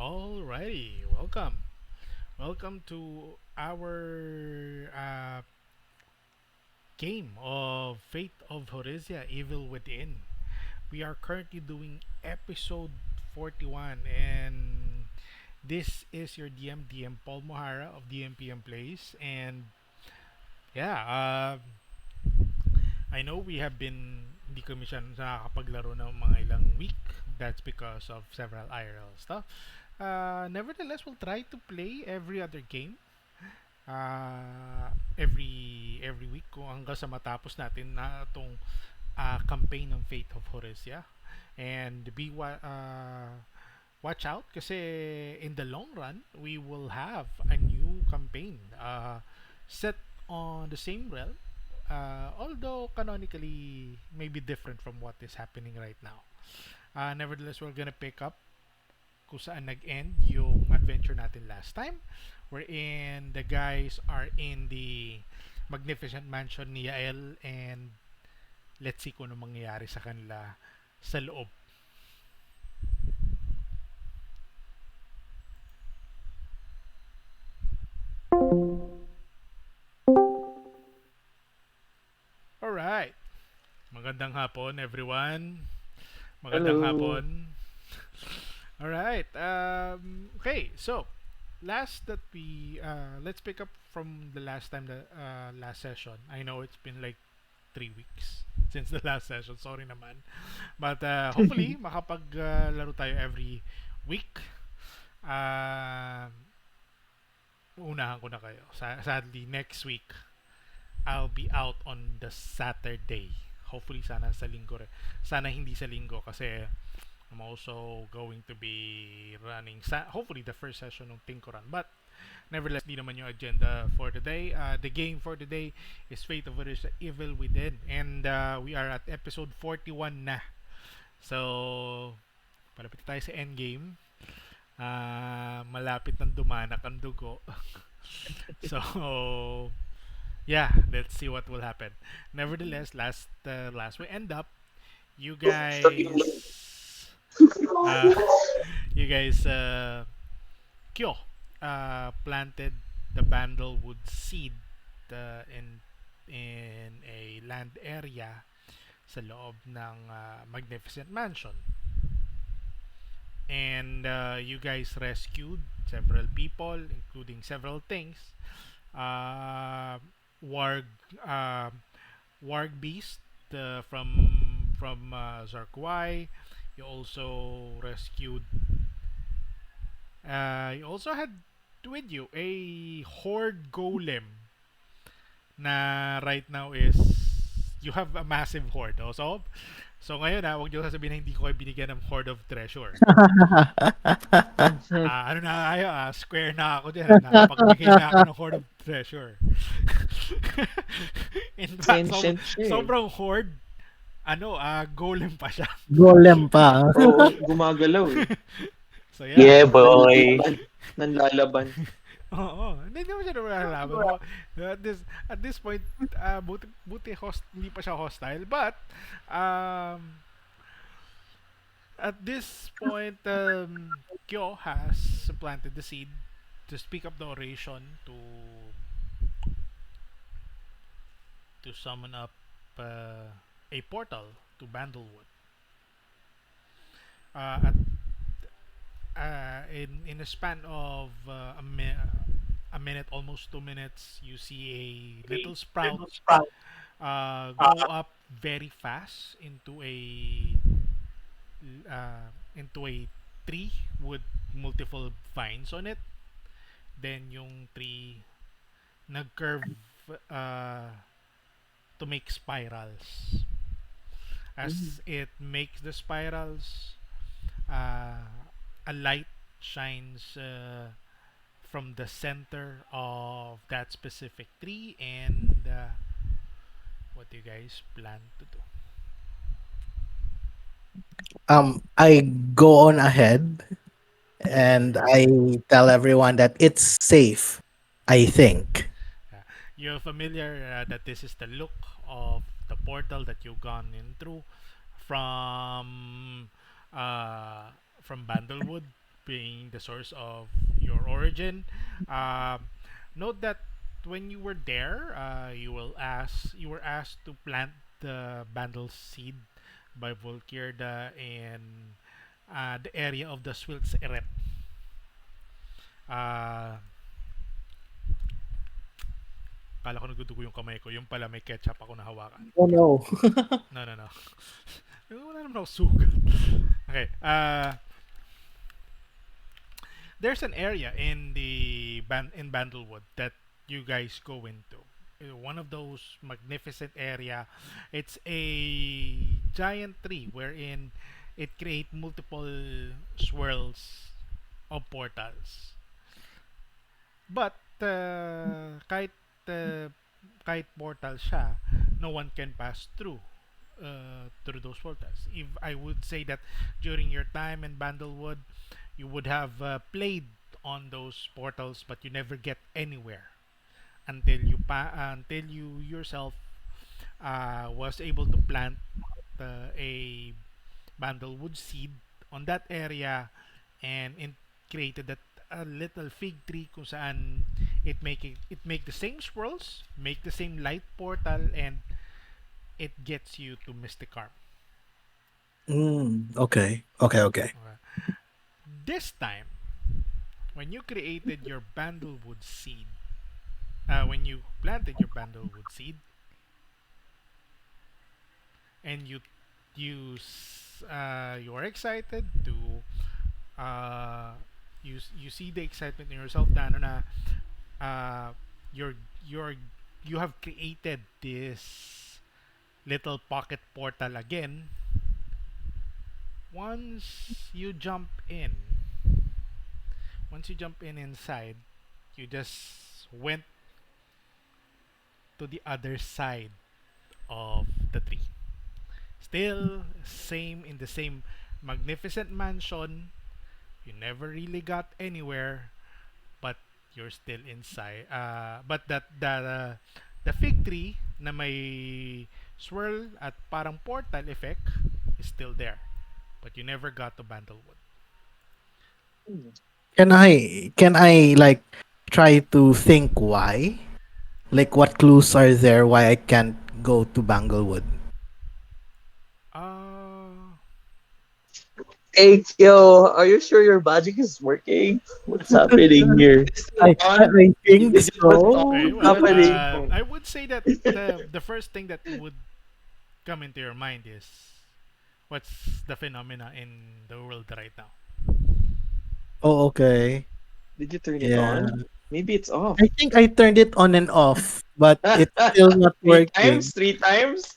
Alrighty, welcome. Welcome to our game of Fate of Horizia Evil Within. We are currently doing episode 41, and this is your DM Polmohara of DMPM Plays. And yeah, I know we have been hindi kami siya nakakapaglaro ng mga ilang week. That's because of several IRL stuff. Nevertheless, we'll try to play every other game every week kung hanggang sa matapos natin na itong campaign ng Fate of Horizia. And watch out kasi in the long run, we will have a new campaign set on the same realm, although canonically maybe different from what is happening right now. Nevertheless, we're gonna pick up kung saan nag-end yung adventure natin last time, wherein the guys are in the magnificent mansion ni Yael, and let's see kung ano mangyayari sa kanila sa loob. Alright. Magandang hapon, everyone. Magandang Hello. hapon. Alright. Okay, so last that we let's pick up from the last time, the last session. I know it's been like 3 weeks since the last session. Sorry naman. But hopefully makapag laro tayo every week. Uh, Unahan ko na kayo. Sadly, next week I'll be out on the Saturday. Hopefully sana sa linggo rin. Sana hindi sa linggo kasi I'm also going to be running hopefully the first session ng Tinkoran. But nevertheless, di naman yung agenda for today. The game for today is Fate of the Evil Within. And we are at episode 41 na. So, palapit tayo sa endgame. Malapit ng dumanak ang dugo. So, yeah, let's see what will happen. Nevertheless, last we end up, you guys, uh, you guys, Kyo, planted the bandlewood seed in a land area sa loob ng magnificent mansion. And you guys rescued several people, including several things. Uh, warg uh, warg beast from Zarkwai. You also rescued. You also had with you a horde golem na right now is you have a massive horde. So ngayon wag niyo sasabihin na hindi ko kayo binigyan ng horde of treasure. Ano na kayo, square na ako dyan. Nakapagbigay na ako ng horde of treasure. In fact, Ancient siya eh. sobrang horde, golem pa siya. Golem pa. Oo, gumagalaw eh. So Yeah, yeah. boy. Nanlalaban. Oo, hindi naman siya nalalaban. At this point, buti hindi pa siya hostile. But, at this point, Kyo has planted the seed to speak up the oration to summon up a portal to Bandlewood. In a span of a minute, almost 2 minutes, you see a little sprout go up very fast into a tree with multiple vines on it. Then yung tree nag-curve uh, to make spirals. As it makes the spirals, uh, a light shines from the center of that specific tree. And what do you guys plan to do? I go on ahead and I tell everyone that it's safe, I think. You're familiar that this is the look of the portal that you've gone in through from uh, from Bandlewood being the source of your origin. Um, Note that when you were there, you were asked to plant the Bandle seed by Volkirda in the area of the Swilts Eret. Uh, Kala ko nagdudugo yung kamay ko. Yung pala may ketchup ako nahawakan. Oh no. No, no, no. Wala naman ako sugat. Okay. There's an area in in Bandlewood that you guys go into. One of those magnificent area. It's a giant tree wherein it create multiple swirls of portals. But uh, kahit portal siya, no one can pass through those portals. If I would say that during your time in Bandlewood, you would have played on those portals, but you never get anywhere until you yourself was able to plant a Bandlewood seed on that area, and created that a little fig tree kung saan it make the same swirls, make the same light portal, and it gets you to Mystic Arm. Okay. Okay, okay. This time, when you created your Bandlewood seed, when you planted your Bandlewood seed, and you are excited to you see the excitement in yourself na ano na uh, you're you're you have created this little pocket portal again. Once you jump in, once you jump in inside, you just went to the other side of the tree. Still same in the same magnificent mansion. You never really got anywhere, but you're still inside. But the fig tree na may swirl at parang portal effect is still there, but you never got to Bandlewood. Can I like try to think why? Like what clues are there why I can't go to Banglewood? Uh, Hey, Kyo, are you sure your magic is working? What's happening here? It's still on. I think Is it what's so. okay, on? well, What's happening? I would say that the first thing that would come into your mind is what's the phenomena in the world right now. Oh, okay. Did you turn it Yeah. on? Maybe it's off. I think I turned it on and off, but it's still not Three working. times? Three times?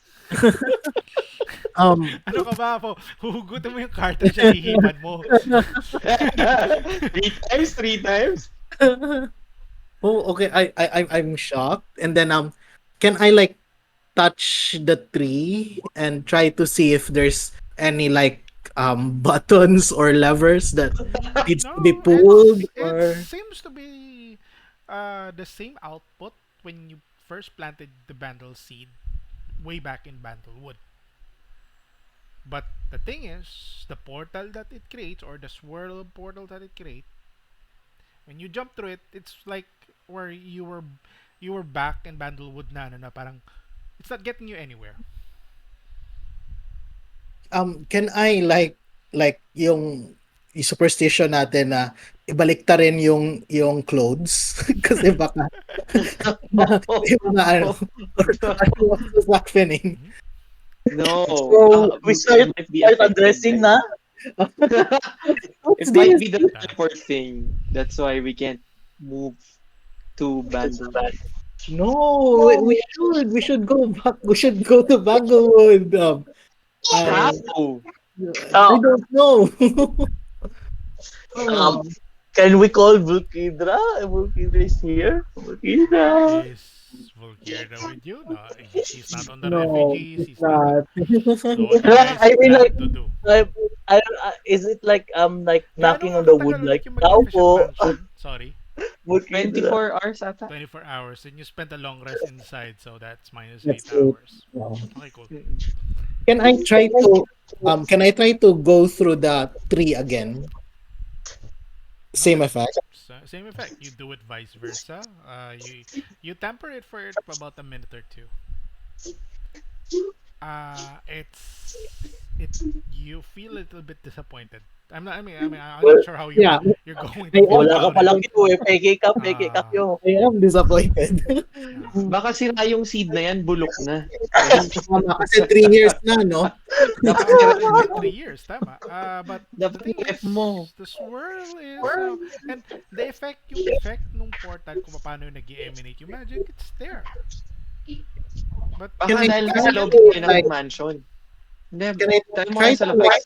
Um, Ano ka ba po? Huhugutin mo yung cartridge at hihipan mo. Three times? Three times? oh, okay. I'm shocked. And then can I like touch the tree and try to see if there's any like buttons or levers that needs to be No, pulled it or seems to be the same output when you first planted the Bandle seed way back in Bandlewood. But the thing is, the portal that it creates or the swirl portal that it creates, when you jump through it, it's like where you were back in Bandlewood na ano na parang it's not getting you anywhere. can I like yung superstition natin na ibalik ta rin yung clothes kasi baka yung mga ano or what's happening. Mhm. No, So, we it might be start affected, addressing right? na? What's It might this? be the teleport thing. That's why we can't move to Bandlewood. No, we should go back. We should go to Banglewood. I How? I don't know. Um, Oh, can we call Vulkidra? Vulkidra is here. Vulkidra. Is Volkirda with you? No, he's not on the no, refugees. it's He's not. not. So what you guys I mean, plan like, to do? is it like Gaano knocking nga on the katagal wood like yung tao magnificent po? mansion? Sorry. Vulkidra. 24 hours ata. 24 hours. And you spent a long rest inside, so that's minus That's 8 it. hours. No. Okay, cool. Can I try to go through the tree again? Same Okay. effect. Same effect. You do it vice versa. You temper it for it for about a minute or two. It you feel a little bit disappointed. I'm Well, not sure how Yeah, you're going I to feel am. wala ka about it. palang Q eh. Peke ka Uh, Q. I am disappointed. Baka sira yung seed na yan, bulok na. Kaya Tama, kasi 3 years na, no? dapat sira It's been 3 years, tama. But the dapat thing ref is, mo. the swirl is, and yung effect nung portal kung paano yung nag emanate yung magic, it's there. But Can Baka I dahil try nasa loob to kayo like, ng mansion. Hindi, can I tayo mo try kayo to sa like, labas.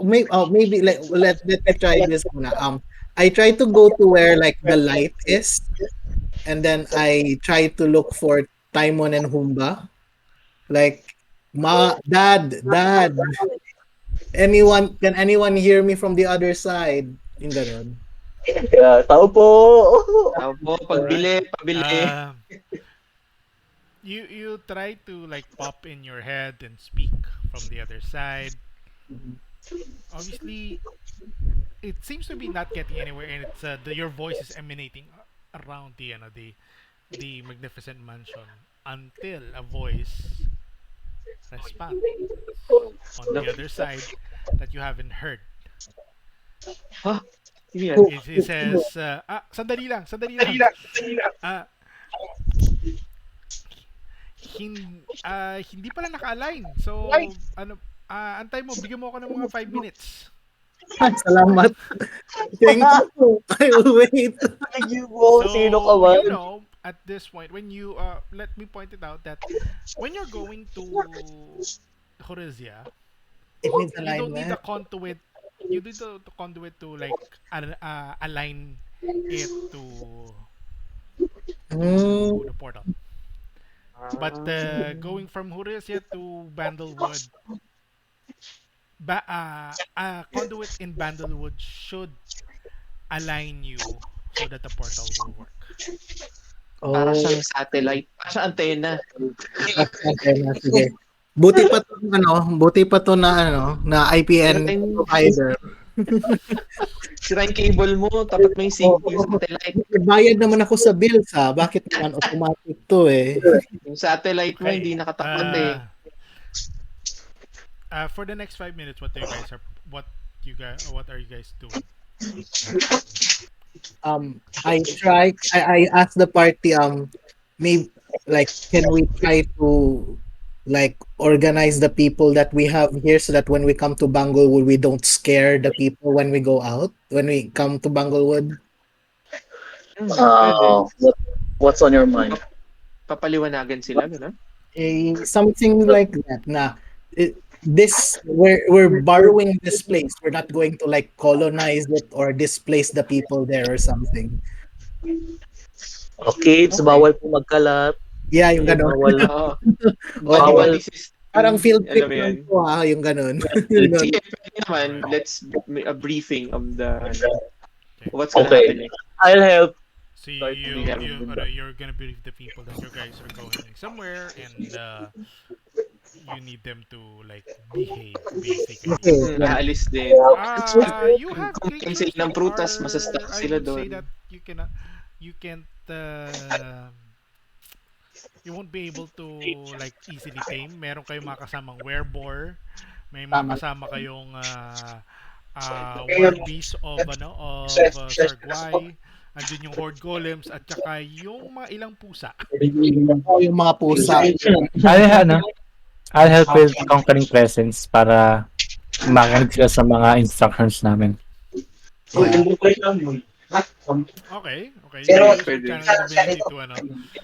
maybe like, let me try this muna. I try to go to where like the light is, and then I try to look for Timon and Humba. Like, dad, can anyone hear me from the other side? Yung ganon. Yeah, tao po. Opo, alright. pabili. You try to like pop in your head and speak from the other side. Obviously, it seems to be not getting anywhere, and your voice is emanating around the magnificent mansion until a voice responds on the The, other side that you haven't heard. ha? Ano yan? Who, It who, says, sandali lang. Ah, hindi pala naka-align. So, ano, antay mo, bigyan mo ako ng mga 5 minutes. salamat. Thank you. I will wait. Thank you po. Sino ka So, man? at this point, when you, let me point it out that when you're going to Horizia, It needs you don't need a alignment. conduit. You need the conduit to like align it to Mm, the portal. But going from Horizia to Bandlewood, a conduit in Bandlewood should align you so that the portal will work. Para oh, siyang satellite. Para siyang antena. okay na, sige. Buti pa to na IPN Sirain, provider. sirain cable mo, tapat mo yung yung satellite. Bayad naman ako sa bills ha. Bakit naman automatic to eh? Yung satellite mo, Okay. hindi nakatapat eh. For the next 5 minutes, what are you guys doing? I asked the party maybe like can we try to like organize the people that we have here so that when we come to Banglewood we don't scare the people when we go out when we come to Banglewood. Pwede. What's on your mind? Papaliwanagan sila, gano'n? Something like that na we're borrowing this place, we're not going to like colonize it or displace the people there or something. Okay, it's Okay. bawal po magkalat. Yeah, yung Okay, ganon. bawal. Oo. Oo. Body system. Parang field Alam trip mo lang yan. po yung ganon. Ganon. Sige, pwede naman. Alright. Let's make a briefing of the Okay. what's gonna Okay, happen next. I'll help. So Start you're gonna brief the people that you guys are going somewhere, and you need them to like behave basically. Okay, yeah. Aalis din. You have Kumain creatures sila ng that prutas, are, masastuck I sila would say doon. that you can't you won't be able to like easily tame. Meron kayong mga kasamang werebore, may mga Tama. kasama kayong wild beast of Sarguay, andun yung horde golems at saka yung mga ilang pusa. Yung mga pusa. Ano, I'll help with conquering presence para makinig sila sa mga instructions namin. Yeah. Okay. Pero, You use your pwede. channel divinity to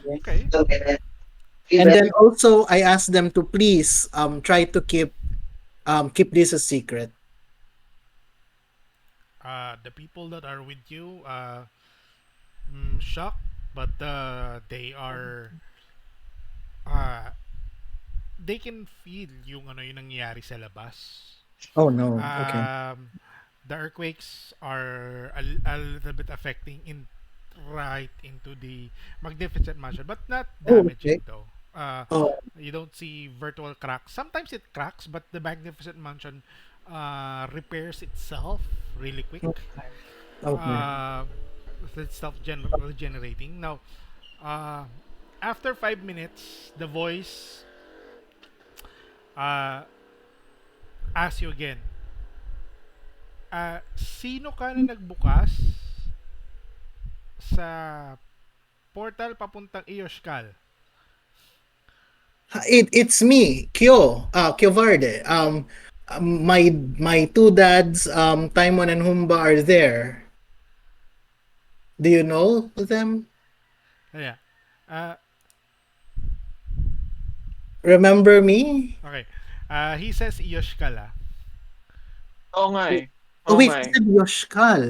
Okay. And then also I asked them to please try to keep this a secret. The people that are with you shocked, but uh, they can feel yung yung nangyayari sa labas. Oh no. Okay. The earthquakes are a little bit affecting right into the magnificent mansion, but not damaging though. Oh, You don't see virtual cracks. Sometimes it cracks, but the magnificent mansion repairs itself really quick. Okay. uh, it's regenerating. Now, uh, after 5 minutes, the voice uh, asks you again, sino ka na nagbukas sa portal papuntang Ioshkal? It's me, Kyo'Varde. My two dads, Taimon and Humba are there. Do you know them? Yeah. Uh, Remember me? okay. He says Ioshkal, ah. Oo nga eh. Oh Oo wait, nga he eh. said Yoshkal.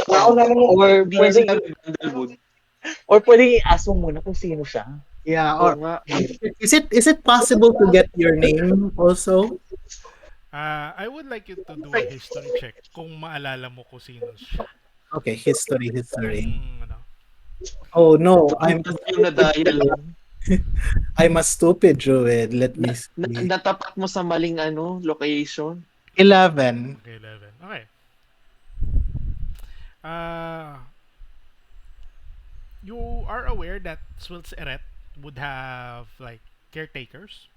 Ako naman, or Hindi niya pwede, sinabi Vandalwood. or pwede i-ask mo muna kung sino siya. Yeah, Oo or nga. is it possible to get your name also? I would like you to do a history check kung maalala mo kung sino siya. Okay, history. Kung ano. Oh no, I'm Tapos yung na-dial. I'm a stupid druid. Let me see. Natapat mo sa maling location. 11. Okay, 11. Okay. Uh, you are aware that Swilt's Eret would have like caretakers,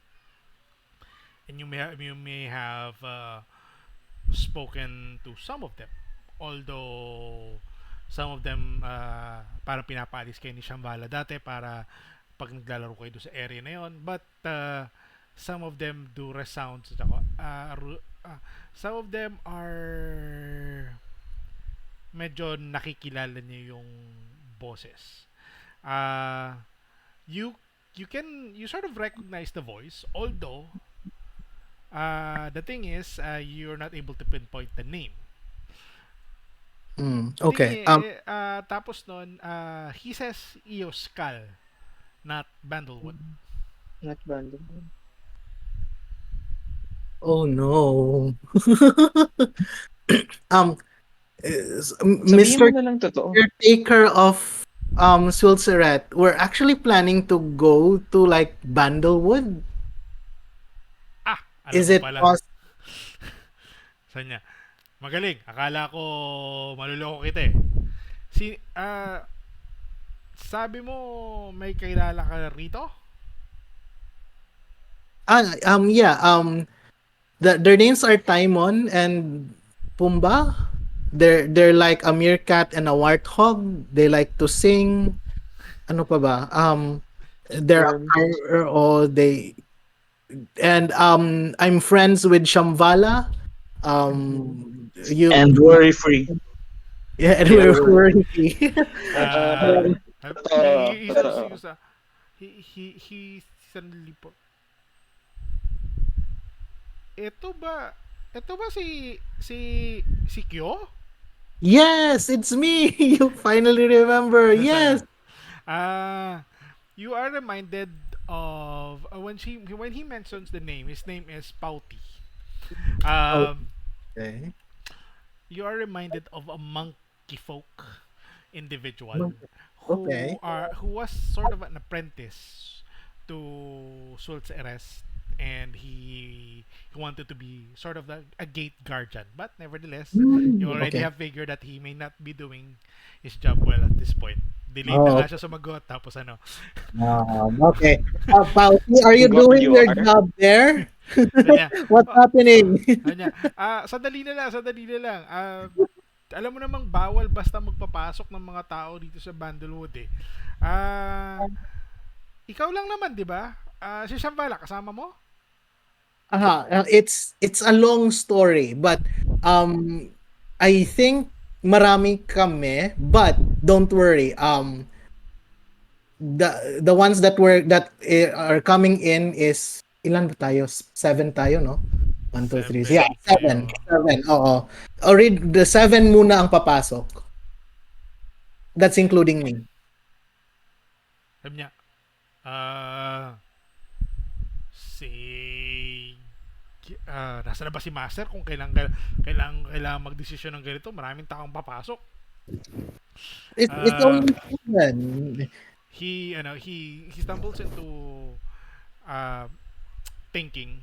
and you may have spoken to some of them, although some of them parang pinapaalis kayo ni Shambhala dati para pag naglalaro kayo doon sa area na yon, but some of them do resound sa some of them are medyo nakikilala niyo yung boses. Uh, you you sort of recognize the voice, although the thing is you're not able to pinpoint the name. Thing Okay. tapos nun, he says Eoskal, not Bandlewood. Not random. Oh no. Sabihin mo Mr. na lang totoo. Caretaker of Swilseret, we're actually planning to go to like Bandlewood. Alam Is mo it pala. possible? Sanya. Magaling. Akala ko maluloko kita eh. Sabi mo may kilala ka rito? Yeah. Their names are Taimon and Pumba. They're like a meerkat and a warthog. They like to sing. Ano pa ba? They're a Worms. they and I'm friends with Shambhala. You And worry free. yeah, and Yeah, we're worry. worthy. Uh, he says Totoo. he suddenly ito ba si Kyo? Yes, it's me. You finally remember. Yes. Sana. You are reminded of when he mentions the name. His name is Pauti. Um, Okay. you are reminded of a monkey folk individual Okay. who was sort of an apprentice to Sult's Eres, and he wanted to be sort of a gate guardian, but nevertheless you already Okay. have figured that he may not be doing his job well at this point. Delayed na Oh, nga siya sumagot, tapos ano. okay. Pauti, are you God doing you your are. job there? Kanya, What's happening? kanya, sandali na lang. Alam mo namang bawal basta magpapasok ng mga tao dito sa Bandlewood eh. Ikaw lang naman, di ba? Si Shambhala, kasama mo? It's a long story, but I think marami kami, but don't worry. The ones are coming in is ilan ba tayo? 7 tayo, no? 1, 2, 3. Seven Yeah, kayo. 7. Oo. Already the 7 muna ang papasok. That's including me. Sabi niya, si nasa na ba si Master kung kailangan magdesisyon ng ganito, maraming taong papasok. It's Uh, only 7. he stumbles into thinking,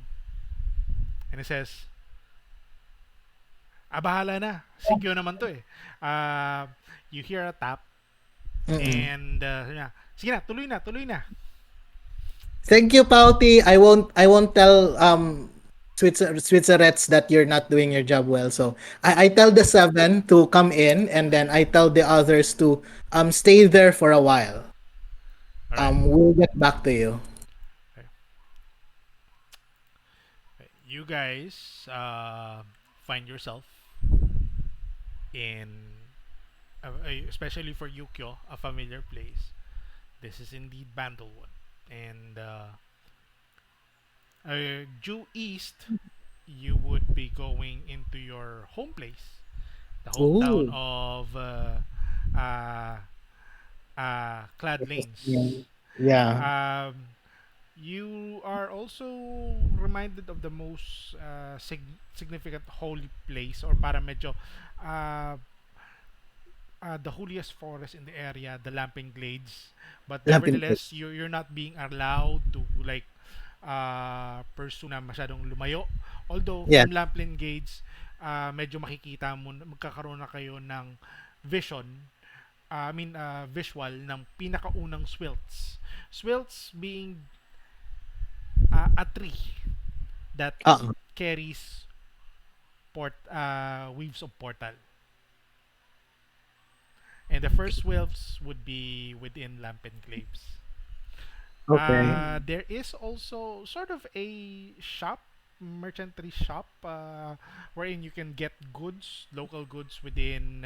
and he says, bahala na. Si Kyo naman to eh. You hear a tap Mm-mm. and sabi niya, sige na, tuloy na, tuloy na. Thank you, Pauti. I won't tell Switzerets that you're not doing your job well. So I tell the seven to come in, and then I tell the others to stay there for a while. All right. We'll get back to you. Okay. Okay. You guys find yourself in, especially for Yukio, a familiar place. This is indeed Bandlewood. And due east, you would be going into your home place, the hometown Oh. of uh, Clad Lanes. Yeah. You are also reminded of the most significant holy place, or para medyo uh, the holiest forest in the area, the Lamping Glades. But Lampin nevertheless, you're not being allowed to like pursue na masyadong lumayo. Although Yeah. from Lamping Glades, medyo makikita mo, magkakaroon na kayo ng vision, visual ng pinakaunang swilts. Swilts being a tree that Uh-uh. carries weaves of portal. And the first wolves would be within Lamp Enclaves. Okay. There is also sort of a shop, merchantry shop, wherein you can get goods, local goods within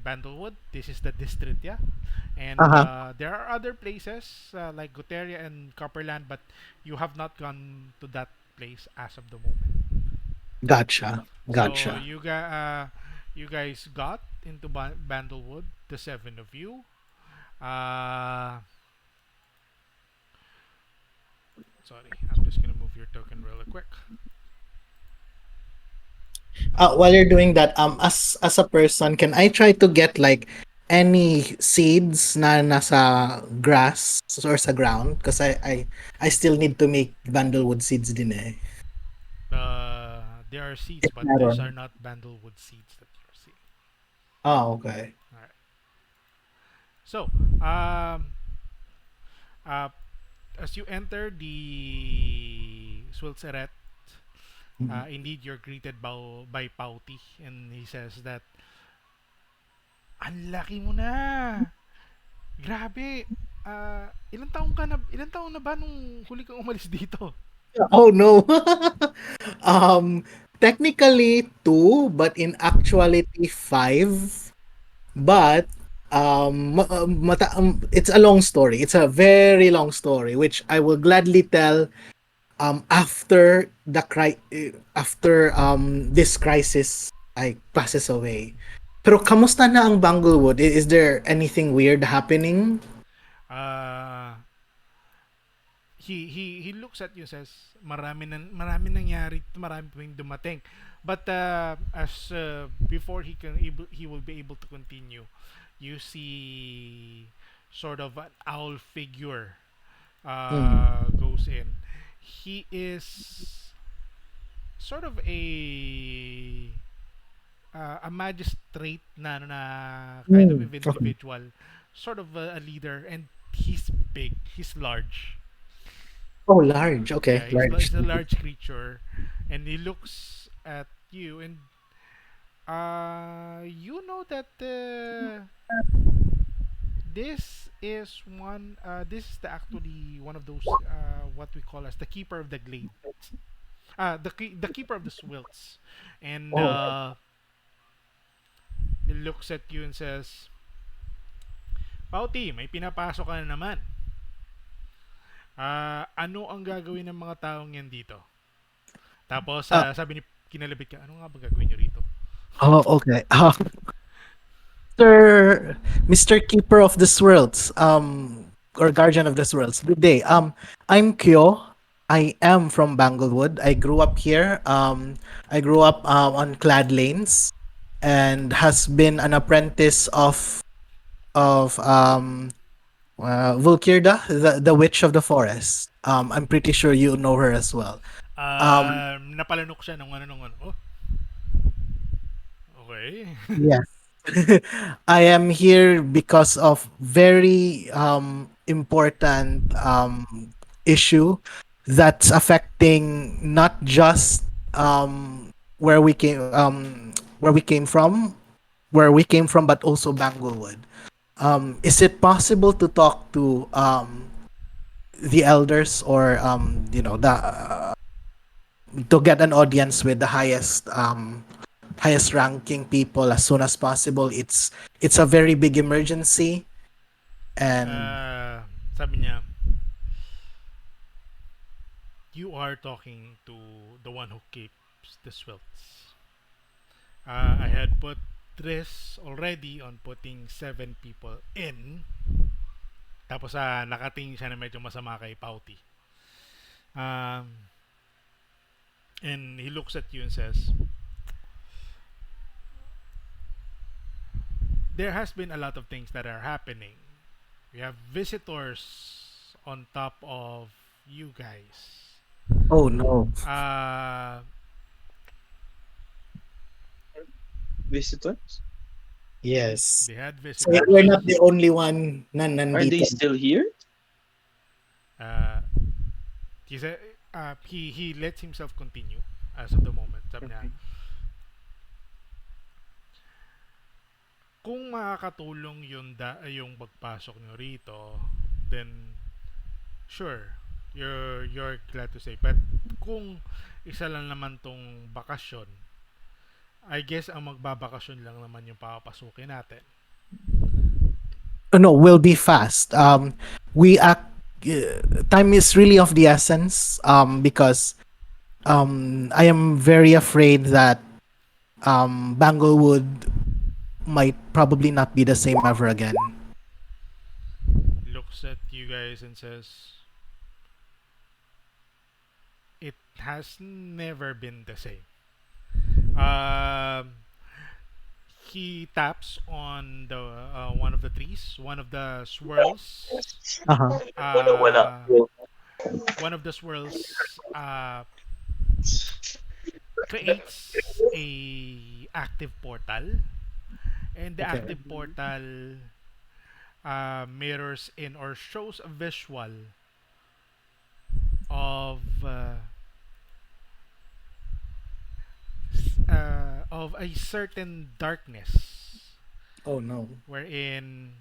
Bandlewood. This is the district, yeah. And Uh-huh. there are other places like Guteria and Copperland, but you have not gone to that place as of the moment. Gotcha. So Gotcha. you guys got into Bandlewood, the seven of you. Uh, Sorry, I'm just gonna move your token really quick. While you're doing that, as a person, can I try to get like any seeds na nasa grass or sa ground? Because I still need to make Vandalwood seeds din eh. There are seeds, If but these are meron. not Bandlewood seeds that you're seeing. Oh, okay. All right. So, uh, as you enter the Swilseret, Mhm. indeed you're greeted by Pauti, and he says that, ang laki mo na! Grabe! Ilang taon na ba nung huli kang umalis dito? Oh no. um, Technically two, but in actuality five. But it's a long story. It's a very long story, which I will gladly tell after after this crisis passes away. Pero kamusta na ang Banglewood? Is there anything weird happening? Uh, he looks at you, says, marami nangyari, marami pang dumating. But as before he will be able to continue, you see sort of an owl figure Mm. goes in. He is sort of a magistrate na kind of Okay. individual, sort of a leader, and he's big, he's large. Oh, large. Okay, Yeah, large. he's a large creature, and he looks at you, and you know that this is actually one of those what we call as the keeper of the glade, the keeper of the swilts, and Oh. he looks at you and says, Pauti, may pinapasok ka na naman. Ano ang gagawin ng mga taong yan dito? Tapos Ah, sabi ni kinalabit ka, ano nga ba gagawin nyo rito? oh, okay. Mr. Mr. Keeper of the Swirls, or Guardian of the Swirls. Good day. I'm Kyo. I am from Banglewood. I grew up here. I grew up on Clad Lanes, and has been an apprentice of Vulkirda, the witch of the forest. I'm pretty sure you know her as well. Um, Napalanok siya ng ano. Oh. Okay. Yes. I am here because of very important issue that's affecting not just where we came where we came from but also Banglewood. Is it possible to talk to the elders or the to get an audience with the highest ranking people as soon as possible? It's a very big emergency, and Sabi niya, you are talking to the one who keeps the swelts. I had put this already on putting 7 people in. Tapos nakatingin siya na medyo masama kay Pauti. Um, and he looks at you and says, there has been a lot of things that are happening. We have visitors on top of you guys. oh no. Uh, Visitors? Yes. they had So we're not visitors. the only one na Are they nandito. still here? Uh, he said, he lets himself continue as of the moment. Sabi niya, Okay. kung makakatulong yung pagpasok nyo rito, then sure, you're glad to say. But kung isa lang naman tong bakasyon, I guess ang magbabakasyon lang naman yung papapasukin natin. No, we'll be fast. We act. Time is really of the essence. Because I am very afraid that Banglewood might probably not be the same ever again. Looks at you guys and says, it has never been the same. Um, he taps on the one of the trees, one of the swirls. Uh-huh. Wala. Uh, one of the swirls creates a active portal, and the Okay. active portal mirrors in or shows a visual of a certain darkness Oh no. wherein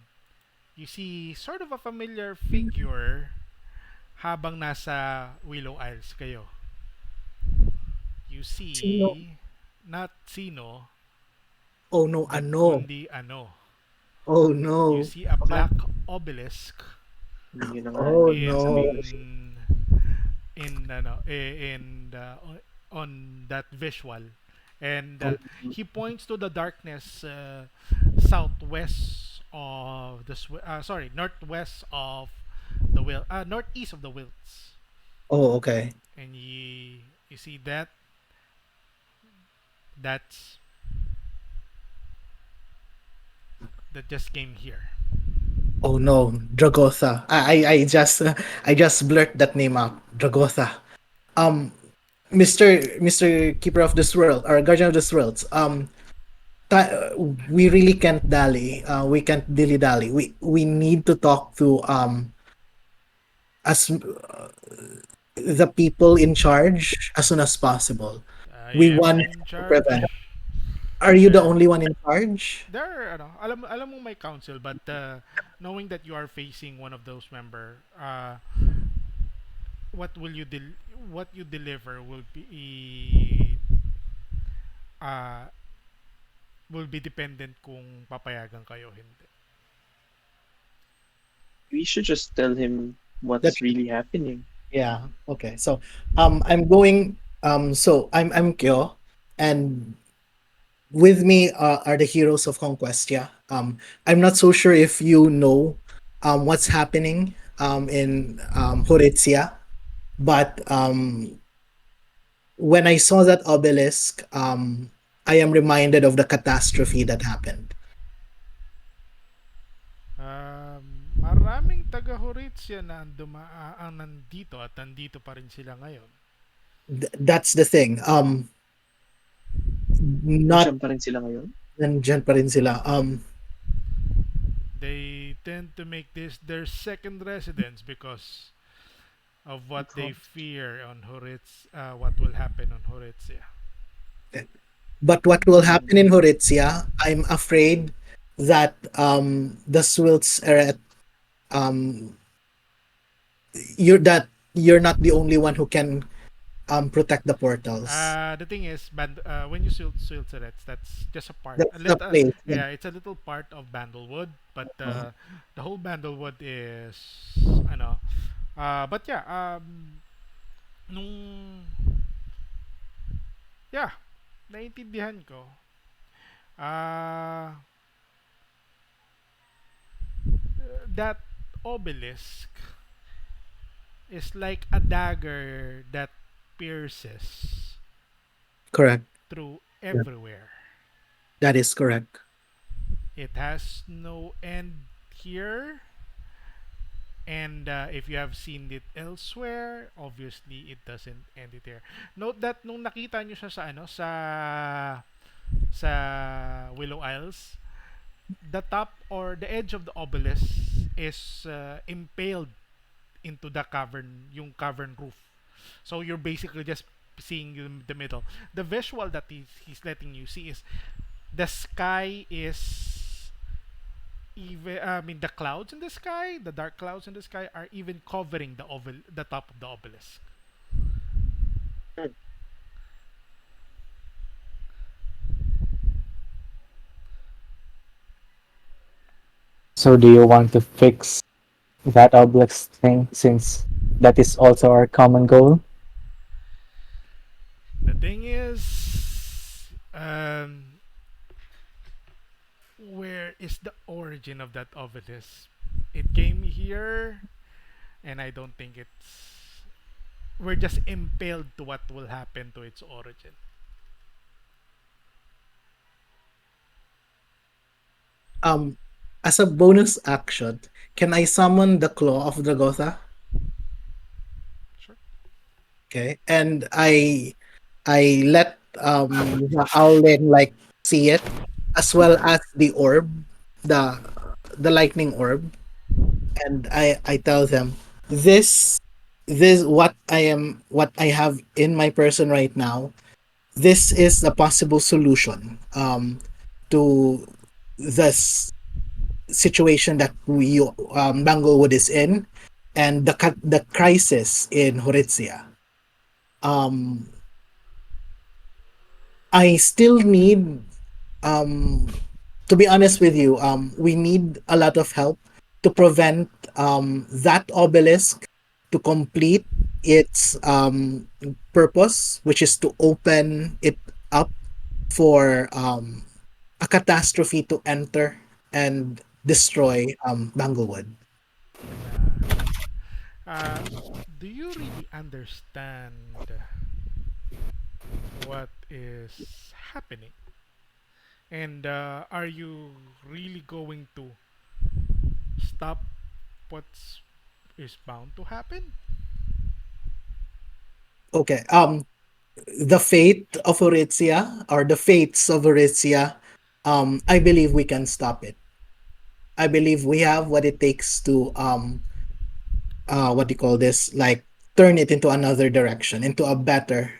you see sort of a familiar figure habang nasa Willow Isles kayo. You Sino? see not sino Oh no. but Ano? kundi ano. Oh You no. see a black obelisk Yun na nga Oh eh. no. Sabihin ko siya. On that visual, and Oh, he points to the darkness southwest of the northwest of the will northeast of the wilts, oh okay. and you see that's that just came here. Oh no. Dragotha. I just blurt that name out. Dragotha. Um Mr. Keeper of this world, or Guardian of this world, we really can't dally. We can't dilly dally. We need to talk to as the people in charge as soon as possible. I We am want in to prevent. charge. Are you the there only one in charge? there are alam mo may council, but knowing that you are facing one of those member, what will you what you deliver uh, will be dependent kung papayagan kayo o hindi. We should just tell him what's That's really happening. yeah. Okay. So I'm going. I'm Kyo, and with me are the heroes of conquest. Yeah. I'm not so sure if you know what's happening in Horizia, but when I saw that obelisk, I am reminded of the catastrophe that happened. Maraming taga Horizia na ang nandito at nandito pa rin sila ngayon. That's the thing. Not Nandiyan pa rin sila ngayon. Nandyan pa rin sila. They tend to make this their second residence because of what they fear on what will happen on Horizia. But what will happen in Horizia, I'm afraid that the Swilts are at um you're not the only one who can protect the portals. The thing is, when you silt turrets, that's just a part. That's the place. Yeah. Yeah, it's a little part of Bandlewood, but Uh, the whole Bandlewood is, ano. But yeah, nung, yeah, naiintindihan ko. Uh, that obelisk is like a dagger that pierces correct. through Yeah, everywhere. that is correct. It has no end here, and if you have seen it elsewhere, obviously it doesn't end it here. Note that nung nakita nyo siya sa sa Willow Isles, the top or the edge of the obelisk is impaled into the cavern, yung cavern roof. So you're basically just seeing the middle. The visual that he's letting you see is the sky is even I mean the clouds in the sky, the dark clouds in the sky are even covering the top of the obelisk. So do you want to fix that obelisk thing since that is also our common goal? The thing is, where is the origin of that obelisk? It came here, and I don't think it's. We're just impaled to what will happen to its origin. Um, as a bonus action, can I summon the Claw of Dragotha? Sure. Okay, and I let the Owlin like see it, as well as the orb, the the lightning orb, and I tell them this this what I have in my person right now. This is the possible solution to this situation that we Banglewood is in, and the crisis in Horizia. Um, I still need um to be honest with you, we need a lot of help to prevent that obelisk to complete its purpose, which is to open it up for a catastrophe to enter and destroy Banglewood. Uh, do you really understand what is happening? And are you really going to stop what's is bound to happen? Okay. The fate of Horizia or the fates of Horizia, I believe we can stop it. I believe we have what it takes to what do you call this, like turn it into another direction, into a better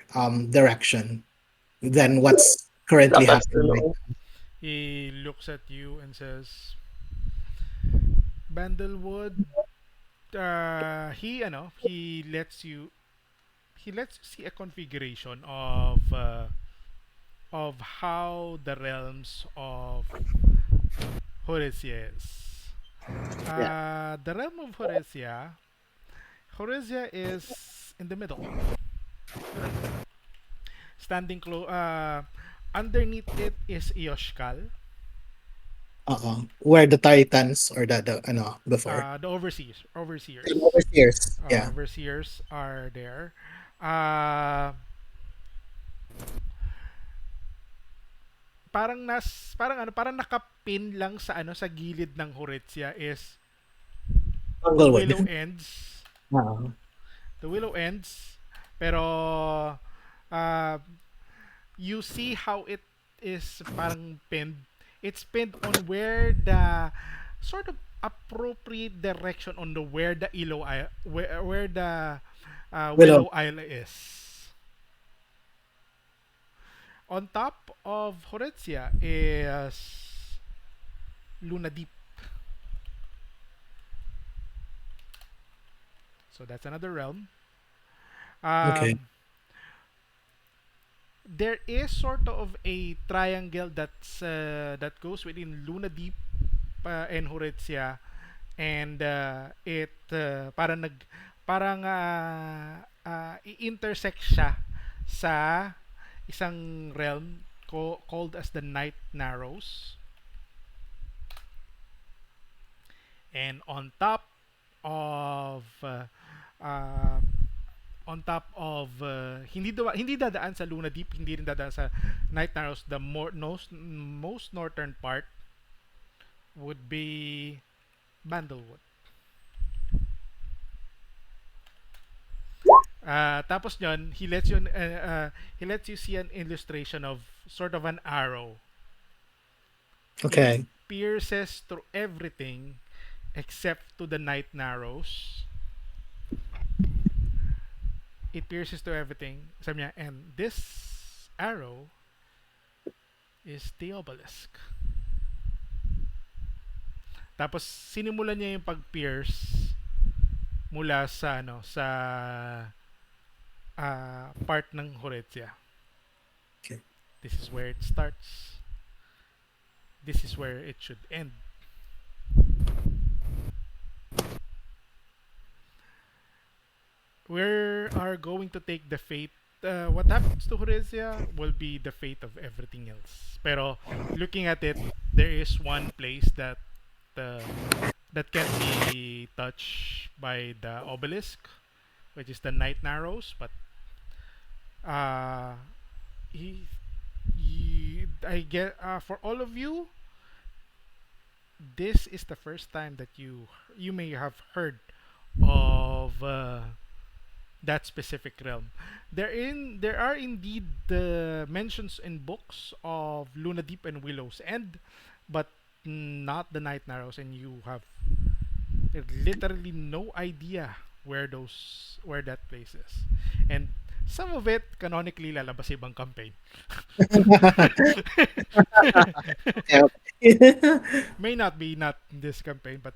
direction than what's currently Lakas happening right tulong. He looks at you and says, Bandlewood, he lets you see a configuration of how the realms of Horizia is. Yeah. The realm of Horizia is in the middle, standing underneath it is Ioshkal, Where the Titans or the before the the overseers, yeah. overseers are there. Uh, parang nakapin lang sa sa gilid ng Horizia is the Tanglewood. willow ends, Oo. the willow ends, pero uh, you see how it is parang pinned. It's pinned on where the sort of appropriate direction on the where the Ilo Isle, where the Willow. Willow Isle is. On top of Horizia is Luna Deep. So that's another realm. Okay. Um, there is sort of a triangle that goes within Luna Deep and Horizia, and it i-intersect siya sa isang realm called as the Night Narrows. And of uh, hindi dadaan sa Luna Deep, hindi rin dadaan sa Night Narrows. The most northern part would be Bandlewood. Tapos nyon, he lets you see an illustration of sort of an arrow. It Okay. pierces through everything except to the Night Narrows. It pierces to everything. Sabi niya, and this arrow is the obelisk. Tapos sinimulan niya yung pag-pierce mula sa part ng Horizia. Okay. This is where it starts. This is where it should end. We are going to take the fate. What happens to Horizia will be the fate of everything else. Pero looking at it, there is one place uh, that can be touched by the obelisk, which is the Night Narrows. But uh, he, I get for all of you, this is the first time that you may have heard of that specific realm. There are indeed the mentions in books of Luna Deep and Willow's End, but not the Night Narrows, and you have literally no idea where that place is. And some of it canonically lalabas sa ibang campaign. Yeah. May not in this campaign, but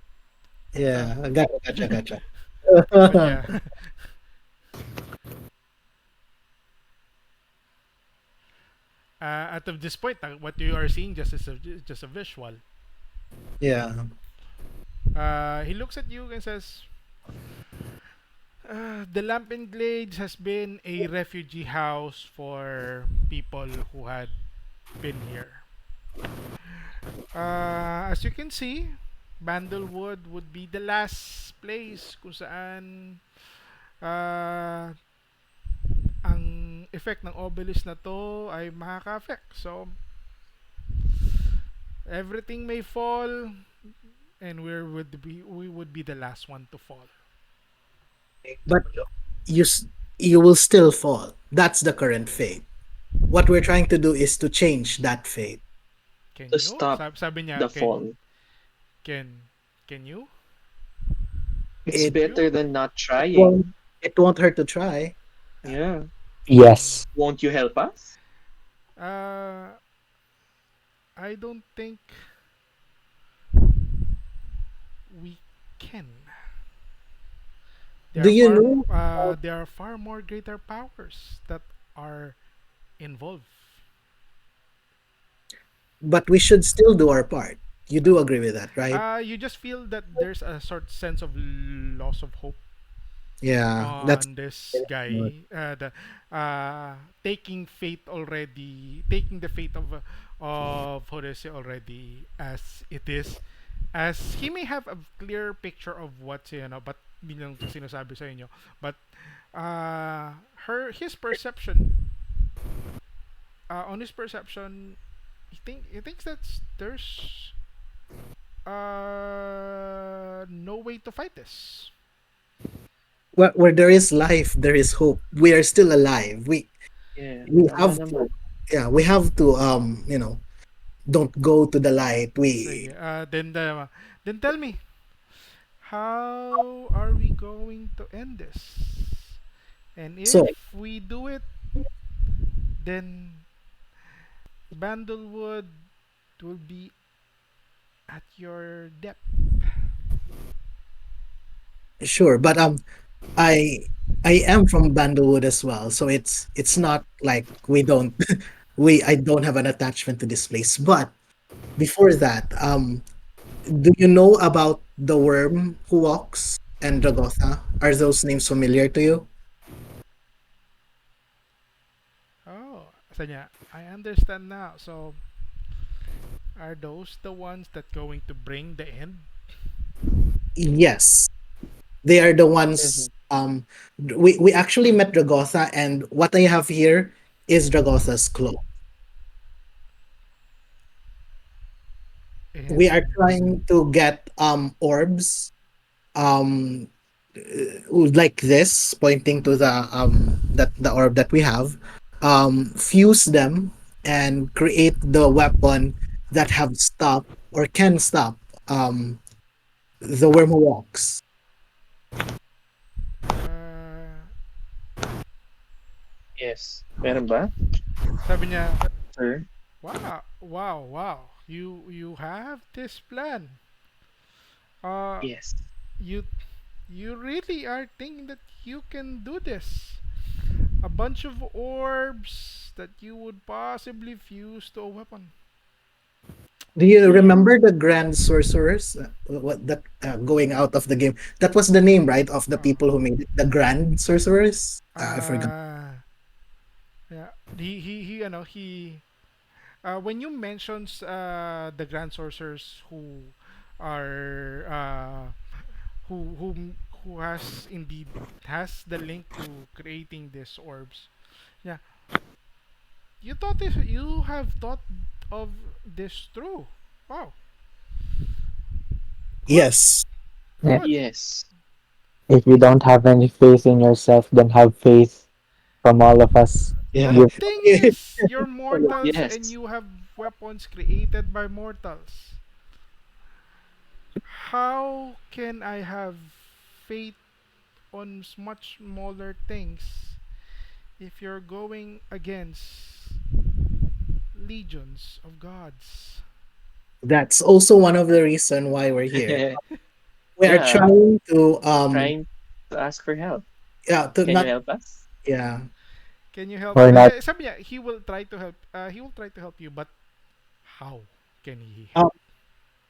Yeah. Gotcha. but yeah. At of this point, what you are seeing just a visual. Yeah. He looks at you and says, "The Lamping Glades has been a refugee house for people who had been here. As you can see, Bandlewood would be the last place kung saan uh, ang effect ng obelisk na to ay makaka-affect. So, everything may fall and we would be the last one to fall. But you will still fall. That's the current fate. What we're trying to do is to change that fate. Can To you? stop Sabi niya, the fall. can you? It's It better than not it trying. won't, it won't hurt to try. Yeah. Yes. Won't you help us? Uh, I don't think we can. Do you know? There are far more greater powers that are involved. But we should still do our part. You do agree with that, right? You just feel that there's a sort sense of loss of hope Yeah. That's on this guy. Taking taking the fate of Horace already as it is, as he may have a clear picture of what but hindi lang sinasabi sa inyo. But his perception, on his perception, he thinks that there's no way to fight this. where there is life, there is hope. We are still alive. Yeah. We Tama have naman. yeah, we have to don't go to the light. Sige. We Then tell me, how are we going to end this? And if so we do it, then Bandlewood will be at your depth. sure, but I I am from Bandlewood as well, so it's not like we don't we I don't have an attachment to this place. But before that, do you know about the worm who walks and Dragotha? Are those names familiar to you? Oh, Sanya, I understand now. So, are those the ones that going to bring the end? Yes, they are the Mhm. ones. We actually met Dragotha, and what I have here is Dragotha's cloak. We are And trying to get orbs um like this, pointing to the orb that we have, fuse them and create the weapon that have stop or can stop um the worm who walks. uh, Yes. Meron ba, sabi niya, sir? wow, wow, wow. You have this plan. Uh, Yes. you you really are thinking that you can do this. A bunch of orbs that you would possibly fuse to a weapon. Do you remember the Grand Sorcerers? What that going out of the game? That was the name, right, of the Oh. people who made it. The Grand Sorcerers. I forgot. Uh, yeah. He when you mentions the grand sorcerers who are who has indeed has the link to creating these orbs. Yeah, you have thought of this through. Wow, good, Yes. Yeah. good. Yes. If you don't have any faith in yourself, then have faith from all of us. The Yeah. Give thing is, you're mortals and Yes. you have weapons created by mortals. How can I have faith on much smaller things if you're going against legions of gods? That's also one of the reason why we're here. We are Yeah. trying to Trying to ask for help. yeah to Can you not help us? yeah Can you help? or not. Sabi niya, he will try to help. He will try to help you, but how can he help? um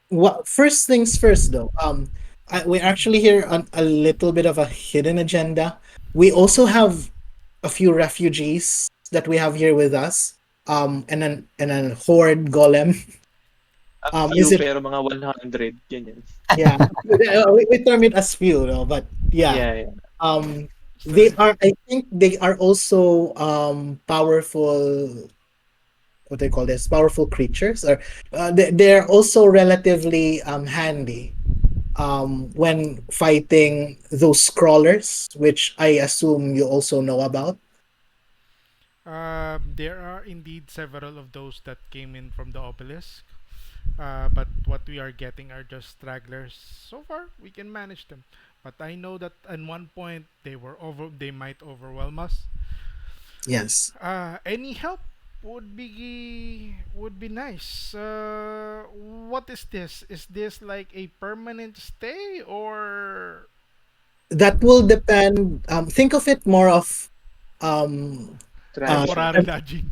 what first things first though, we're actually here on a little bit of a hidden agenda. We also have a few refugees that we have here with us, and an horde golem. A Is few it pero mga 100, ganyan. yeah, we term it as few, no? But yeah, Yeah, yeah. um So, they are, I think they are also powerful, what they call this, powerful creatures, or they're also relatively handy when fighting those crawlers, which I assume you also know about. there are indeed several of those that came in from the obelisk. But what we are getting are just stragglers. So far, we can manage them. But I know that at one point they might overwhelm us. Yes, Any help would be nice. What is this? Is this like a permanent stay or that will depend. Think of it more of um uh Transit. temporary lodging?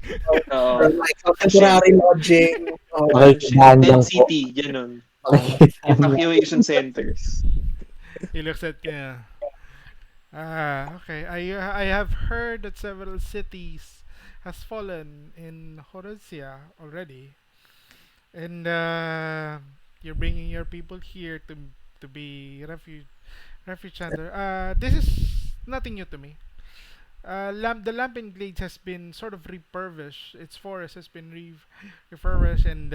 or Oo. like a Siyempre. temporary lodging, or Makikibahan Tent lang po. city, gano'n. Makikibahan lang. Evacuation centers. He looks at okay. I have heard that several cities has fallen in Horizia already, and you're bringing your people here to be refuge center. This is nothing new to me. The Lampin Glades has been sort of refurbished. Its forest has been refurbished, and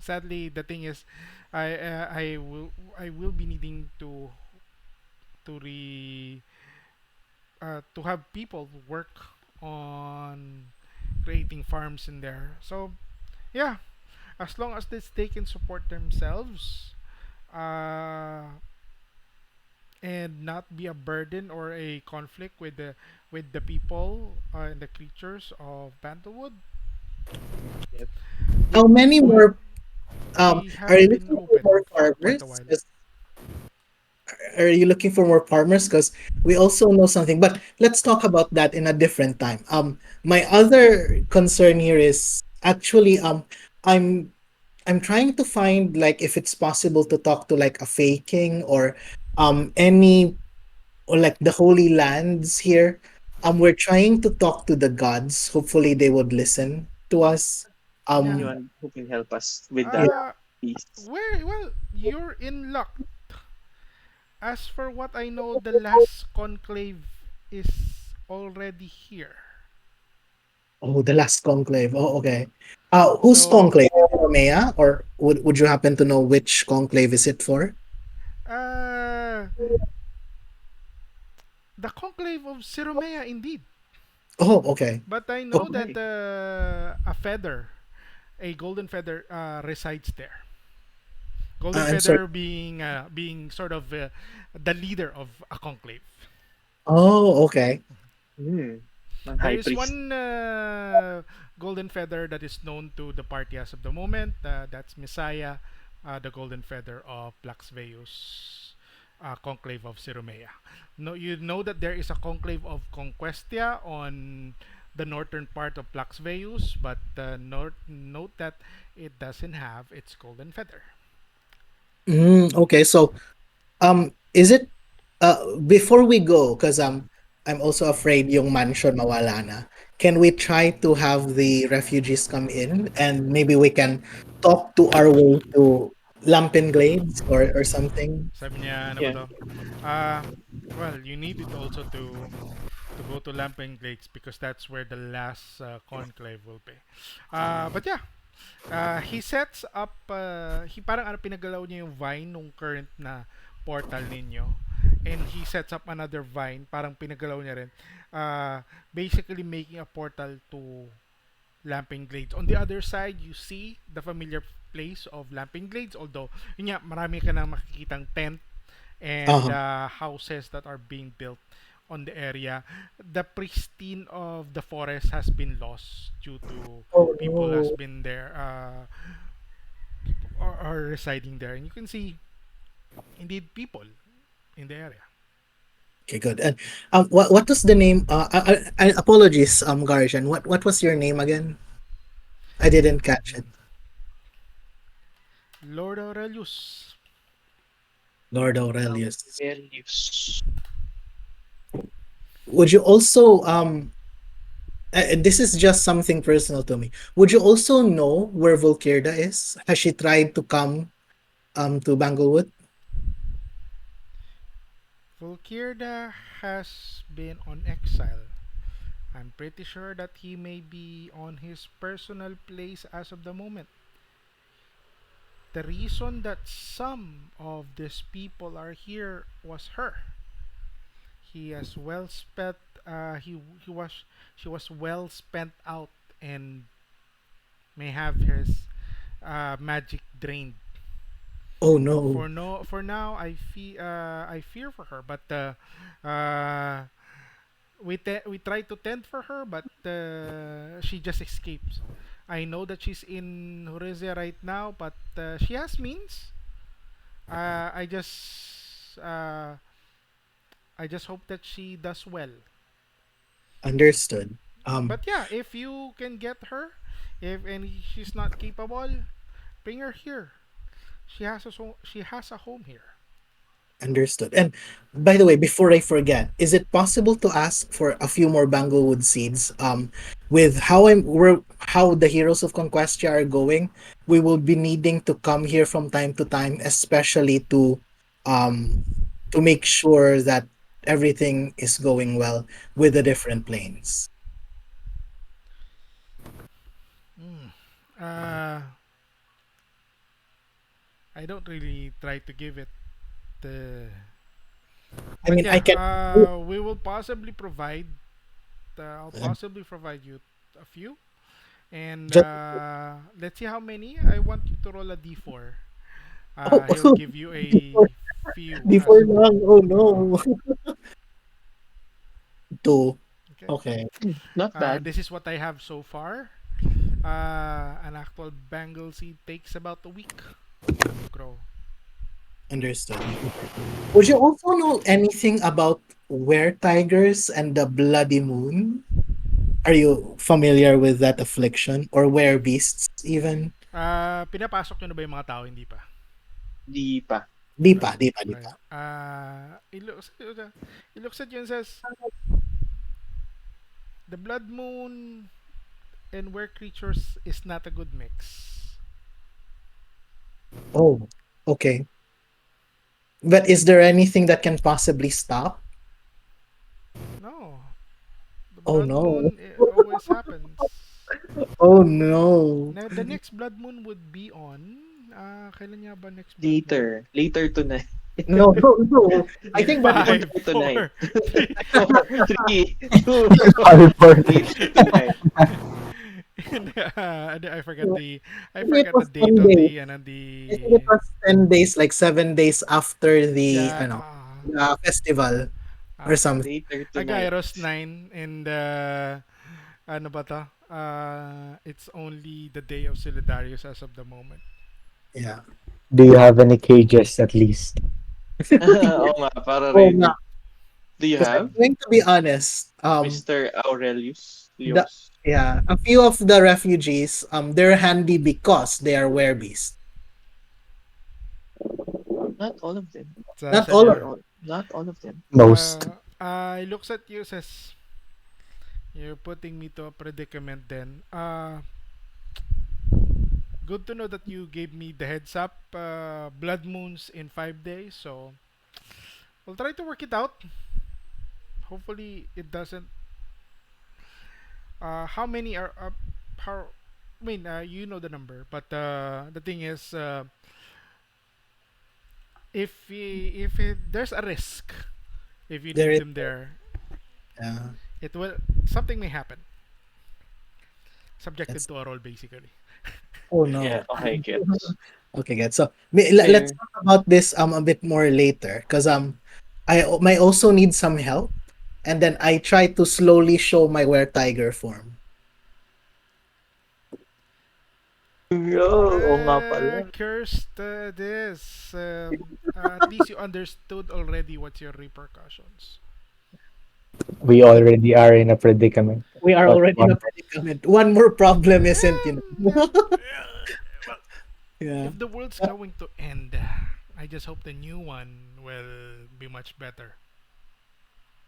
sadly, the thing is, I will be needing to re to have people work on creating farms in there. So yeah, as long as they can support themselves, uh, and not be a burden or a conflict with the people and the creatures of Bantalwood, Yep. How with many more we are have you been looking for open more for quite a farmers? while. 'Cause are you looking for more farmers? Because we also know something, but let's talk about that in a different time. My other concern here is actually I'm I'm trying to find like if it's possible to talk to like a Fey King or any or like the Holy Lands here. We're trying to talk to the gods. Hopefully they would listen to us. Yeah. Um Anyone who can help us with that, Uh, please. where well, you're in luck. As for what I know, the last conclave is already here. oh, the last conclave. Oh, okay. Whose So, conclave? Romea? Or would you happen to know which conclave is it for? uh, the conclave of Siromea indeed. Oh, okay. But I know Okay. that Okay. a feather, a golden feather, resides there. Golden I'm sorry. feather being sort of the leader of a conclave. Oh, okay. Hmm. Ang There high is priest. one golden feather that is known to the party as of the moment. That's Messiah, the golden feather of Plaxveus, conclave of Siromea. No, you know that there is a conclave of Conquestia on the northern part of Plaxveus, but note that it doesn't have its golden feather. Okay. So, is it before we go, because I'm also afraid yung mansion mawala na. Can we try to have the refugees come in and maybe we can talk to our way to Lampin Glades or something? Sabi niya, ano ba Yeah. to? Uh, well, you need it also to go to Lamping Lakes because that's where the last conclave will be. But yeah, he sets up, he parang ano pinagalaw niya yung vine nung current na portal ninyo. And he sets up another vine, parang pinagalaw niya rin. Basically making a portal to Lamping Glades. On the other side, you see the familiar place of Lamping Glades. Although, yun nga, marami ka nang makikitang tent and Uh-huh. houses that are being built on the area. The pristine of the forest has been lost due to Oh people has no. been there, are residing there, and you can see indeed people in the area. Okay, good. And what was the name? Apologies, Guardian. What was your name again? I didn't catch it. Lord Aurelius. Lord Aurelius. Aurelius. Would you also this is just something personal to me. Would you also know where Volkirda is? Has she tried to come to Banglewood? Volkirda has been on exile. I'm pretty sure that he may be on his personal place as of the moment. The reason that some of these people are here was her. He has well spent. He was She was well spent out and may have his magic drained. Oh no. For now, I fear for her, but uh, we try to tend for her, but she just escapes. I know that she's in Horizia right now, but she has means. Uh, I just uh, I just hope that she does well. Understood. But yeah, if you can get her, if and she's not capable, bring her here. She has a home here. Understood. And by the way, before I forget, is it possible to ask for a few more Banglewood seeds? With how the Heroes of Conquestia are going, we will be needing to come here from time to time, especially um to make sure that everything is going well with the different planes. Mm. Uh, I don't really try to give it. Uh, I but mean, I yeah, can. we will possibly provide. I'll possibly provide you a few. And Just let's see how many. I want you to roll a d4. oh, He'll give you before a few as before long. Oh uh, no. Two. okay. Okay, Not bad. This is what I have so far. An actual bangle seed takes about a week to grow. understood. Would you also know anything about were tigers and the bloody moon? Are you familiar with that affliction or were beasts even? Pinapasok nyo na ba yung mga tao? Hindi pa. Di pa. Di Okay. pa, di pa, di Okay. pa. It looks at you and says, the blood moon and were creatures is not a good mix. Oh, okay. But is there anything that can possibly stop? No. The Oh blood no. moon it always happens. Oh no. Now, the next blood moon would be on. Kailan nga ba next blood moon? Later. Later tonight. No, no, no. I In think that was five, Later tonight. four, three. 4, 3, 2, Sorry for 1. Later tonight. And, I forgot the I think it was date 10 of days. the and I think it the was 10 days, like 7 days after the yeah the festival or uh, something. Later tonight. Agairos 9 and ano ba to? It's only the day of Solidarius as of the moment. Yeah. Do you have any cages at least? Oo nga, para Oh, nga. ready. Do you 'Cause I'm have? going to be honest, Mr. Aurelius the Leos? yeah, a few of the refugees, they're handy because they are werebeast. Not all of them. Not Saan all of Or niya? all, not all of them. Most. He looks at you says, you're putting me to a predicament then. Good to know that you gave me the heads up. Blood moons in 5 days, so we'll try to work it out. Hopefully, it doesn't. How many are how? I mean, you know the number, but the thing is, there's a risk if you there leave is them there, yeah, it will something may happen. Subjected that's to a roll, basically. oh no. Yeah, okay, gets. Okay, good. So let's Fair. talk about this a bit more later because I might also need some help, and then I try to slowly show my were tiger form. Yo, oo nga pala. Cursed this. At least you understood already what's your repercussions. We already are in a predicament. We are But already in a one, predicament. One more problem isn't, Yeah, yeah. Well, yeah. if the world's going to end, I just hope the new one will be much better.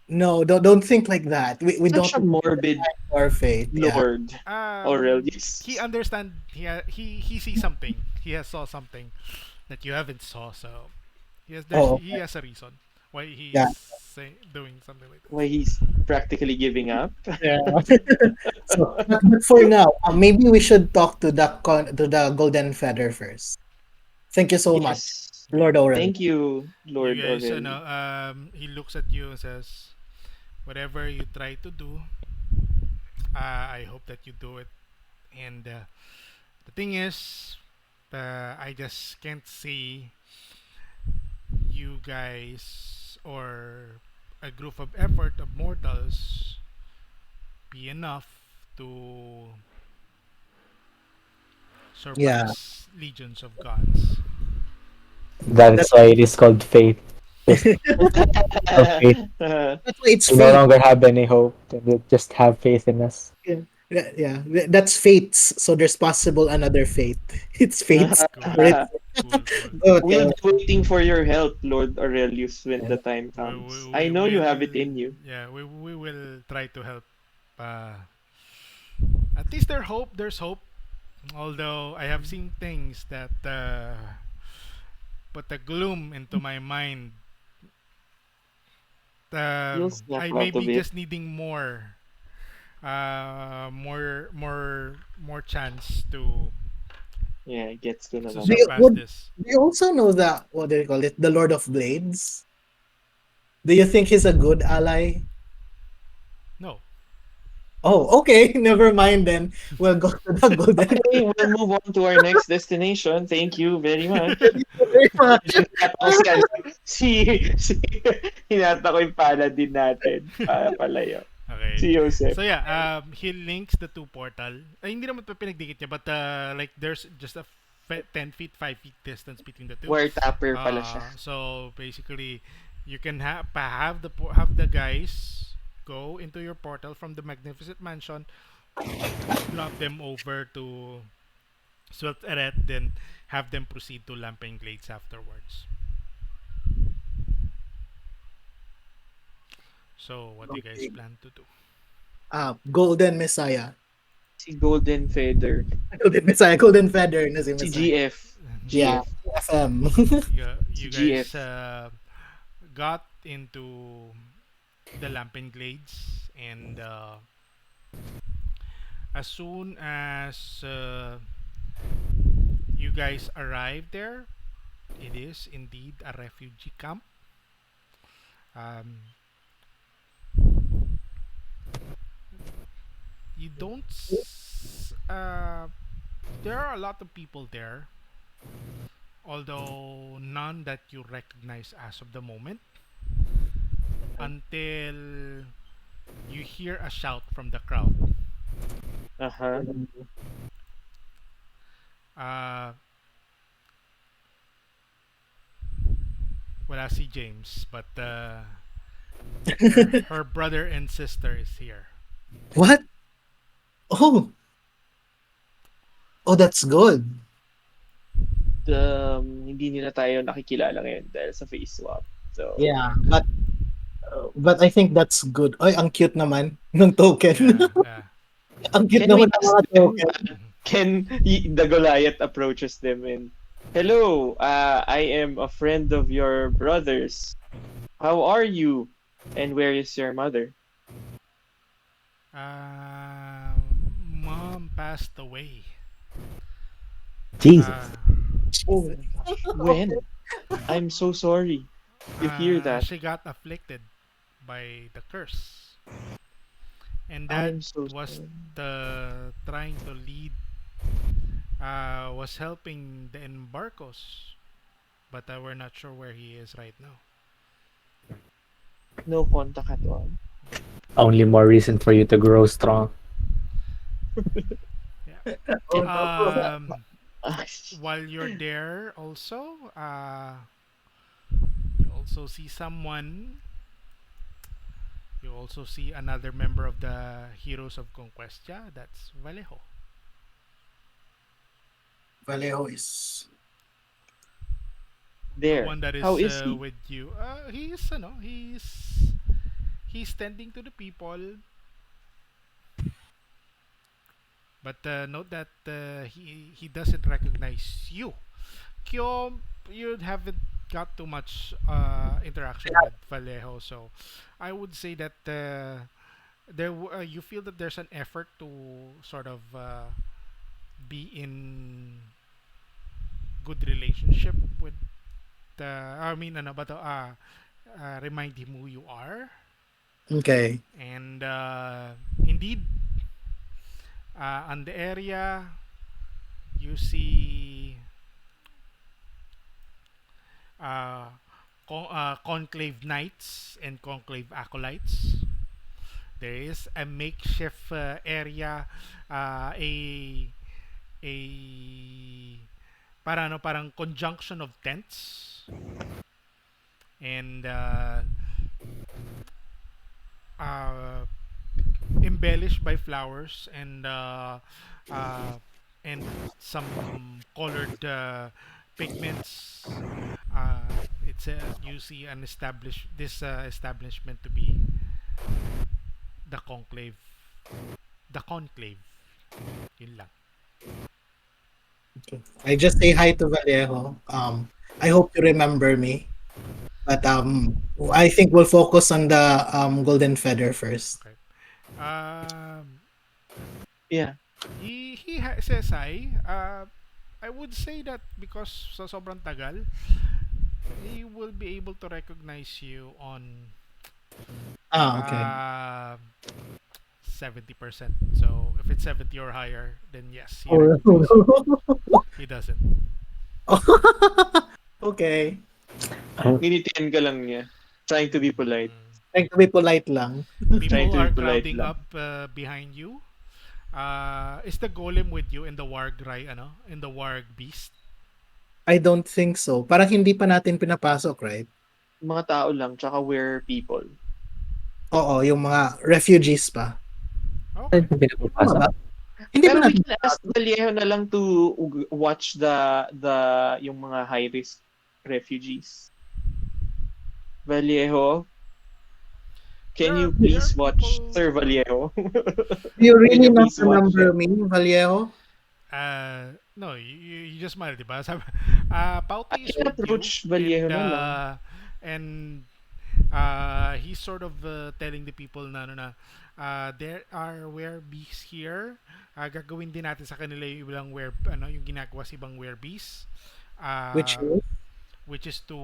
No, don't think like that. We Such don't a morbid our fate. Yeah. Lord He Aurelius. understand. He sees something. He has saw something that you haven't saw. So Oh, he okay. has a reason why Yeah. he's doing something like Why this. he's practically giving up. Yeah. So, but for now, maybe we should talk to to the golden feather first. Thank you so much, Yes. Lord Oral. Thank you, You Lord guys, Aurelius. he looks at you and says, "Whatever you try to do, I hope that you do it." And the thing is, I just can't see you guys or a group of effort of mortals be enough to Yeah. surpass legions of gods. That, that's why it is called faith. Just have faith. that's why it's We no fate. longer have any hope. Just have faith in us. Yeah. Yeah. That's fates. So there's possible another fate. It's fates. Cool, cool, cool. Okay. We'll be waiting for your help, Lord Aurelius, when Okay. the time comes. I We know you have it will, in you. yeah, we will try to help. Uh, at least there's hope. Although I have seen things that put a gloom into my mind. You'll snap I may out be of it. just needing more chance Yeah, it gets to to Do naman. you, surpass would, this. do you also know that, what do you call it? The Lord of Blades? Do you think he's a good ally? No, Oh, okay. Never mind then. We'll go to the golden. Okay, we'll move on to our next destination. Thank you very much. Thank you very much. Hinata ko si, ano, si hinata ko yung paladin natin para palayo. Okay. Si Joseph. So yeah, he links the two portal. Ay, hindi naman pa pinagdikit niya, but like there's just a 10 feet, 5 feet distance between the two. Where tapper pala siya. So basically, you can have the guys go into your portal from the magnificent mansion, drop them over to Swelt Eret, then have them proceed to Lamping Glades afterwards. So what do you guys Okay. plan to do? Golden Messiah. Si Golden Feather. Golden Messiah, Golden Feather na si Si Messiah. GF. Yeah, GF. FM. You GF. guys got into the Lamping Glades, and as soon as you guys arrive there, it is indeed a refugee camp. Um, you don't. There are a lot of people there, although none that you recognize as of the moment, until you hear a shout from the crowd. Aha. Uh, wala si James, but her brother and sister is here. What? Oh. Oh, that's good. Hindi nila tayo nakikilala ngayon dahil sa face swap. So, Yeah, but I think that's good. Ay, ang cute naman ng token. Yeah. Ang cute can we naman ng ask mga them? token. Can the Goliath approaches them and, hello, I am a friend of your brother's. How are you? And where is your mother? Mom passed away. Jesus. Oh, when? I'm so sorry to hear that. She got afflicted by the curse, and that I'm so was sorry. trying to lead. Was helping the Embarcos, but we're not sure where he is right now. No contact at all. Only more reason for you to grow strong. Yeah. Oh, no. While you're there, also, you also see someone. You also see another member of the Heroes of Conquest. Yeah, that's Vallejo. Vallejo is... The There. one that is How is he? with you. He's tending to the people. But note that he doesn't recognize you. Kyo, you haven't got too much interaction with Vallejo, so I would say that you feel that there's an effort to sort of be in good relationship with I mean ano ba to remind him who you are, Okay. and indeed on the area you see conclave knights and conclave acolytes. There is a makeshift area, a parang conjunction of tents, and uh, embellished by flowers uh, and some colored pigments. It's you see an establishment to be the conclave. The conclave. Yun lang. Okay. I just say hi to Vallejo. I hope you remember me. But I think we'll focus on the golden feather first. Okay. Um, Yeah. he says hi. I would say that because sa sobrang tagal, he will be able to recognize you on Ah, okay. uh, 70%. So if it's 70 or higher, then yes, he Oh, recognize you. He doesn't. okay. Um, Nginitian ka lang niya. Trying to be polite. Mm. Trying to be polite lang. Trying People to be are polite crowding lang. up behind you. Is the golem with you in the warg in the warg beast? I don't think so. Parang hindi pa natin pinapasok, right? Mga tao lang, tsaka we're people. Oo, yung mga refugees pa. Okay. Tama pinapapasok. ba? Hindi ba Pero we natin can ask Vallejo na lang to watch the yung mga high risk refugees. Vallejo, can you There are please watch people. Sir Vallejo? Do you Can really you not please watch remember him? me, Vallejo? No, you just smile, diba? I Pauti is can with you, approach Vallejo na lang. and he's sort of telling the people na there are werebeasts here. Gagawin din natin sa kanila yung ibang yung ginagawa sa ibang werebeasts. Which Uh, is? which is to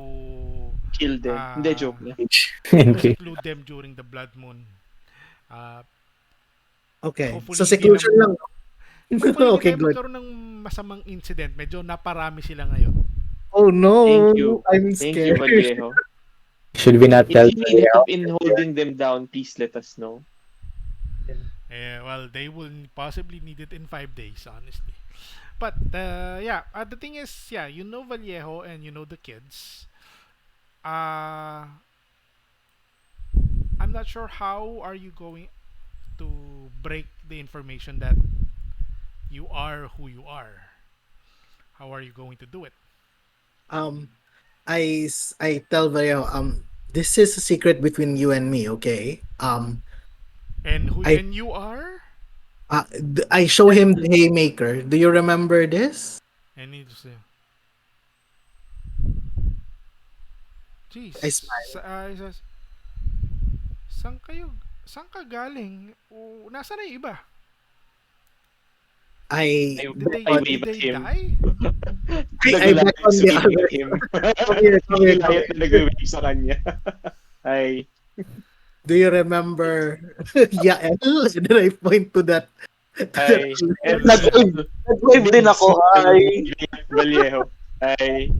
Kill them. Hindi, uh, joke lang. Okay. seclude them during the blood moon. Uh, Okay. hopefully So hindi seclusion lang. hopefully hindi Okay, tayo good. magkaroon ng masamang incident. Medyo naparami sila ngayon. Oh no, Thank you. I'm Thank you, scared. Vallejo. Should we not If tell you need Vallejo? help in holding them down, please let us know. Well, they will possibly need it in 5 days, honestly. But the thing is, you know Vallejo and you know the kids. I'm not sure how are you going to break the information that you are who you are. How are you going to do it? Um, I tell Vallejo, this is a secret between you and me, okay? And I you are? I show him the haymaker. Do you remember this? And he just jeez. I smile. He says, saan kayo? Saan ka galing? O, nasa na yung iba? I I, Did they, I did wave at they him. die? I Nagulat back on the waving other. at him. Come here, come here, come Gilayat here. na nag-wave sa kanya. Ay, Do you remember Yael? And then I point to that. ay. And Nag-wave, nag-wave din ako. Hi. Vallejo. Ay,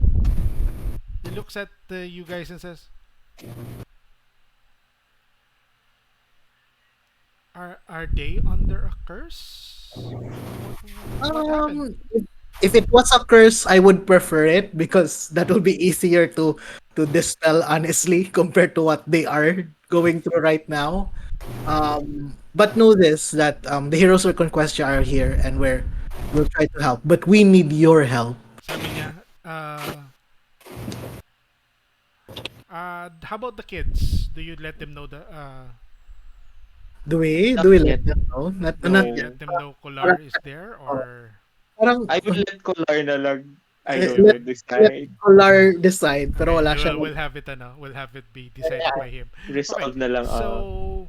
He looks at you guys and says, are they under a curse? What happened? If it was a curse, I would prefer it because that will be easier to dispel honestly compared to what they are going through right now. But know this that the heroes of conquest are here and we'll try to help, but we need your help. Sabi niya, how about the kids? Do you let them know Do we Not let yet. them know? Not No. let them know Kolar is there, or parang I will let Kolar na lang. I don't let, know, let decide. Kolar decide pero okay, wala siya. we'll have it we'll have it be decided by him. Resolve na lang. So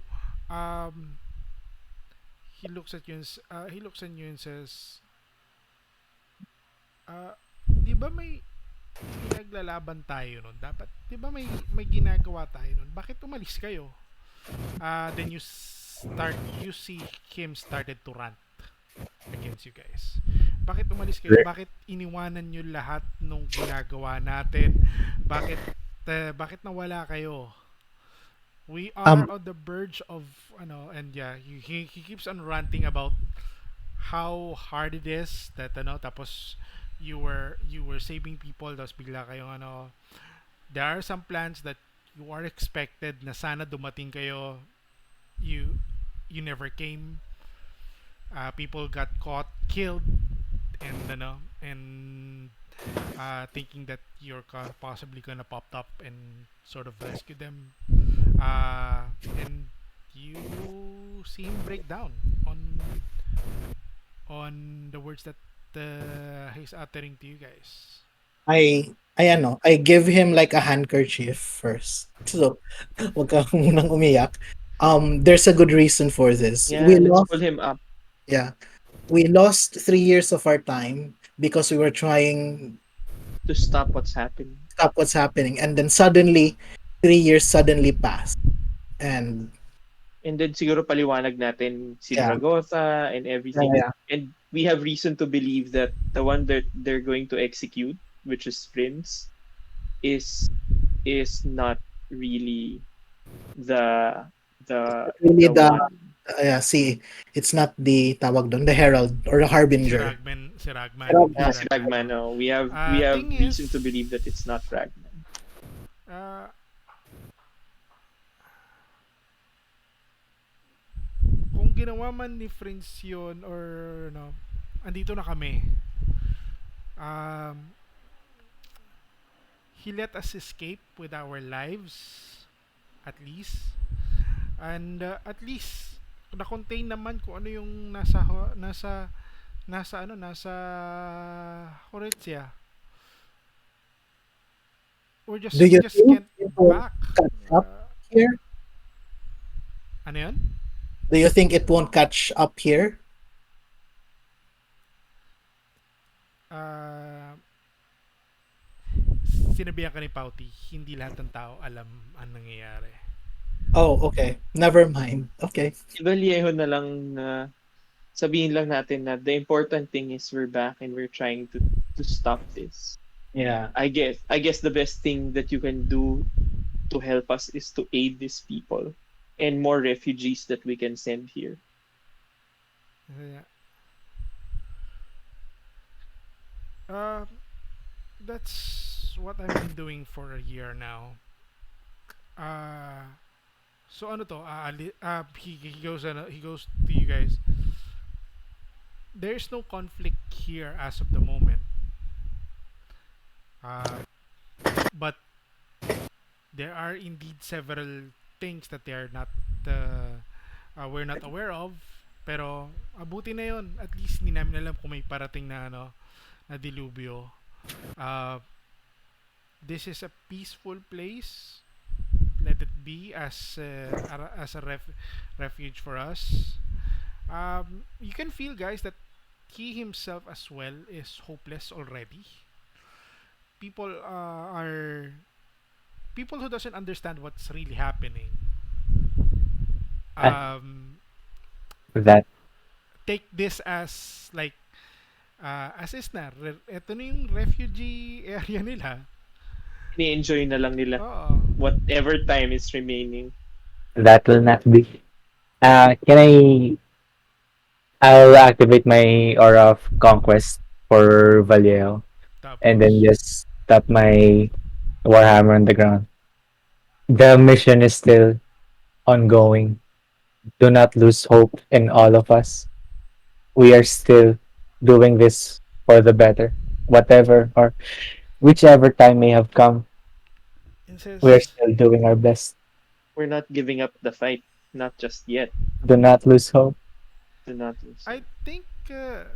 he looks at you he looks at you and says, di ba may pinaglalaban tayo nun? Dapat, di ba may ginagawa tayo nun? Bakit umalis kayo? Then you see him started to rant against you guys. Bakit umalis kayo? Bakit iniwanan nyo lahat nung ginagawa natin? Bakit nawala kayo? We are on the verge of and he keeps on ranting about how hard it is that tapos you were saving people tapos bigla kayong there are some plans that you are expected na sana dumating kayo, you never came. People got caught, killed, and thinking that you're possibly gonna pop up and sort of rescue them. And you see him break down on the words that he's uttering to you guys. I give him like a handkerchief first. So, wag ka munang umiyak. There's a good reason for this. Yeah, let's pull him up Yeah. We lost 3 years of our time because we were trying to stop what's happening. to stop what's happening, and then suddenly 3 years suddenly passed, and And then siguro paliwanag natin si Yeah. Dragotha and Yeah, everything. yeah. And we have reason to believe that the one that they're going to execute, which is Prince, is is not really the Really the the one. yeah, see, it's not the tawag doon, the herald or the harbinger. Si Ragman, Pero, hindi si Si Ragman, no. Ragman, no. We have Thing is, reason to believe that it's not Ragman. uh, kung ginawa man ni Prince yun or no, andito na kami. Um, he let us escape with our lives, at least. And at least na-contain naman kung ano yung nasa Horizia. do We you just think can't it will back. catch up Uh, here? ano yun? Do you think it won't catch up here? Uh, Sinabihan ka ni Pauti, hindi lahat ng tao alam ang nangyayari. Oh, okay. Never mind. Okay. Ibalyeho na lang na sabihin lang natin na the important thing is we're back and we're trying to stop this. Yeah. I guess the best thing that you can do to help us is to aid these people and more refugees that we can send here. Yeah. Uh, that's what I've been doing for a year now. Uh, so ano to? He goes to you guys. There's no conflict here as of the moment. Uh, but there are indeed several things that they are not we're not aware of. Pero abuti na yon. At least hindi namin alam kung may parating na na dilubyo. Uh, this is a peaceful place. Let it be as a refuge for us. You can feel, guys, that he himself as well is hopeless already. People are people who doesn't understand what's really happening. Uh, Um, that Take Take this as like as is na. Ito na yung refugee area nila. Ni-enjoy na lang nila Oo. whatever time is remaining. that will not be. Can I'll activate my aura of conquest for Vallejo and then Tapos, just tap my warhammer on the ground. The mission is still ongoing. Do not lose hope in all of us. We are still doing this for the better. Whatever or whichever time may have come, it we are says, still doing our best. We're not giving up the fight, not just yet. Do not lose hope. Do not lose I hope. think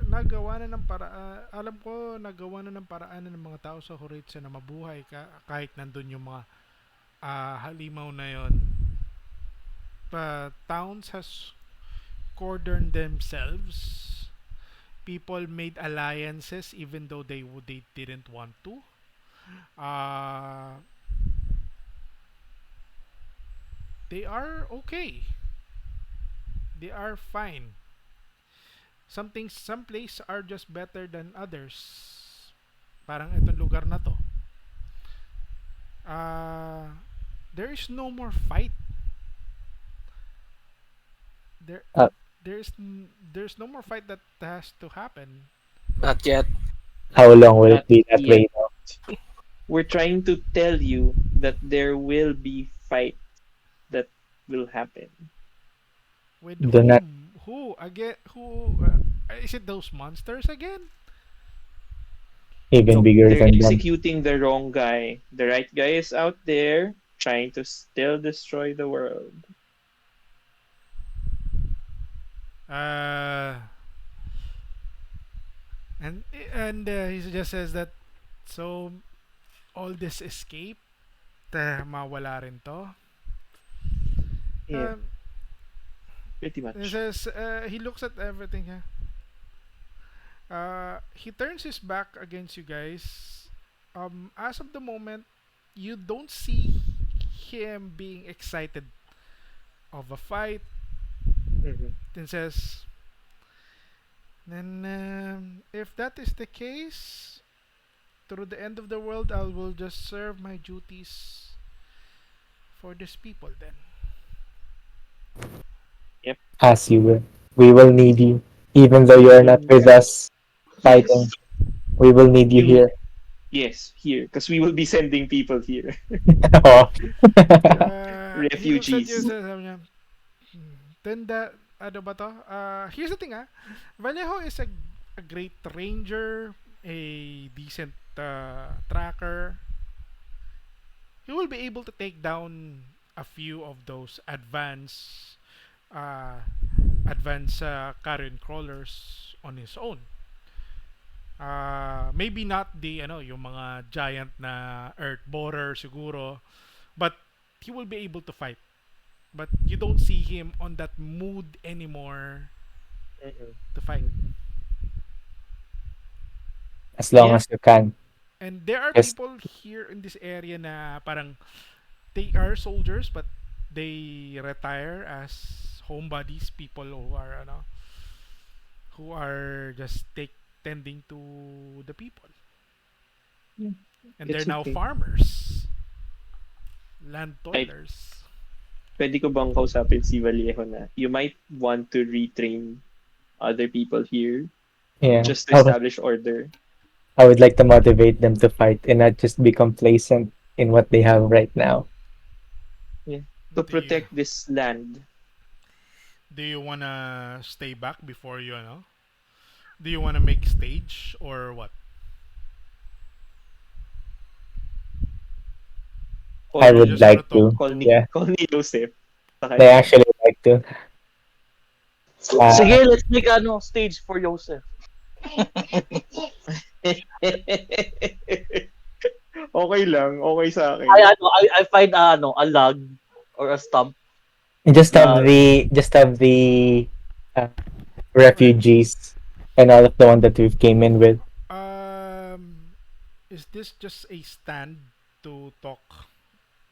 nagawa na ng paraan, alam ko nagawa na ng paraan ng mga tao sa Horizia na mabuhay kahit nandun yung mga halimaw na yon. But towns has cordoned themselves. People made alliances even though they didn't want to. Uh, they are okay. They are fine. Some place are just better than others. Parang itong lugar na to. Uh, there is no more fight. There Uh, there's no more fight that has to happen. Not yet. how long will Not it be that yet. way now? We're trying to tell you that there will be fight that will happen. With Do not whom? Who again? Who is it? Those monsters again? even Nope. bigger They're than them. executing the wrong guy. The right guy is out there trying to still destroy the world. Uh, and he just says that so all this escape, mawala rin to. Yeah, Um, pretty he much. says he looks at everything. He turns his back against you guys. As of the moment, you don't see him being excited of a fight. Mhm. Then says, then if that is the case, through the end of the world, I will just serve my duties for these people then. Yep. As you will. We will need you. Even though you We are will not need with us fighting, yes. we will need you You here. yes, here because we will be sending people here. Oh. He looks at you and Refugees. says, sabi niya, then that, ano ba to? Here's the thing Vallejo is a great ranger, a decent tracker. He will be able to take down a few of those uh, advanced carrion crawlers on his own. Maybe not the yung mga giant na earth borer siguro, but he will be able to fight. But you don't see him on that mood anymore Mhm. to fight. As long Yeah. as you can. And there are Just people here in this area na parang they are soldiers but they retire as homebodies, people who are just tending to the people. Yeah. And they're It's now okay. farmers, land I toilers. pwede ko bang kausapin si Vallejo na you might want to retrain other people here yeah. just to establish order. I would like to motivate them to fight and not just be complacent in what they have right now. Yeah. To Do you protect this land. do you wanna stay back before you know? Do you wanna make stage or what? Call I Or you would just me wanna like talk to. to Yeah. call ni Joseph sa They kanya. actually like to. Uh, Sige, let's make stage for Joseph. Okay lang, okay sa I akin. I find a log or a stump na just have the uh, okay. refugees and all of the one that we've came in with. Um is this just a stand to talk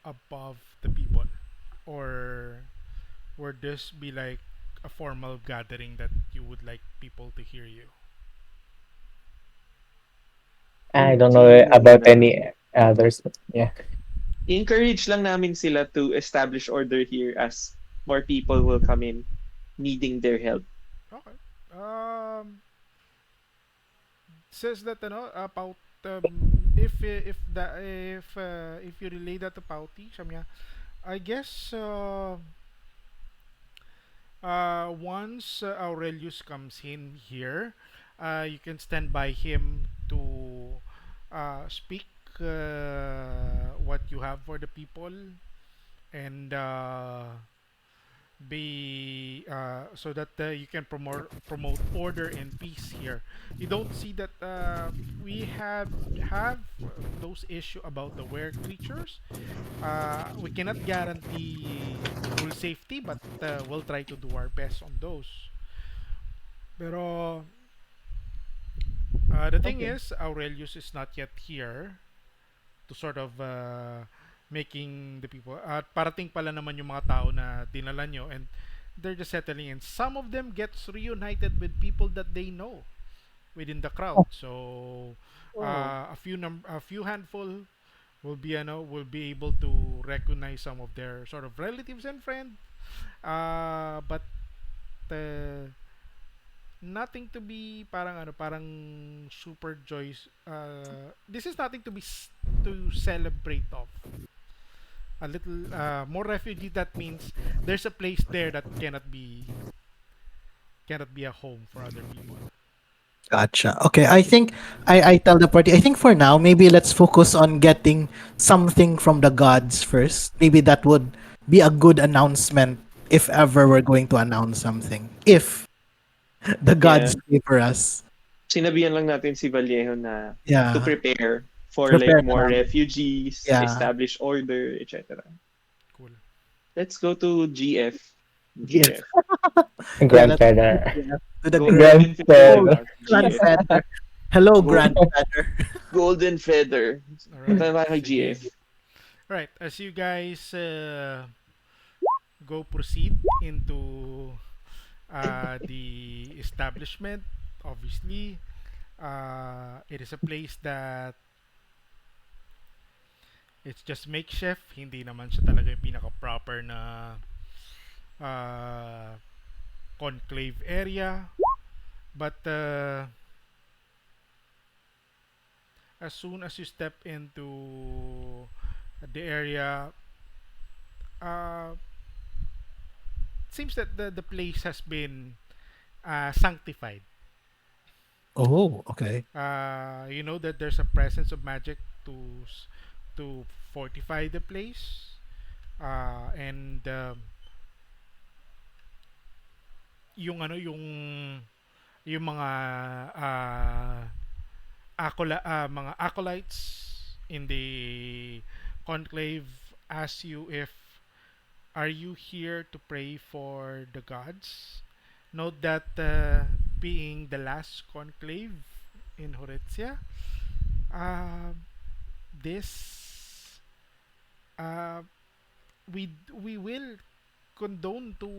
above the people? Or would this be like a formal gathering that you would like people to hear you? I don't know Tingin mo about muna. any others. But yeah. Encourage lang namin sila to establish order here as more people will come in needing their help. Okay. Says that about if you relay that to Pauti, sabi niya, I guess once Aurelius comes in here, you can stand by him to speak what you have for the people and be so that you can promote order and peace here. You don't see that we have those issue about the were creatures. We cannot guarantee full safety, but we'll try to do our best on those. Pero the thing Okay. is, Aurelius is not yet here to sort of making the people parating pala naman yung mga tao na dinala nyo and they're just settling in. Some of them gets reunited with people that they know within the crowd. So oh, a few handful will be able to recognize some of their sort of relatives and friends. But uh, nothing to be parang super joys. This is nothing to to celebrate of. A little more refugee, that means there's a place there that cannot be a home for other people. Gotcha. Okay, I think I tell the party. I think for now, maybe let's focus on getting something from the gods first. Maybe that would be a good announcement if ever we're going to announce something. If the Yeah. gods favor us, Sinabihan lang natin si Vallejo na to yeah, prepare for like prepare na more lang. refugees, Yeah, establish order, etc. Cool. Let's go to GF. yeah, GF. yeah. Let's Grandfather. yeah, to the great Golden oh Grandfather. Feather. GF. grandfather. Hello, Gold, grandfather. Golden Feather. All right. Punta na tayo kay Sige. GF. All right. As you guys go proceed into The establishment, obviously, it is a place that it's just makeshift. Hindi naman siya talaga yung pinaka-proper na uh, conclave area. But as soon as you step into the area, uh, it seems that the place has been sanctified. Oh, okay. You know that there's a presence of magic to to fortify the place, and yung ano yung mga mga acolytes in the conclave ask you if are you here to pray for the gods. Note that being the last conclave in Horizia, uh, this uh, we will condone to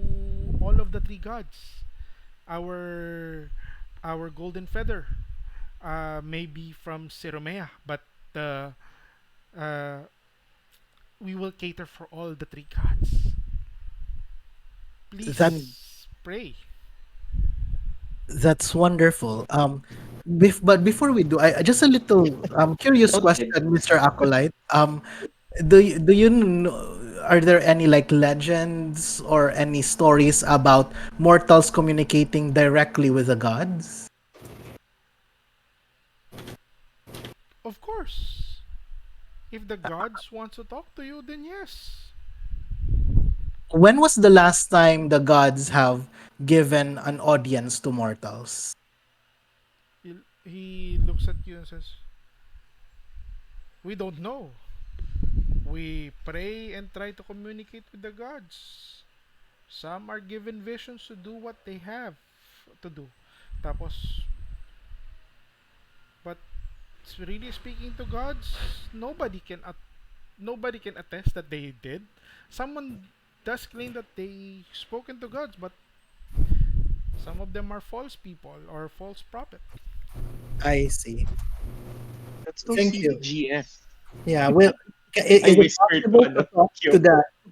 all of the three gods. Our our golden feather may be from Siromea, but uh, uh, we will cater for all the three gods. That Please pray. that's wonderful. But before we do, I just a little curious Noted. question, Mr. Acolyte. Do you know, are there any like legends or any stories about mortals communicating directly with the gods? Of course, if the gods want to talk to you, then yes. When was the last time the gods have given an audience to mortals? He looks at you and says, "We don't know. We pray and try to communicate with the gods. Some are given visions to do what they have to do. Tapos, but really speaking to gods, nobody can attest that they did. Someone does claim that they spoken to gods, but some of them are false people or false prophet. I see. Let's go Thank see the you. GF. Yeah, well, I is it whispered to possible to ano, talk Kyo.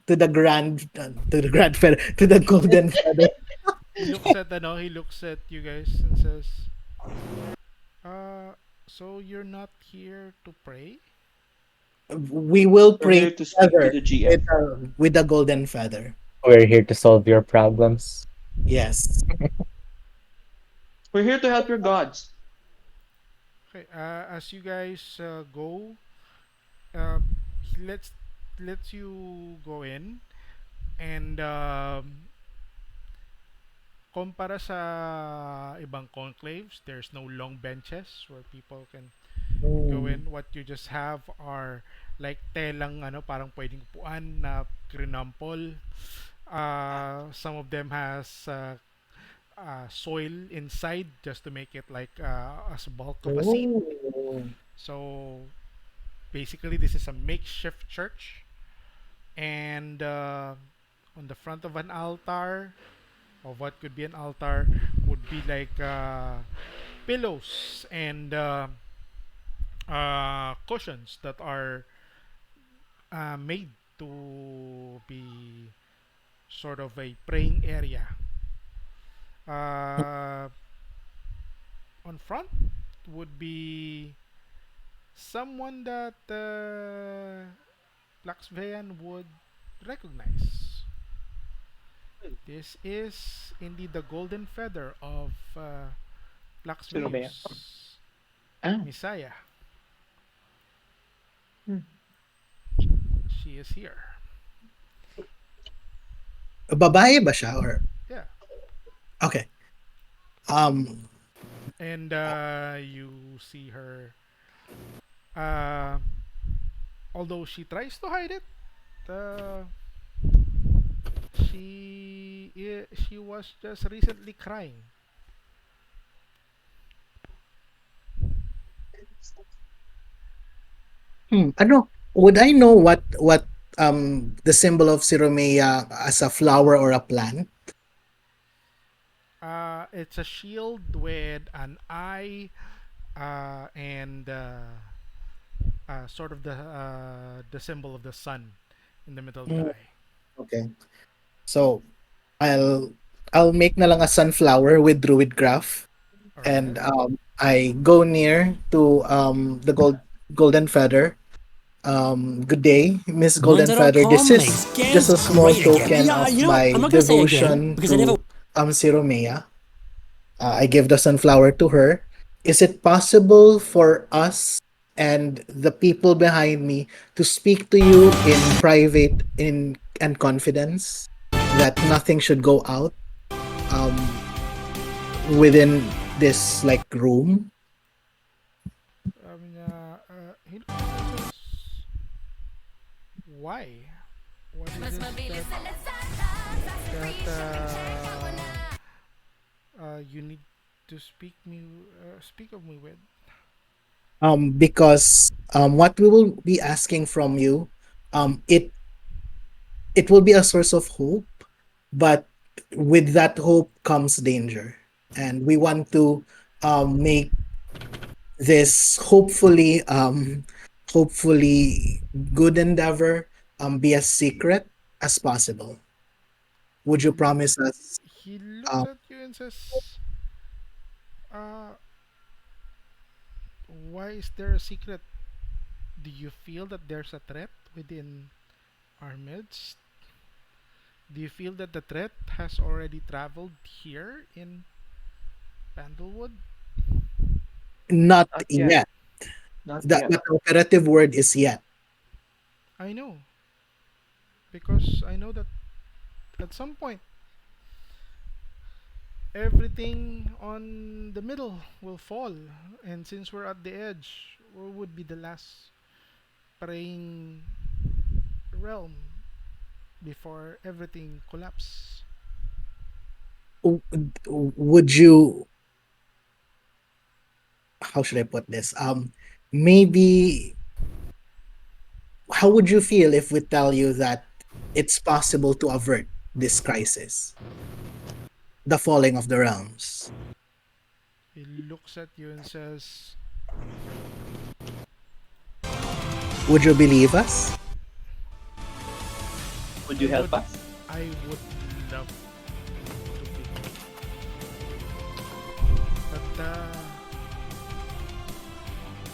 to the grand feather to the golden feather? He looks at you guys and says, "Uh, so you're not here to pray?" We will We're pray here to speak to together the GF. with the golden feather. We're here to solve your problems. Yes. We're here to help your gods. Okay. As you guys go, uh, let's lets you go in and kumpara sa ibang conclaves, there's no long benches where people can go Mm. in. What you just have are like telang ano parang pwedeng upuan na krinampol. Some of them has soil inside just to make it like as bulk of a seat. Oh. So basically, this is a makeshift church, and on the front of an altar, of what could be an altar, would be like pillows and cushions that are made to be sort of a praying area. Uh, on front would be someone that Laxveyan would recognize. This is indeed the golden feather of Siromea. Laxveus, Ah. Messiah. Hmm. She is here. Babae ba siya or Yeah. okay. Um And you see her, uh, although she tries to hide it, uh, she was just recently crying. ano, would I know what the symbol of Siromea as a flower or a plant? It's a shield with an eye and sort of the symbol of the sun in the middle of the Mm, eye. okay. So I'll I'll make na lang a sunflower with druid graph, All and right. I go near to the golden feather. Good day, Miss Golden Feather. This Wonder.com is makes just games a small great again. token Yeah, of you know what? I'm my not gonna say again devotion because I never. to Siromea. I give the sunflower to her. Is it possible for us and the people behind me to speak to you in private in and confidence that nothing should go out um within this like room? He looks at you and says, "Why? What is it that you need to speak of me with?" Because what we will be asking from you, it will be a source of hope, but with that hope comes danger, and we want to make this hopefully good endeavor be as secret as possible. Would you He promise us? he looks Um, at you and says, "Uh, why is there a secret? Do you feel that there's a threat within our midst? Do you feel that the threat has already traveled here in Pandlewood?" Not Not yet. yet. Not That yet. the operative word is yet. I know, because I know that at some point everything on the middle will fall, and since we're at the edge, we would be the last praying realm before everything collapse. W- Would you? How should I put this? Maybe how would you feel if we tell you that it's possible to avert this crisis, the falling of the realms? He looks at you and says, Would you believe us? Would "I you help would, us? I would love to be, but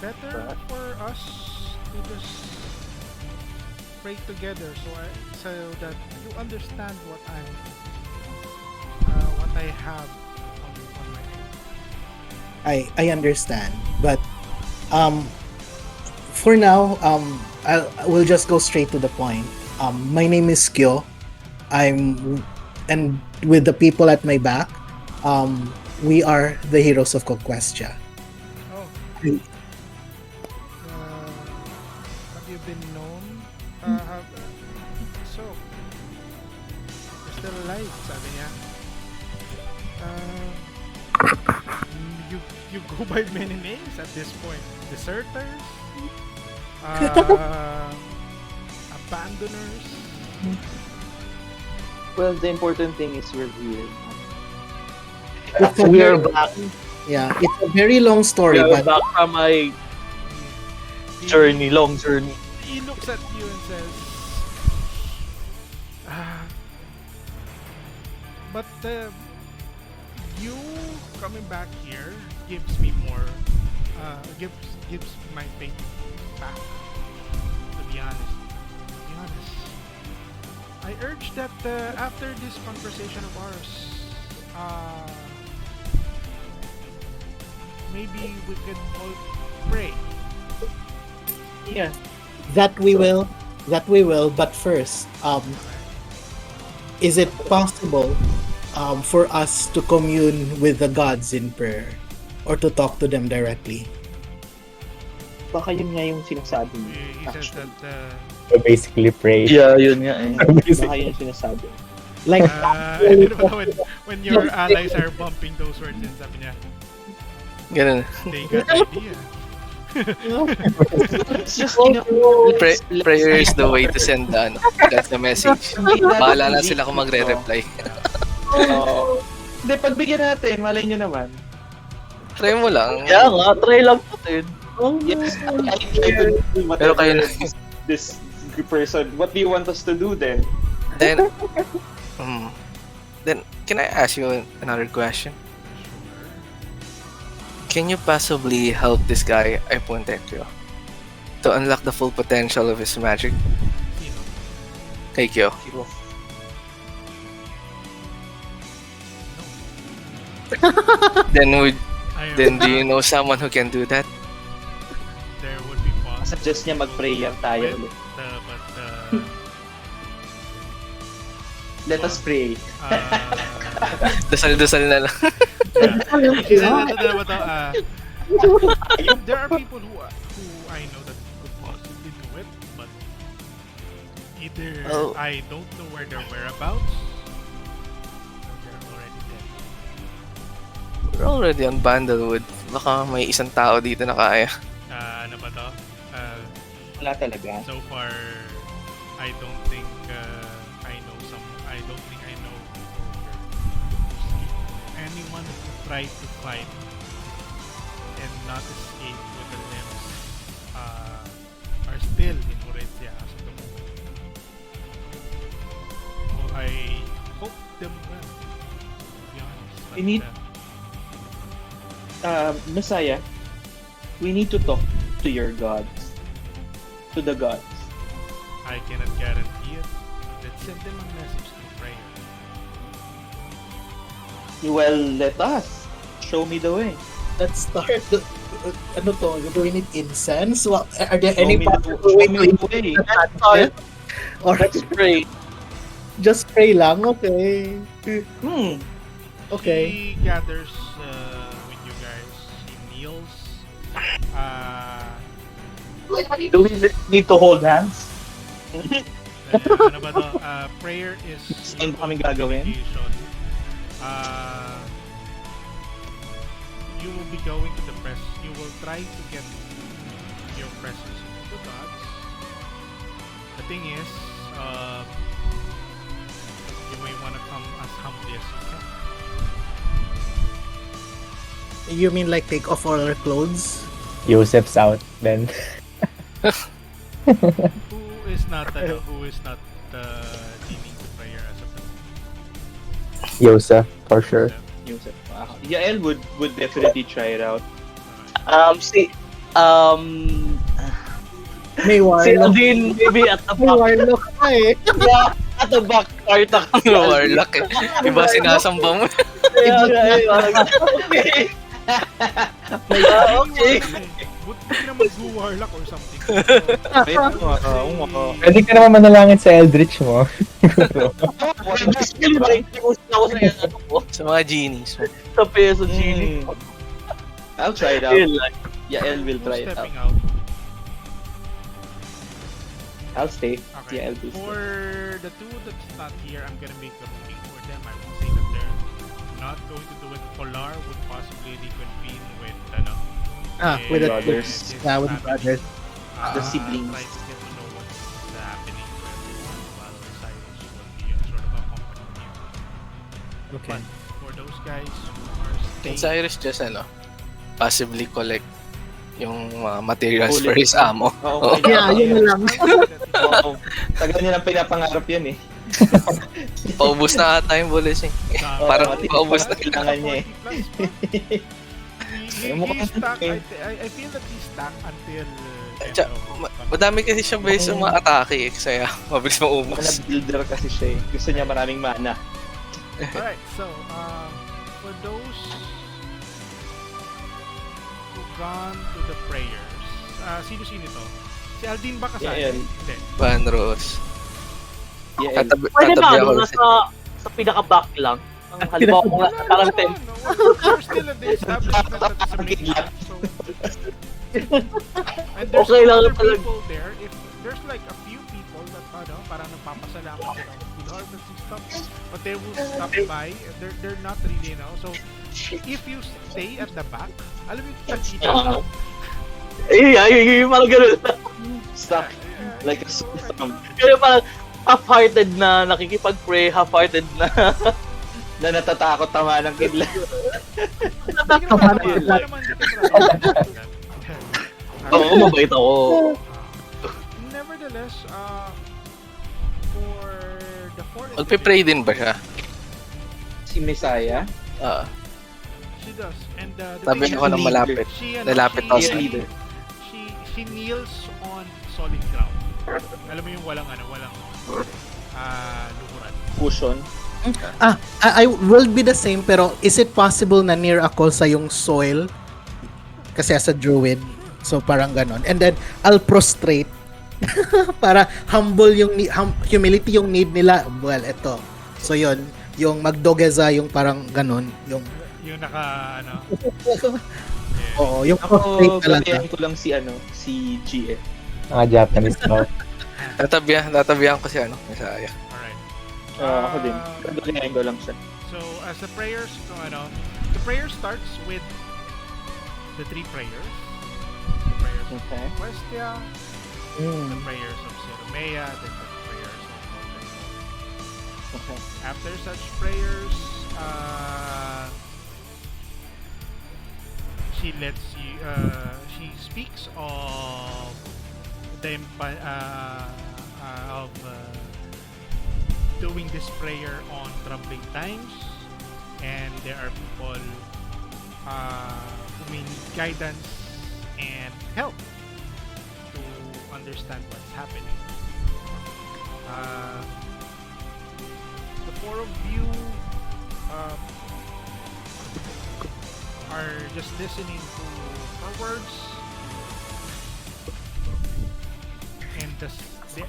better But for us to just pray together, so that you understand what I have on my end." I understand, but um for now I will just go straight to the point. My name is Kyo. I'm and with the people at my back, we are the heroes of Conquestia. Oh, uh, have you been known? So, you're still alive, sabi niya. Uh, you go by many names at this point. Deserters, uh, abandoners. well, the important thing is we're here. It's a We are very back. yeah, it's a very long We story, are but back from my He, journey, long journey. he looks at you and says, ah, but you coming back here gives me more, gives my faith back. To be honest, I urge that after this conversation of ours, uh, maybe we could all pray. Yeah. that we will but first is it possible for us to commune with the gods in prayer or to talk to them directly? Baka yun nga yung sinasabi mo. He says that Actually. We basically pray. Yeah, yun nga eh. Baka Basically. yun yung sinasabi. Like and you know when your allies are bumping those words in, sabi niya, Ganun. they got the idea. Let's just, you know, Prayer is the way to send that's the message. Bahala na sila kung magre-reply. Oo. Hindi, pagbigyan natin, malay nyo naman. Try mo lang. Kaya nga, try lang natin. Yes, I try to do Pero whatever kayo this person. What do you want us to do then? Then, then, can I ask you another question? Can you possibly help this guy, I pointed to, unlock the full potential of his magic? Sino? Kay Kyo. Then then do you know someone who can do that? There would be possible. Suggest niya mag-prayer tayo ulit. Let us pray. Dasal-dasal na lang. There are people who I know that could possibly do it, but either I don't know where their whereabouts, or they're already dead. We're already on Bandlewood. Baka may isang tao dito na kaya. Ano ba to? Wala talaga. So far, I don't think I know some. I don't think I know anyone who tried to fight and not escape with the limbs are still in Horizia as of the moment. So I hope them well. To be honest. We need- Messiah, we need to talk to your gods. To the gods. I cannot guarantee it. Let's send them a message through prayer. Well, let us. Show me the way. Let's start. Ano to? Do we need incense? Are there Show any me the possible way to way. Let's start. Or Let's pray. just pray lang? Okay. Okay. He gathers with you guys. He kneels. Do we need to hold hands? Ano ba to? Prayer is Saan ba kaming gagawin? communication. You will be going to the press. You will try to get your presence into the gods. The thing is, you may want to come as humbly as you can. You mean like take off all our clothes? Josef's out then. Who is not deeming the prayer as a person? Joseph, for sure. Joseph. Yael would definitely try it out. Si May warlock. Aldiene maybe at the May back. warlock ka eh. Yeah, at the back part ako. Warlock eh. Iba sinasamba mo. Okay. Okay. Buti na mag-warlock or something. Pwede ka naman manalangin sa Eldritch mo. Basically, makikiusap ako sa ano ko. Sa mga genies. Sa peso genie. I'll try it out. Yael will Who's try it out. stepping out? I'll stay. Okay. Yael will stay. For the two that's not here, I'm gonna make a ruling for them. I will say that they're not going to do it. Kolar would possibly reconvene with With the brothers. Yeah, with the brothers. The siblings. Try to get to know what's happening to everyone while Cyrus will be sort of accompanying you. Okay. But for those guys who are Can staying, Cyrus just possibly collect yung mga materials for Bullet. his ammo? Oo, Yeah, yun na lang. Oo. Tagal nilang pinapangarap yan eh. Paubos na ata yung bullets eh. Parang paubos na. Kailangan niya eh. He's stuck. I feel that he's stuck until Madami kasi siya base sa mga atake eh. Kaya mabilis maubos. Mana builder kasi siya eh. Gusto niya maraming mana. Alright, so for those who gone to the prayers, sino-sino to? Si Aldiene ba kasali? Yael. Hindi. Vanros. Yael. Pwede ba Tatabi ano, ako sa pinaka-back lang? Ang halimbawa kung nasa parang tent. We're still in the establishment that is a big lot, so and there's Okay lang other talaga. people there. If there's like a few people that parang nagpapasalamat sila with harvest and stuff, but they will stop by. They're not really, so if you stay at the back, alam mo yung tagita lang. Yung parang gano'n. Stuck. Like a storm. Pero parang half-hearted na nakikipag-pray, half-hearted na na natatakot tama ng kidlat. Hindi ka naman Yun wala lang. naman hindi ka naman. Oo, mabait ako. Nevertheless, for the fourth Magpe-pray din ba siya? Si Messiah? she does. And the Sabi thing ko is, ng malapit. Nalapit ako Dear sa leader. she kneels on solid ground. Alam mo yung walang luhuran. Cushion. I will be the same, pero is it possible na near ako sa yung soil? Kasi as a druid, so parang ganon. And then, I'll prostrate para humble yung humility yung need nila. Well, eto. So yun, yung magdogeza yung parang ganon, yung Yung oo, yung Ako, prostrate talaga. bantayan ko lang si GF. Mga Japanese no? Tatabihan ko si Messiah. alright. Ako din. Bantayan ko lang siya. So, as the prayers, the prayer starts with the three prayers. The prayers of Okay. Questia, the Mm. prayers of Siromea, then the prayers of Homebrew. Okay. After such prayers, she speaks of doing this prayer on troubling times, and there are people who may need guidance and help to understand what's happening. The four of you are just listening to her words, and the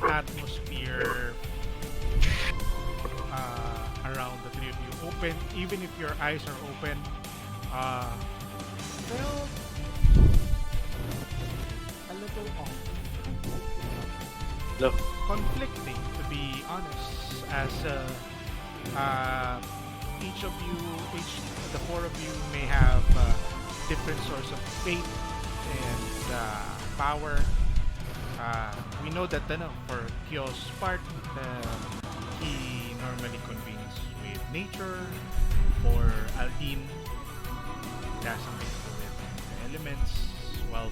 atmosphere around the three of you open, even if your eyes are open, well, a little off. Look. Conflicting, to be honest, as the four of you may have different source of faith and power. We know that for Kyo's part, he normally convenes with nature. For Aldiene, it has something to do with the elements. While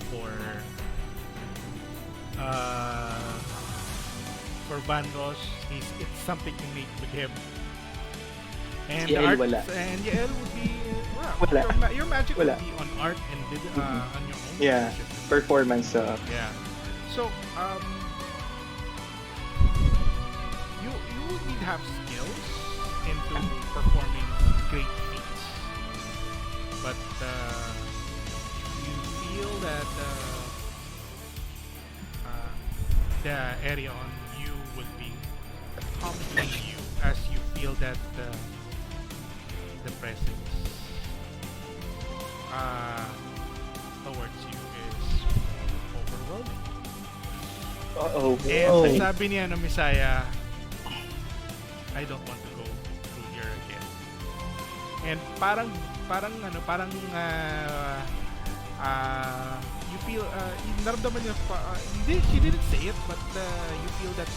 for Vanros, it's something innate with him. And Yael art, wala. and Yael would be Wala. Your magic Wala. would be on art and on your own. Yeah. leadership. Performance. Yeah. So you would need to have skills into performing great feats, but you feel that the area on you would be humbling you as you feel that the presence towards you is overwhelming. Uh-oh. And sabi niya ng Messiah, I don't want to go through here again. And parang you feel naramdaman niya she didn't say it, but you feel that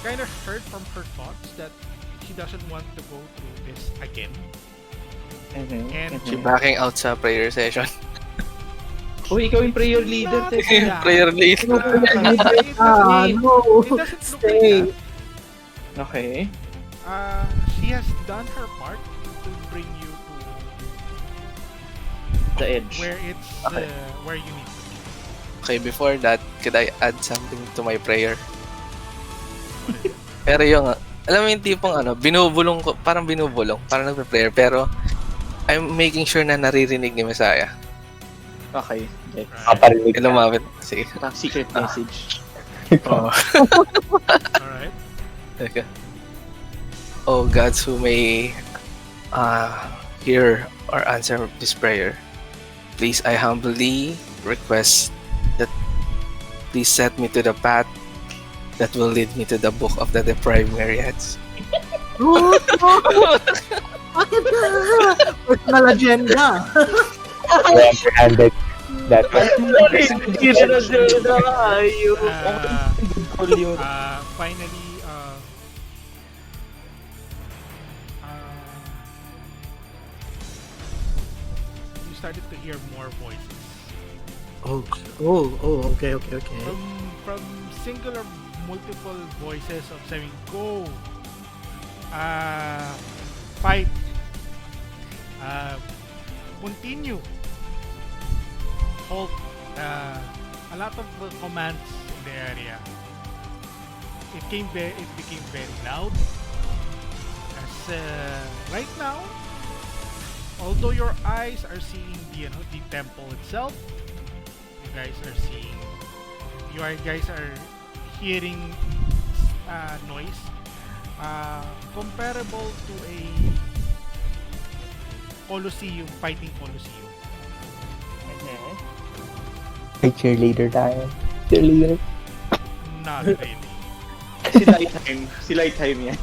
kind of hurt from her thoughts that she doesn't want to go through this again. And She backing out sa prayer session. Uy, ikaw yung prayer leader. Not Teka. that. Prayer lead. It doesn't look like Stay. that. Okay. She has done her part to bring you to The edge. where it's Okay. where you need to be. Okay, before that, could I add something to my prayer? Pero yung, alam mo yung tipong parang nagpe-prayer, pero I'm making sure na naririnig ni Messiah. Okay. Okay. Kaparinig ka. Lumapit. Sige. Secret message. Oh. Alright. Okay. Oh gods who may hear or answer this prayer, please I humbly request that please set me to the path that will lead me to the book of the deprived myriads. Bakit ka? Personal agenda. Empty-handed. That was Finally, started to hear more voices Okay. from singular, multiple voices of saying, "Go, fight, uh, continue, halt." A lot of the commands in the area. It became very loud. As right now, although your eyes are seeing the temple itself, you guys are hearing noise comparable to a Colosseum, fighting Colosseum. May cheerleader tayo. Cheerleader. Not really. Si Lightheim yan.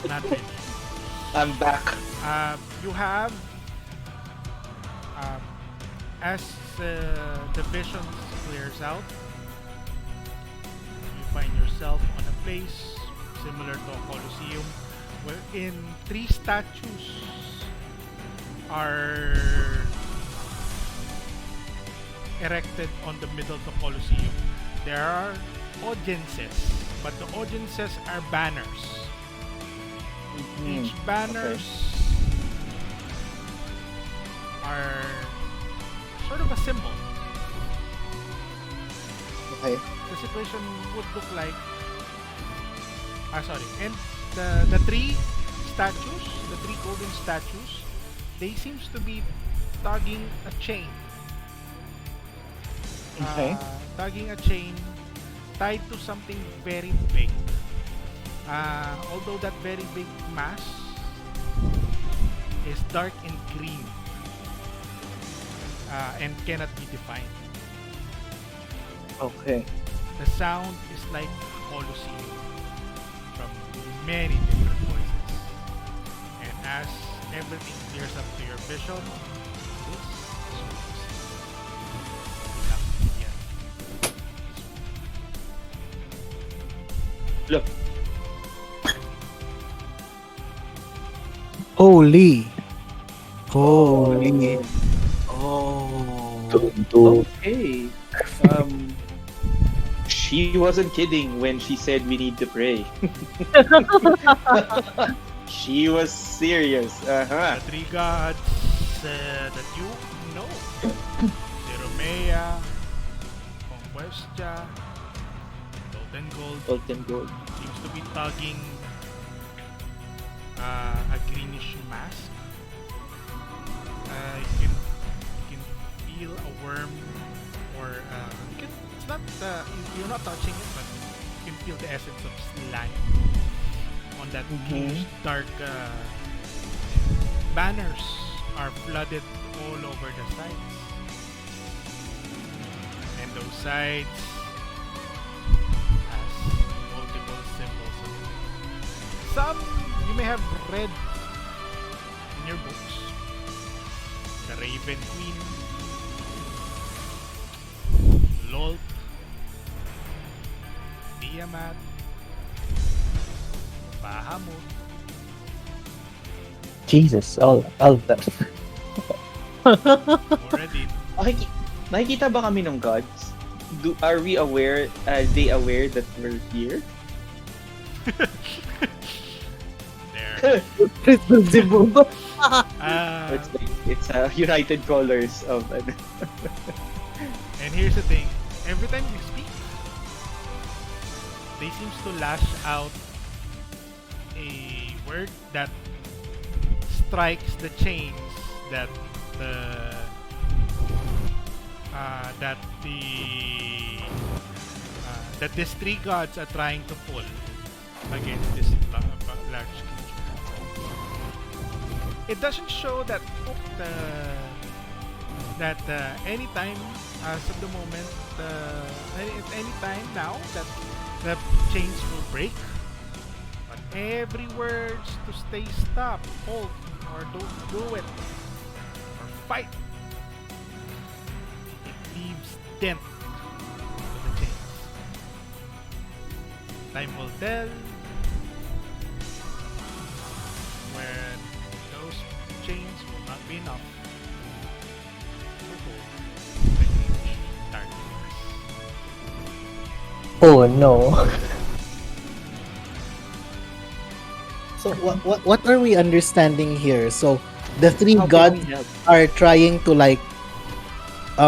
Not really. I'm back. You have as the vision clears out, you find yourself on a place similar to a Colosseum wherein 3 statues are erected on the middle of the Colosseum. There are audiences, but the audiences are banners. Each banners are sort of a symbol. Okay. The situation would look like and the 3 statues, the 3 golden statues, they seems to be tugging a chain. Okay. Tugging a chain tied to something very big. Although that very big mass is dark and green and cannot be defined. Okay. The sound is like Colosseum from many different voices. And as everything clears up to your vision, this is what you see. We have here. Look. Holy. Oh. Okay. She wasn't kidding when she said we need to pray. She was serious. The 3 gods that you know, Zeromea, Conquest, Golden Gold, seems to be tugging a greenish mask. You can feel a worm, or it's not you're not touching it, but you can feel the essence of slime on that greenish dark. Banners are flooded all over the sides, and those sides has multiple symbols of it. Some you may have read in your books. The Raven Queen, Lolt, Tiamat, Bahamut. Jesus, all of them. Already. Nakikita ba kami ng gods? Are we aware? They aware that we're here? There. It's United Colors of. And here's the thing: every time you speak, they seems to lash out a word that strikes the chains that these 3 gods are trying to pull against this large creature. It doesn't show that anytime as of the moment, any time now that the chains will break. But every words to stay, stop, hold, or don't do it, or fight, it leaves dent to the chains. Time will tell when those chains will not be enough Oh no. So what are we understanding here? So the three How can gods we help? are trying to like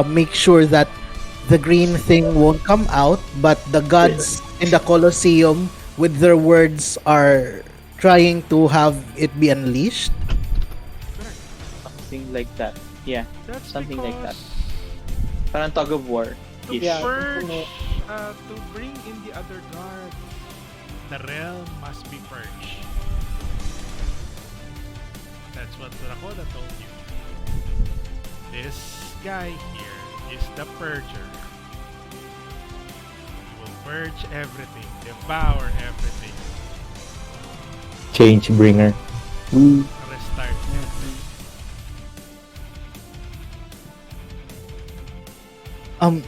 make sure that the green thing won't come out, but the gods in the Colosseum with their words are trying to have it be unleashed. Correct. Something like that. Yeah, That's something like that. because Parang tug of war. to Yeah. purge, to bring in the other guards, the realm must be purged. That's what Dracola told you. This guy here is the purger. He will purge everything, devour everything, Change bringer. restart everything. Um,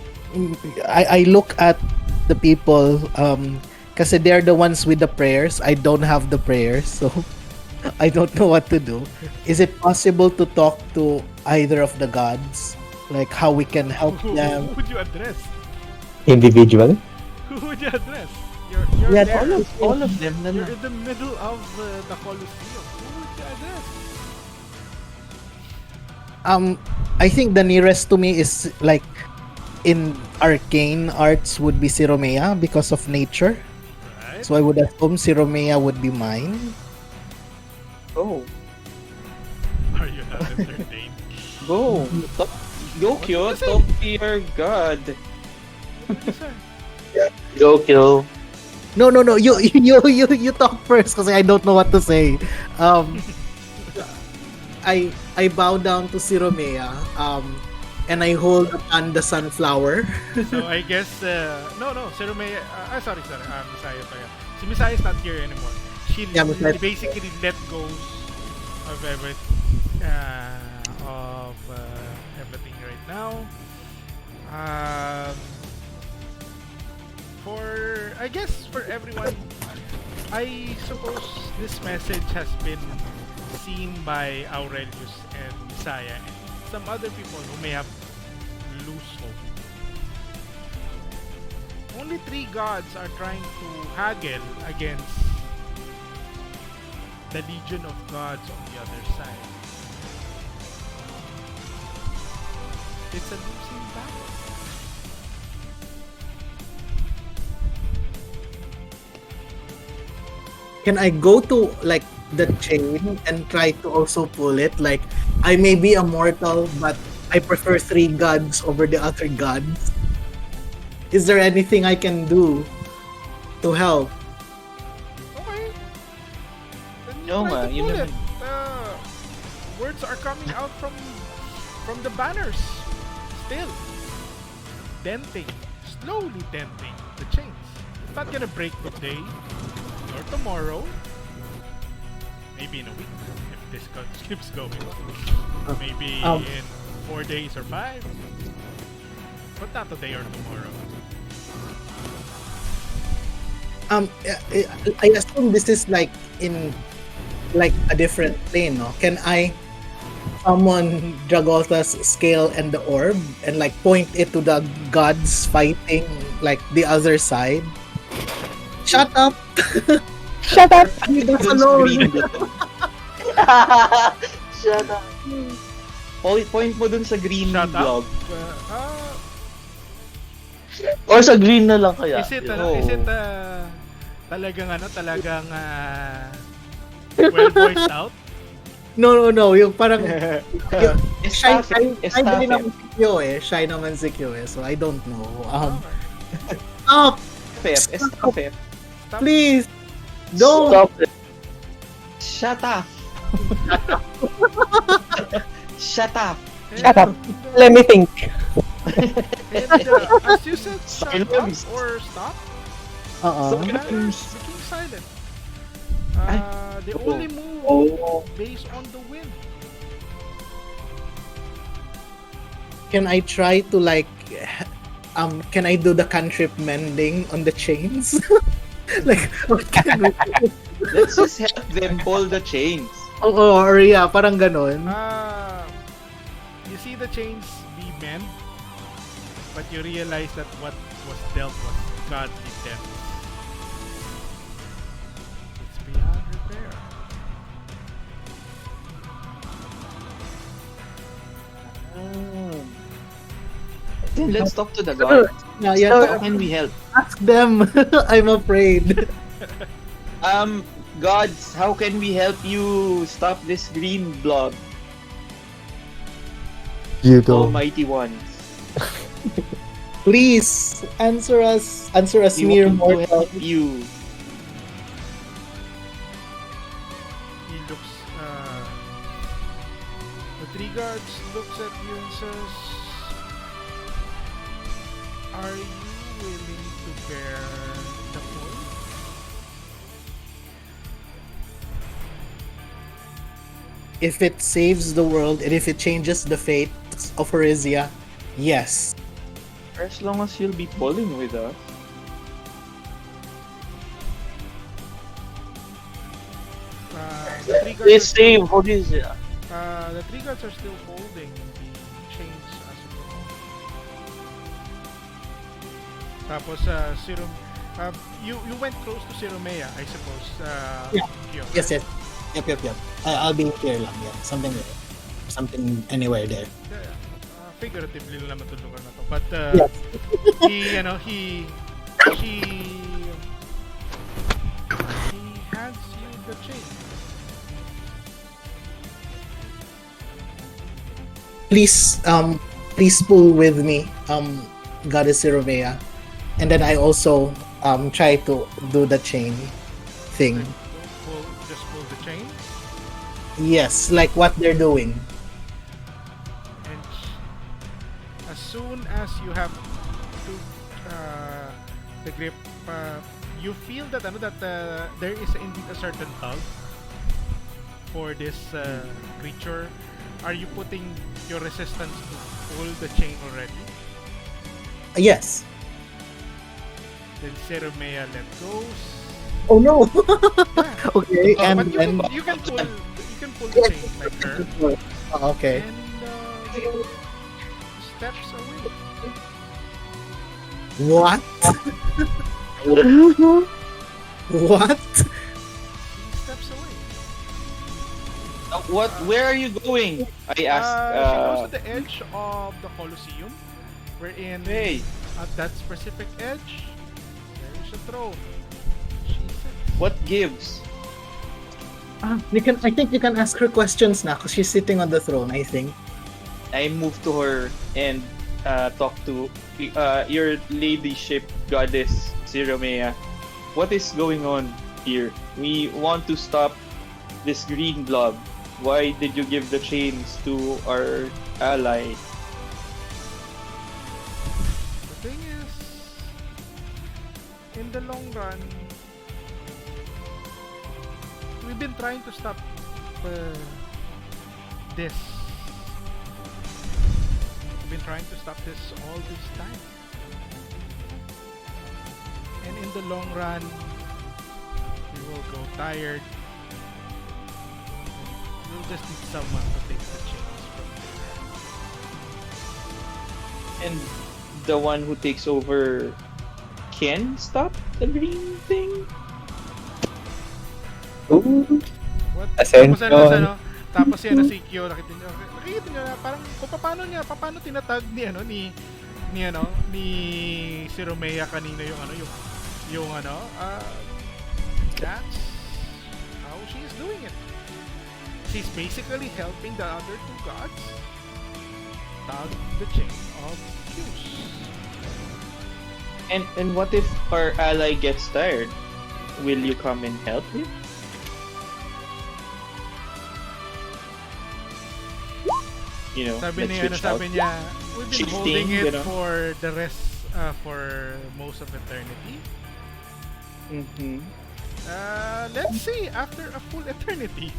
I look at the people kasi they're the ones with the prayers. I don't have the prayers, so I don't know what to do. Is it possible to talk to either of the gods? Like how we can help Who them? would you address? Individual. Who would you address? You're Yeah, there. All of them na You're lang. in the middle of the Colosseum. Who would you address? I think the nearest to me is like in arcane arts would be Siromea because of nature. Right? So I would assume Siromea would be mine. Go. Are you not entertained? Go. Talk, go, Kyo. Talk to your god. What did you say? Go kill. No. You talk first because I don't know what to say. I bow down to Siromea. And I hold upon the sunflower. So I guess no, Sir May. Sorry. Misaya pa yan. Si Misaya is not here anymore. She Misaya. basically let go of everything right now. I guess for everyone, I suppose this message has been seen by Aurelius and Misaya and some other people who may have lose hope. Only 3 gods are trying to haggle against the legion of gods on the other side. It's a losing battle. Can I go to like the chain and try to also pull it? Like I may be a mortal, but I prefer 3 gods over the other gods. Is there anything I can do to help? Okay. Then you No, try to you pull naman. it. Words are coming out from the banners. Still denting, slowly denting the chains. It's not gonna break today or tomorrow. Maybe in a week if this keeps going. Maybe in 4 days or 5. But not today or tomorrow. I assume this is like in like a different plane, no? Can I summon Dragotha's scale and the orb and like point it to the gods fighting like the other side? Shut up! Shut up! Leave us Dun sa alone! green button. Shut up. Point mo dun sa green Shut blob. up. Or sa green na lang kaya. Is it Oo. talagang well voiced out? No. Yung parang shy Estafet. naman si Kyo eh. Shy naman si Kyo eh. So I don't know. Okay. Stop! Estafet. Stop. Please! Don't! Stop it. Shut up. Shut up. Shut up. Let me think. And as you said, shut up Silence. or stop, Uh-uh. the banners became silent. They only move based on the wind. Can I try to like can I do the cantrip mending on the chains? Like what can we do? Let's just help them pull the chains. Oo, or yeah, parang ganon. You see the chains be mend, but you realize that what was dealt was godly depth. It's beyond repair. Then let's talk to the gods. Yeah, yeah. How can we help? Ask them. I'm afraid. Gods, how can we help you stop this green blob? You don't. Almighty ones. Please answer us. Answer us, We mere want to mortal. help you. He looks, the three guards looks at you and says, "Are you willing to bear the fall?" If it saves the world and if it changes the fate of Horizia, yes. For as long as you'll be pulling with us. The three guards They are save still, Horizia. the three guards are still holding the chains as of the moment. Tapos, you went close to Siromea, I suppose. Yeah. Kyo, Yes, right? yes. Yep. I'll be here lang. Yeah. Something anywhere there. Yeah. Figuratively lang naman itong lugar na to. But, Yes. he hands you the chain. Please pull with me, Goddess Sirovea. And then I also try to do the chain thing. Just pull the chain. Yes, like what they're doing. And as soon as you have to the grip, you feel that there is indeed a certain tug for this creature. Are you putting your resistance to pull the chain already? Yes. Then Seromea let go. Oh no. Yeah. Okay, and But then you can pull the chain like her. okay. And steps away. What? What? He steps away. What? Where are you going? I She asked. goes to the edge of the Colosseum, wherein Hey, at that specific edge, there is a throne. She sits. what gives? I think you can ask her questions now because she's sitting on the throne, I think. I move to her and talk to your ladyship goddess Siromea. What is going on here? We want to stop this green blob. Why did you give the chains to our ally? The thing is, in the long run, we've been trying to stop this. We've been trying to stop this all this time. And in the long run, we will grow tired. We'll just need someone to take the chains from there. And the one who takes over can stop the green thing? Ooh. What? Ascension. Tapos yan si Kyo, nakita nyo na parang kung paano tinatag ni Siromea kanina that's how she is doing it. She's basically helping the other two gods tug the chain of Qs. And what if our ally gets tired? Will you come and help him? Sabi let's switch out. niya, we've been Shifting, holding it gano'n. for the rest, for most of eternity. Mm-hmm. Let's see, after a full eternity.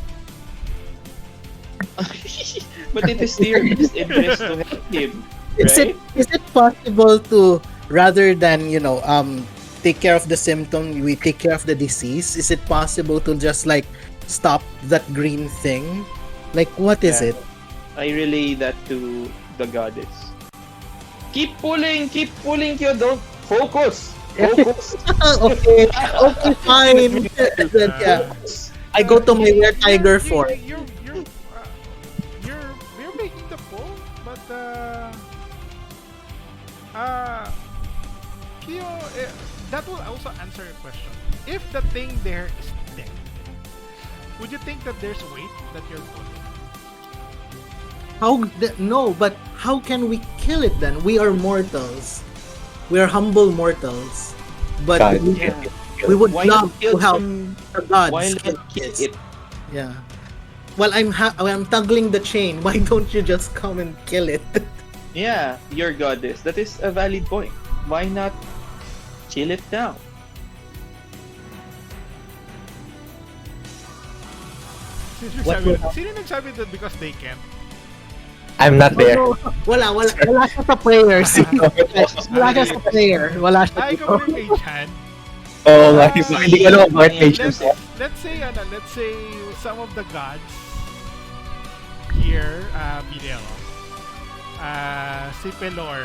But it is their best interest to help him, right? Is it possible to, rather than take care of the symptom, we take care of the disease? Is it possible to just like stop that green thing? Like what is Yeah. it? I relay that to the goddess. Keep pulling, Kyo. Don't focus. Okay, okay, fine. Then, yeah, I go to my Were Tiger form. You're making the point, but uh, Kyo, that will also answer your question. If the thing there is dead, would you think that there's weight that you're pulling? No, but how can we kill it then? We are mortals. We are humble mortals. But God. we would Why love not to kill help some? the gods. Why not kill it? Yeah. Well, I'm tuggling the chain. Why don't you just come and kill it? Yeah, your goddess. That is a valid point. Why not chill it down? Sino nagsabi that because they can't? I'm not there. Wala siya sa prayer. Wala siya sa prayer. Wala siya Ay, dito. ikaw rin mage hand. Oo, hindi ko alam bakit may Let's, let's say some of the gods here, Bidel, si Pelor.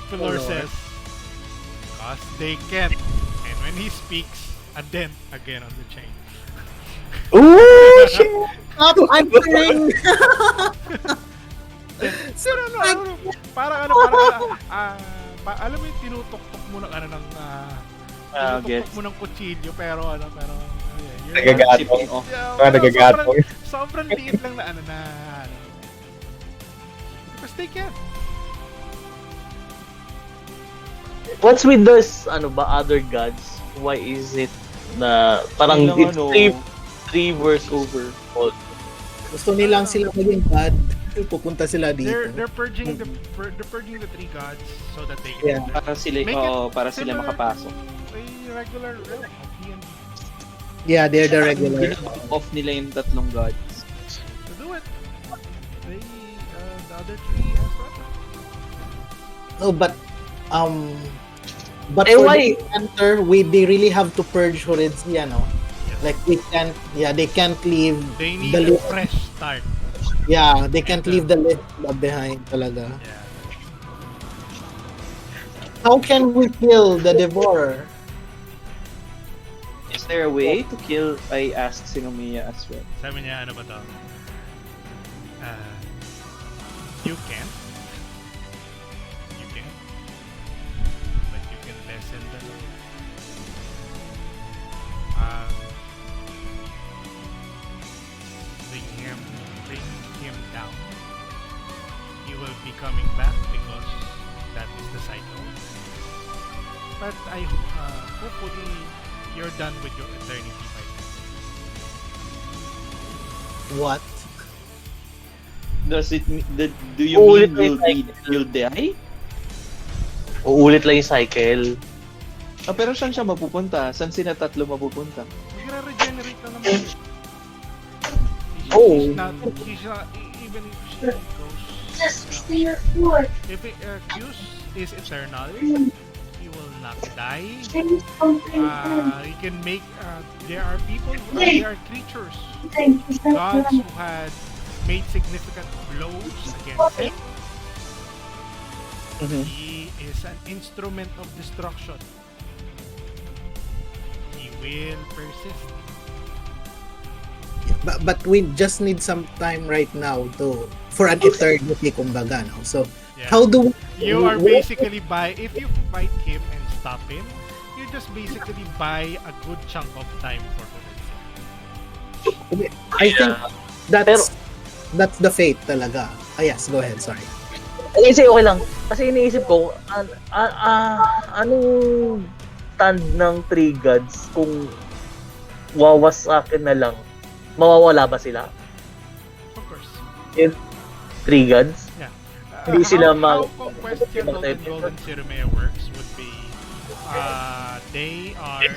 Pelor says, because they can't. And when he speaks, a dent again on the chain. Ooh, shit! Stop answering! No. Parang alam mo yung tinutok-tok mo ng tinutok-tok mo ng kutsilyo pero Nagagatong. Nagagatong. sobrang liit lang na because they can. What's with those other gods? Why is it na parang it's three versus Over. all? Gusto nilang sila maging god. Pupunta sila dito. They're purging the three gods so that they can Para sila, make it para sila similar makapasok. to a regular realm of D&D. Yeah, they're the regular. Off nila yung tatlong gods. To do it, they the other three has weapons. Oh, but Eh, for why? the enter, they really have to purge Horizia, no? Like they can't leave They need the a list. fresh start. Yeah, they can't leave the list behind talaga. Yeah. How can we kill the Devourer? Is there a way to kill? I asked Sinomiya as well. Sabi niya, ano ba to? You can. But you can lessen the load. Bring him down. He will be coming back because that is the cycle. But hopefully you're done with your eternity by then. What? Does it? Do you Ulit mean na yung you'll die? Uulit lang yung cycle. Pero saan siya mapupunta? Saan sila tatlo mapupunta? Nagre-regenerate na naman. Oh. He's not, even if she goes... If Q's is eternal, he will not die. He can make... there are creatures, gods who had made significant blows against him. He is an instrument of destruction. He will persist. But we just need some time right now for an eternity, kumbaga, no? So, Yeah. how do You are basically if you fight him and stop him, you just basically buy a good chunk of time for Horizia. I think that's the fate talaga. Yes, go ahead, sorry. Kasi okay lang. Kasi iniisip ko, anong stand ng three gods kung wawasakin na lang, mawawala ba sila? Of course. Yung three gods? Yeah. Hindi sila how conquest and golden Sirmea works would be they are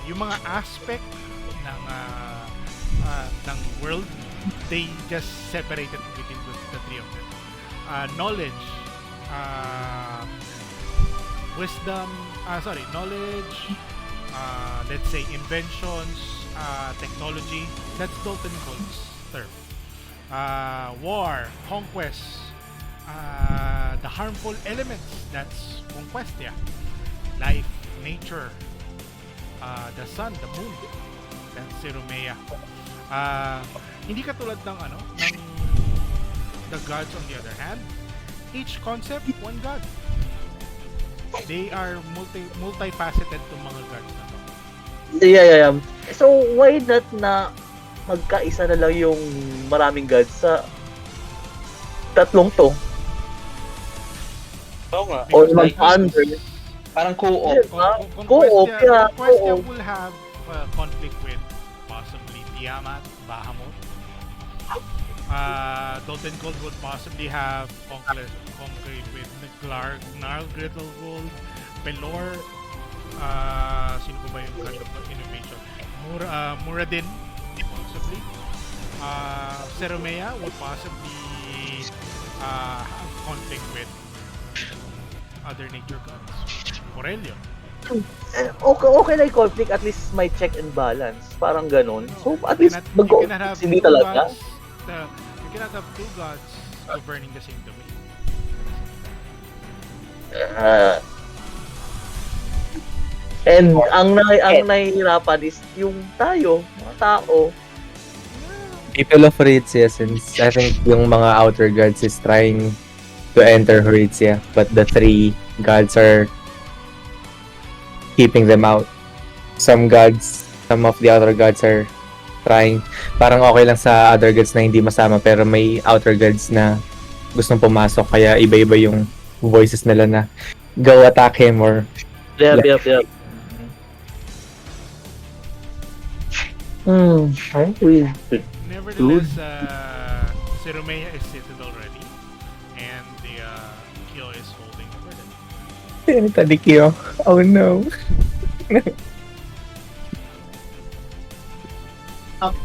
yung mga aspect ng world, they just separated between the three of them. Knowledge, wisdom, knowledge, let's say inventions, technology, that's Dalton Cole's term. war, conquest, the harmful elements, that's conquestia, life, nature, the sun, the moon, that's Sirumea. Hindi katulad ng ng the gods on the other hand. Each concept, one god. They are multifaceted to mga gods na to. Yeah. So, why not na magkaisa na lang yung maraming gods sa tatlong to? Oo nga. Or Because mag-under? Parang co-op. Co-op, yeah, Conquestia co-op. will have conflict with possibly Tiamat, Bahamut. Dolten Gold would possibly have conflict with Clark, Gnarl, Griddlewold, Pelor, sino ba yung kind of innovation? Muradin, possibly. Seromea would possibly have conflict with other nature gods. Aurelio. Okay na yung conflict, at least may check and balance. Parang ganun. So, at least You mag-go. cannot have Hindi two talaga. gods. You cannot have two gods governing the same domain. And ang nahihirapan is yung tayo, mga tao. People of Horizia, since I think yung mga outer gods is trying to enter Horizia, but the three gods are keeping them out. Some of the outer gods are trying, parang okay lang sa other gods na hindi masama, pero may outer gods na gustong pumasok, kaya iba-iba yung voices nila na go attack him or Yep. Nevertheless, Sirumea is seated already, and the Kyo is holding the burden. Tadikyo. Oh no.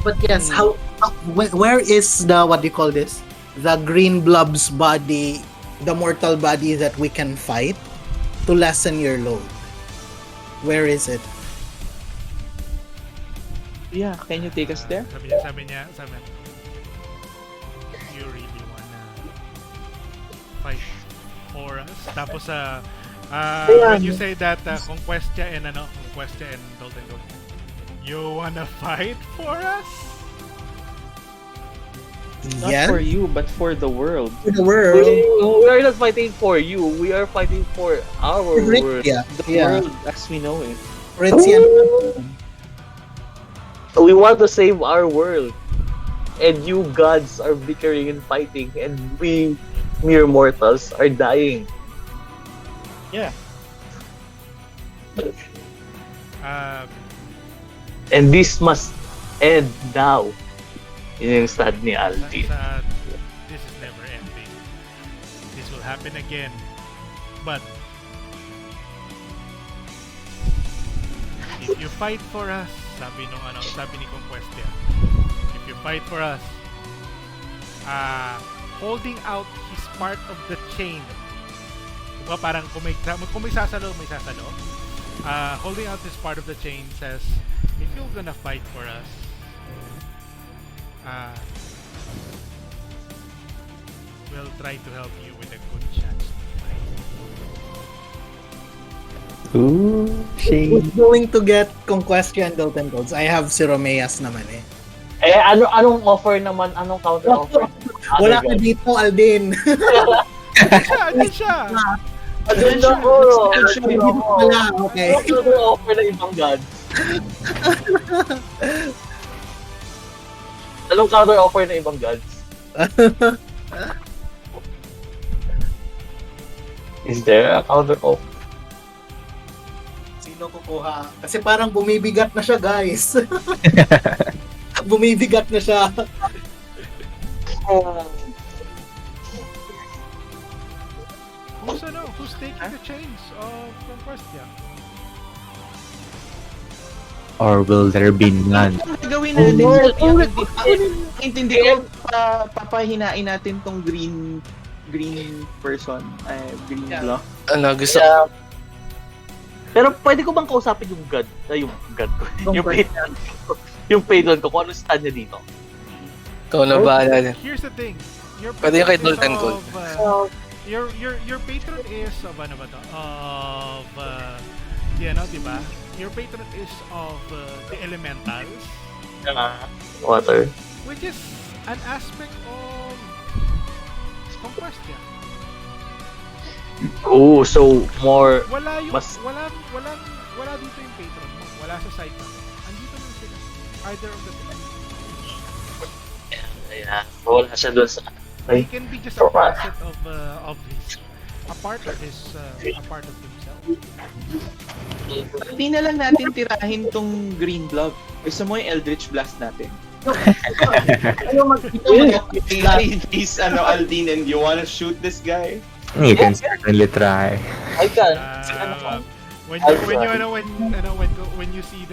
But yes, where is the, what do you call this? The green blob's body, the mortal body that we can fight to lessen your load? Where is it? Yeah, can you take us there? Sabi niya, you really wanna fight for us? Tapos, when you say that conquestia and Dolten Gold, you wanna fight for us? Not Yes, for you, but for the world. for the world. We are not fighting for you. We are fighting for our world. Yeah, The yeah. world as we know it. Horizia. We want to save our world. And you gods are bickering and fighting, and we mere mortals are dying. Yeah. And this must end now. Yun yung sad ni Aldi. This is never ending. This will happen again. But if you fight for us, sabi ni Conquestia, if you fight for us, holding out his part of the chain. Diba parang kung may sasalo, may sasalo. Holding out his part of the chain says, if you're gonna fight for us, we'll try to help you with a good chance to fight. Ooh, shade. Who's going to get Conquestia and Dolten Golds? I have Siromeas naman eh. Anong offer naman? Anong counter offer? Wala ka dito, Aldiene. Andun siya! Andun na ako. Actually, dito pala. Okay. Anong counter offer ng ibang gods? Anong counter offer ng ibang gods? Is there a counter offer? Sino kukuha? Kasi parang bumibigat na siya, guys. Bumibigat na siya. Who's taking the chains of Conquestia? Or will there be none? Gawin natin intindi ko, papahinain natin tong green person, green block. Gusto Pero pwede ko bang kausapin yung god ko? Yung patron ko. Yung patron ko, kung ano stand niya dito? Ikaw na bahala din. Here's the thing. Your Pwede yung kay patron is Dolten Gold. your patron is of ano ba to? Of di ba? Your patron is of the elementals, Water. which is an aspect of conquest yan. Oh, so more Wala yung Mas- wala dito yung patron mo. Wala sa side mo. Andito lang sila. Either of the two. yeah, wala siya doon sa He can be just a facet of his a part of himself. Hindi na lang natin tirahin tong green blob. Gusto mo yung Eldritch Blast natin? Please, Aldiene, and you wanna shoot this guy? You can certainly try. I can. When you see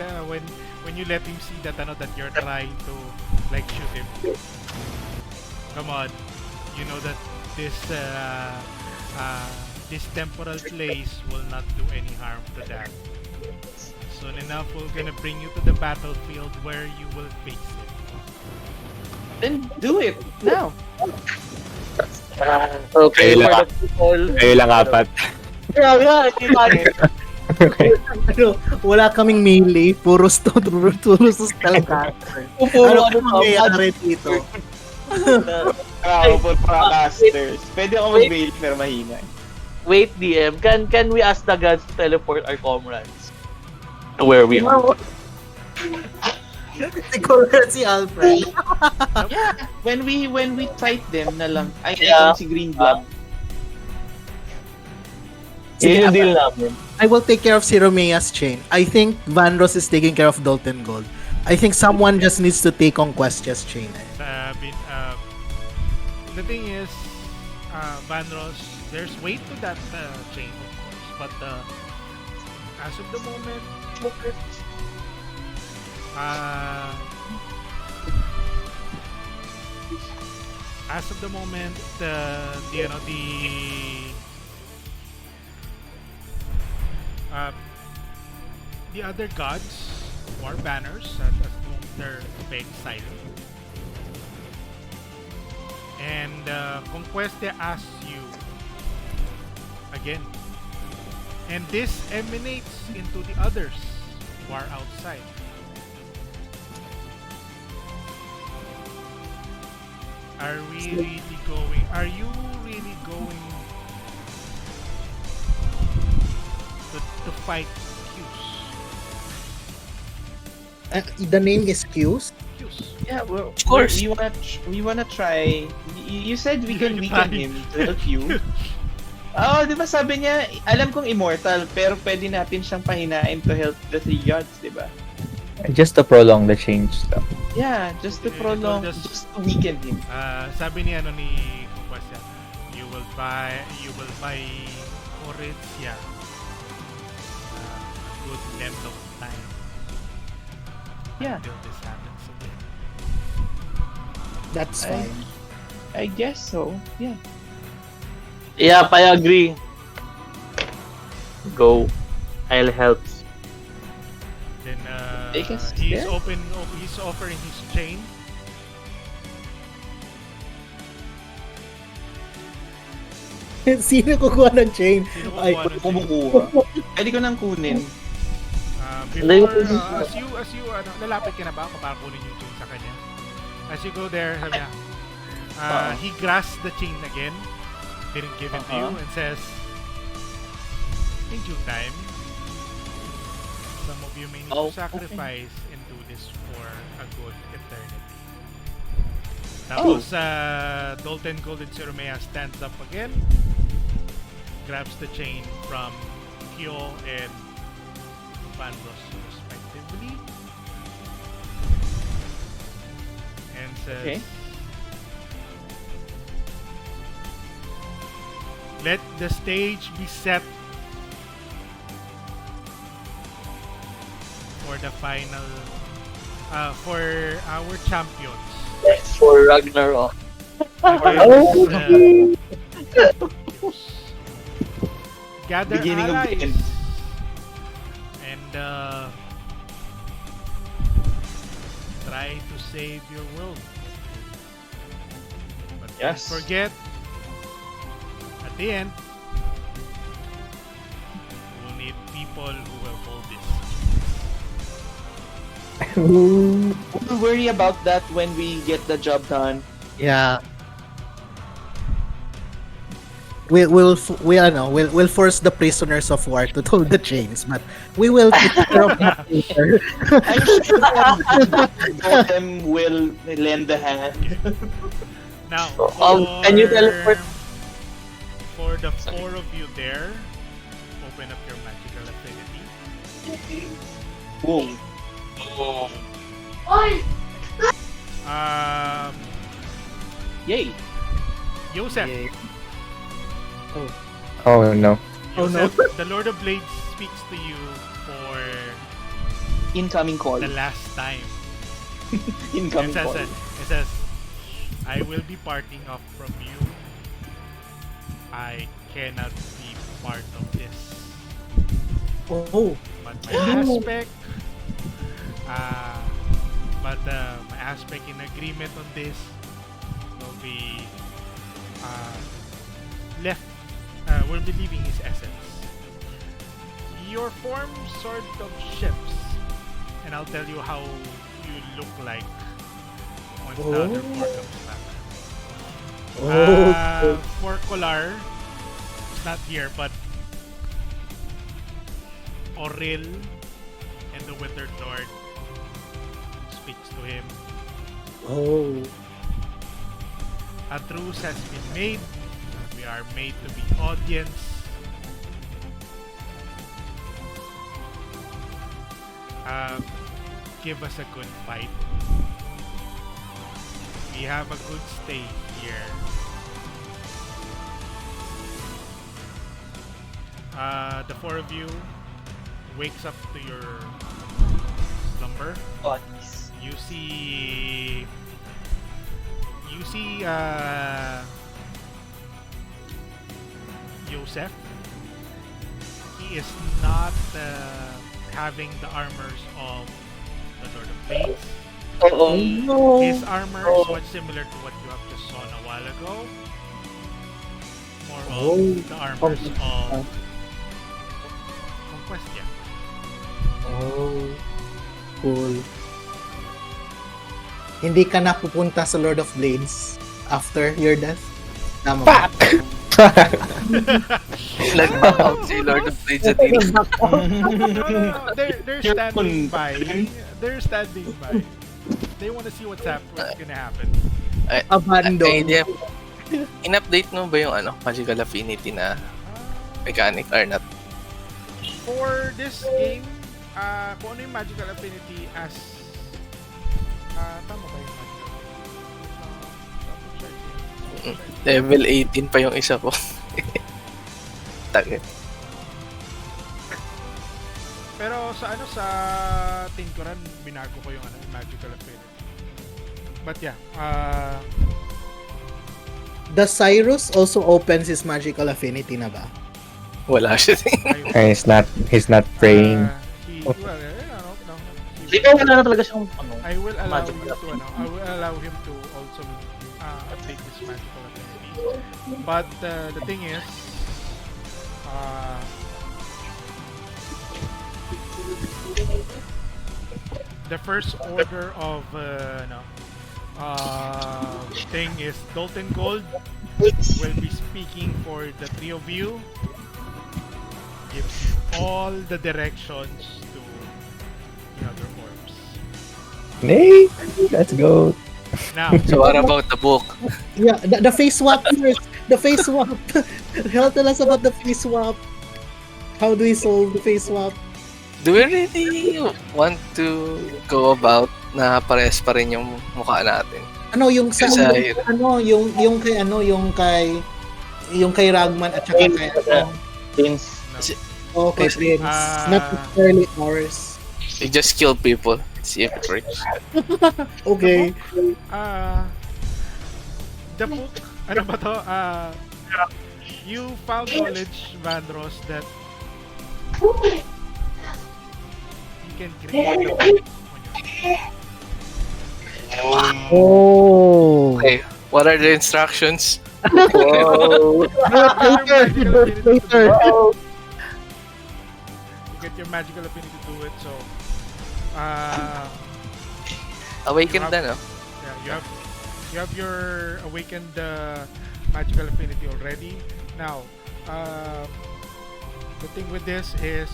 when you let him see that that you're trying to like shoot him. Come on. You know that this temporal place will not do any harm to that. Soon enough, we're gonna bring you to the battlefield where you will face it. Then do it now. Okay, Kayo for lang. the people. Kayo lang apat. Yeah, Okay. Wala kaming melee, puro spellcaster. Ano Puro mangyayari dito? For casters. Pwede ako mag-bail pero mahina. Wait, DM, can we ask the gods to teleport our comrades to where we are? Si Kolar, si Alfred. Yeah, when we fight them na lang, ay Yeah. si Green Blob. Yun yung deal namin. I will take care of si Romea's chain. I think Vanros is taking care of Dolten Gold. I think someone just needs to take on Quest's chain. The thing is, Vanros, there's weight to that chain, of course, but as of the moment, the other gods who are banners at the moment they're paying silent. And conquest they ask you again. And this emanates into the others who are outside. Are you really going to fight Qs? The name is Q's. Yeah, well, Of course. we wanna try. You said we can You're weaken trying. him to help you. Oh, di ba sabi niya, alam kong immortal, pero pwede natin siyang pahinain to help the three gods, di ba? Just to prolong the change stuff. Yeah, just to Yeah, prolong, well, just to weaken him. Sabi ni conquest yan, you will buy Horizia a good length of time Yeah, until this happens again. That's fine. I guess so. Yeah. Yeah, I agree. Go. I'll help. Then Take us he's there? he's offering his chain. Sino kukuha ng chain? Sino Ay, kukuha ng chain? Kumukuha. Pwede ko nang kunin. Before, as you lalapit ka na ba para kunin yung chain sa kanya? As you go there, sabi niya, he grasps the chain again, didn't give it to you, and says, in due time, some of you may need to sacrifice and do this for a good eternity. Tapos, Dolten Gold and Siromea stands up again, grabs the chain from Kyo and Vanros respectively, and says, Okay. let the stage be set for the final, for our champions. For Ragnarok. Gather Beginning of the allies end. and try to save your world. Yes. Don't forget, at the end, we'll need people who will hold this. We'll worry about that when we get the job done. Yeah. We'll force the prisoners of war to hold the chains, but we will take care of that later. I'm sure both of them will lend a hand. Now, Can you teleport? for the four of you there, open up your magical affinity. Boom. Yay. Josef. Oh no. Josef, the Lord of Blades speaks to you for Incoming call. the last time. Incoming call. It says, I will be parting off from you. I cannot be part of this. Oh. But my aspect, my aspect in agreement on this will be will be leaving his essence. Your form sort of shifts, and I'll tell you how you look like once the other four comes back. For Kolar, it's not here, but Oril and the Withered Lord speaks to him. Oh. A truce has been made. We are made to be audience. Give us a good fight. We have a good stay here. The four of you wakes up to your slumber. Bodies. You see Josef. He is not having the armors of the Lord of Blades. Oo. His armor is much similar to what you have just saw a while ago. More of the armors of conquest, yeah. Oh. Cool. Hindi ka na pupunta sa Lord of Blades after your death? Tama ba? Nag-out si Lord of Blades sa team. No. They're standing by. They're standing by. They want to see what's gonna happen. Abandon. In-update mo ba yung magical affinity na mechanic or not? For this game, kung ano yung magical affinity as tama ba yung magical affinity? Level 18 pa yung isa ko. Takit. Pero sa Tinkoran, binago ko yung yung magical affinity. But yeah, The Cyrus also opens his magical affinity na ba? Wala siya. He's not praying. No. Di ba wala na talaga siyang I will allow magical you to I will allow him to also update his magical affinity. But the thing is, the first order of thing is Dalton Gold will be speaking for the three of you. Gives you all the directions to the other orbs. Nay, let's go. Now, So what about the book? Yeah, the face swap first. The face swap. Tell us about the face swap. How do we solve the face swap? Do we really want to go about na pares pa rin yung mukha natin? Ano yung sa Kasi- yung kay Ragman at saka kay Prince. Okay, Prince. Not necessarily ours. We just kill people. See if it works. Okay. The book, ano ba to? You found knowledge, Vanros, that you can create a book on your own. Oh. Okay, What are the instructions? Whoa. You get your magical affinity to do it. So, uh, Awaken You have- then, oh. yeah, you have your awakened magical affinity already. Now, the thing with this is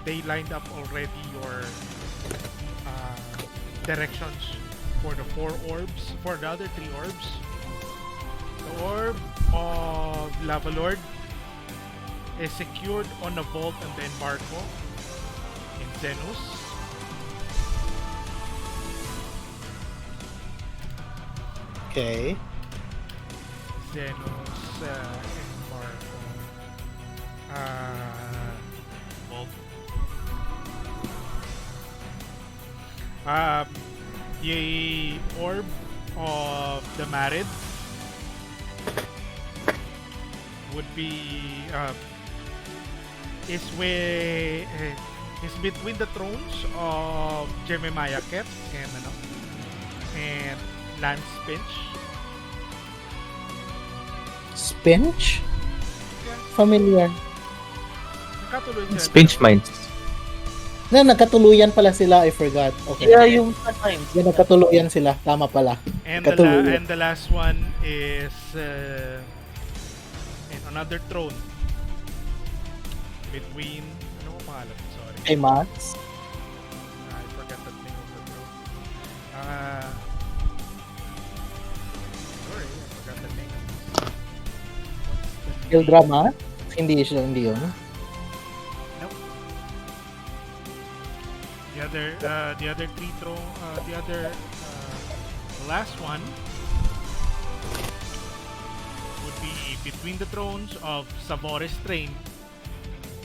they lined up already your directions for the 4 orbs, for the other 3 orbs. The orb of Lava Lord is secured on a vault on the embargo in Xenus. Okay. Xenus embargo vault. The orb of the married would be is between the thrones of Jemimaya Ket and Lance Finch. Spinch? Yeah, Familiar. nakatuloy sila. Pinch mines. Na, nagkatuluyan pala sila. I forgot. Okay. Yeah, yung time. Yeah, nagkatuluyan sila. Tama pala. And Katuluyan. the last one is in another throne between ano ko pangalan? Sorry. Kay Max. I forgot the name of the throne. Sorry, I forgot the name. What's the name? Ildrama? Hindi siya, hindi yun. Nope. The other three throne. The last one would be between the thrones of Savores Train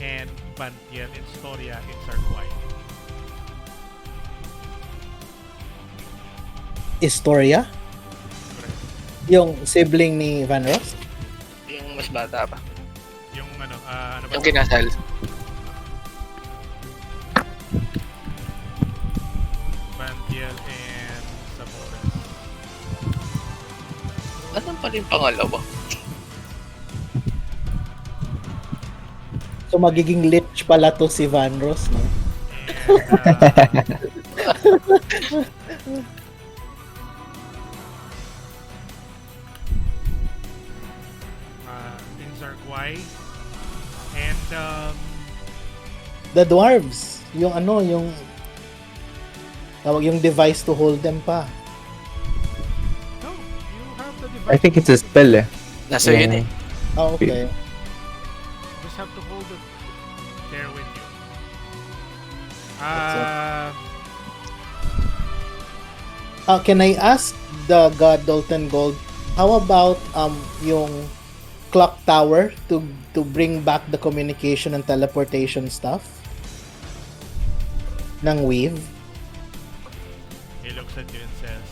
and Bantiel and Storia in Sarquay. Historia? Correct. Yung sibling ni Vanros? Yung mas bata pa. Yung ano ba? Yung kinasal. Bantiel and Savores. Anong pala yung pangalawa? So magiging lich pala to si Vanros, no? In Zarquai. And The dwarves. Yung ano, yung tawag yung device to hold them pa. no, you have the device. I think it's a spell eh. Nasa yun eh. Oh, okay. Just have to hold it there with you. Can I ask the God Dalton Gold, how about yung clock tower to bring back the communication and teleportation stuff ng Weave? He looks at you and says,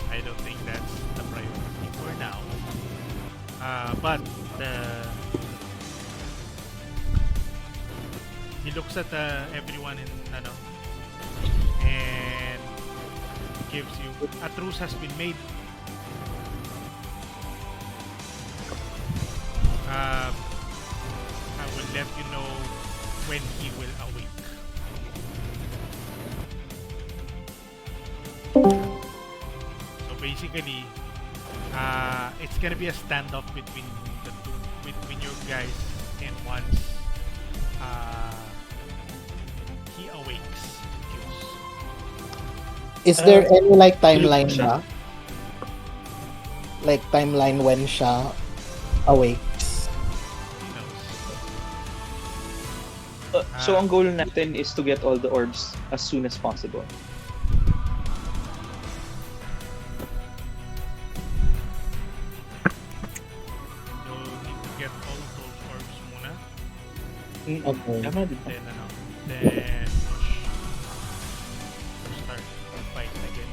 I don't think that's the priority for now. But he looks at everyone in and gives you a truce has been made. I will let you know when he will awake. So basically, it's gonna be a standoff between the two, between your guys, and once he awakes. Is there any like timeline siya. ba? Like timeline when siya awakes? He knows. So ang goal natin is to get all the orbs as soon as possible. You'll need to get all of those orbs muna. Okay. Tama din. Then then start the fight again.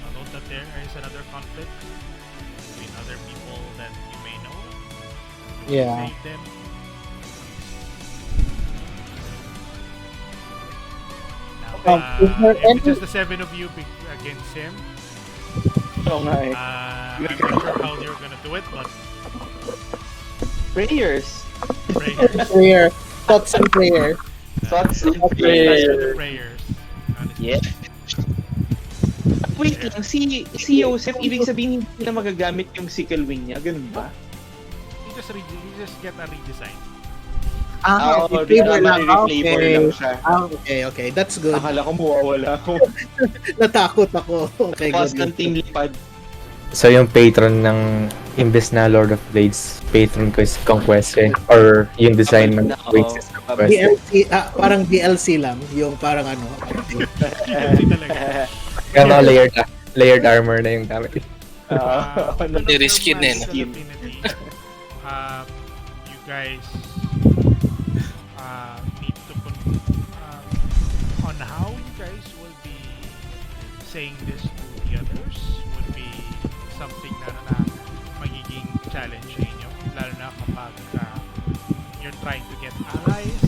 Now note that there is another conflict between other people that you may know. You will Yeah. save them. Now Is there If it's any just the 7 of you against him, Oo nga eh. I'm not sure how they're gonna do it, but Prayers. prayers. prayer? Thoughts and prayer. Thoughts and That's prayers. for the prayers. Honestly. Yeah. Wait lang, si Josef, ibig sabihin hindi na magagamit yung sickle wing niya, ganun ba? He just get a redesign. Flavor lang. Flavor lang siya. Okay. That's good. Akala ko mawawala ako. Natakot ako. Okay, Tapos ng good. team lipad. So yung patron ng imbes na Lord of Blades, patron ko is Conquest eh. Or yung design ng Blades is Conquest. DLC, parang DLC lang. Yung parang ano. Kasi talaga. Kano layered armor na yung gamit. One of There your is skin eh, no? magical affinity, you guys need to on how you guys will be saying this to the others would be something na magiging challenge sa inyo, lalo na kapag you're trying to get allies.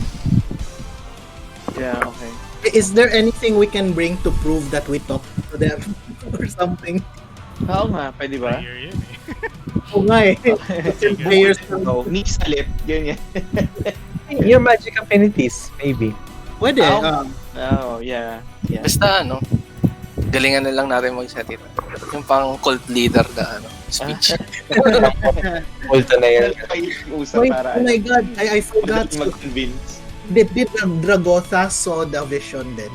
Yeah, okay. Is there anything we can bring to prove that we talked to them or something? Oo nga, pwede ba? Prayer yun eh. Oo nga eh. Players No, ni salip, ganyan. Your magic affinities, maybe. Pwede. Oh, yeah. Basta galingan na lang natin magsalita. Yung pang cult leader na speech. Ulto na yan. Usap Wait, para oh my god, I forgot. mag-convince. Did Dragotha saw the vision then?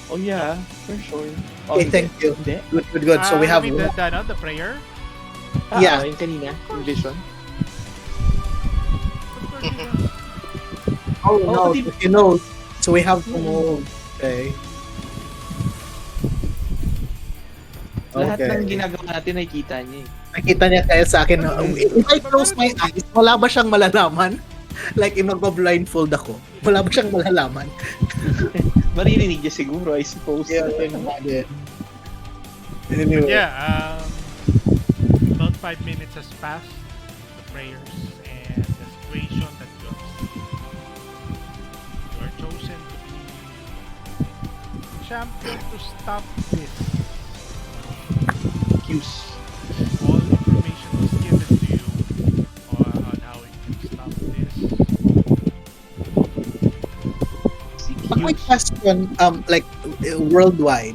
Oh yeah, for sure. Okay, thank you. Hindi. Good. So we have... I mean, the prayer. Yeah. Yung kanina, yung vision. Oh no, di- you know. So we have to move. Okay. Lahat Okay. ng ginagawa natin nakikita niya eh. Nakita niya kaya sa akin, if I close my eyes, wala ba siyang malalaman? Like, magpa-blindfold ako. Wala ba siyang malalaman? Maririnig niya siguro, I suppose. Anyway. Yeah, about 5 minutes has passed, the prayers and the situation that you are chosen to be champion to stop this. Cues. All information was given to you on how you can stop this. A quick question, like worldwide,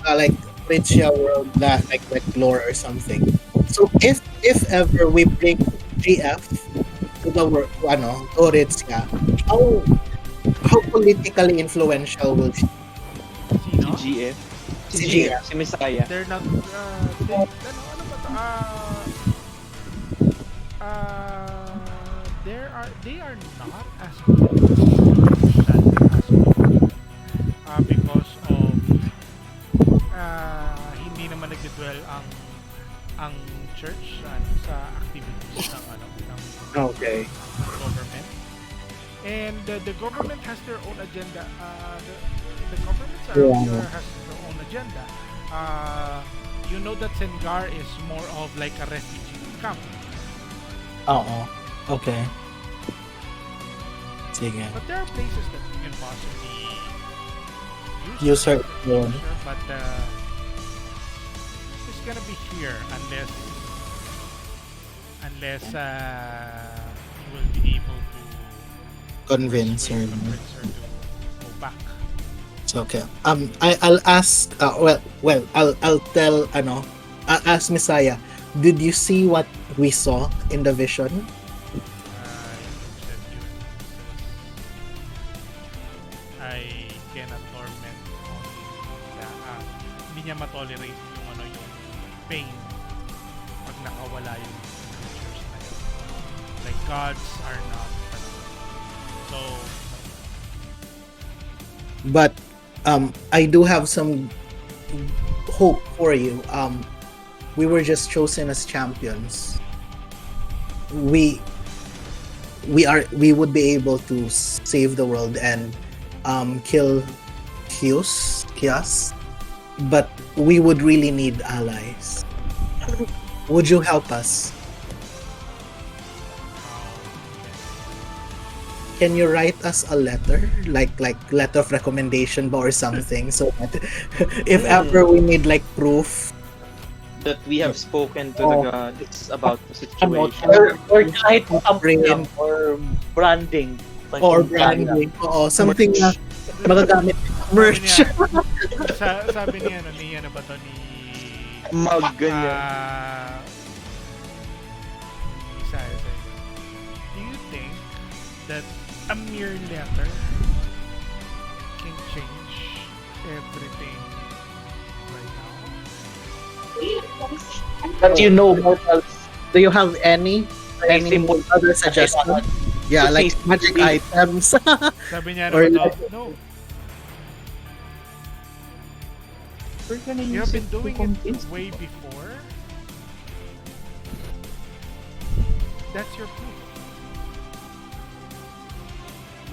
like Horizia world, like lore or something. So if ever we bring GF to the world, Horizia, how politically influential will she? Sino? GF. Si GF. Si Messiah. They're not, ano ba to? They are not as because of hindi naman nagdidwell ang church sa activities ng Okay. government, and the government has their own agenda. The governments around here has their own agenda. You know that Sengar is more of like a refugee camp, Okay. Sige. but there are places that you can possibly Use her. sure, but it's gonna be here unless you will be able to Convince her. convince her to go back. It's okay. I'll ask. I'll tell. I'll ask Messiah. Did you see what we saw in the vision? I cannot torment on hindi niya ma-tolerate yung pain pag nakawala yung creatures na yun. Like gods are not so But I do have some hope for you. We were just chosen as champions. We would be able to save the world and kill Kios, but we would really need allies. Would you help us? can you write us a letter, like letter of recommendation ba or something, so that if ever we need like proof, That we have spoken to the Oh, gods about the ano, situation. or kahit something lang, brain or branding. or Pang brand. branding, oo, something na magagamit Sabi merch. niya, sabi niya, ni ano ba to, ni Mug, ganyan. ni Cyrus, do you think that a mere letter can change everything right now? But you know, mortals, Do you have any simple other suggestion? Yeah, like Face- magic face- items. Sabi niya, Or ano ba like- to? No, We're gonna you use have it been to doing convince it way before. That's your proof.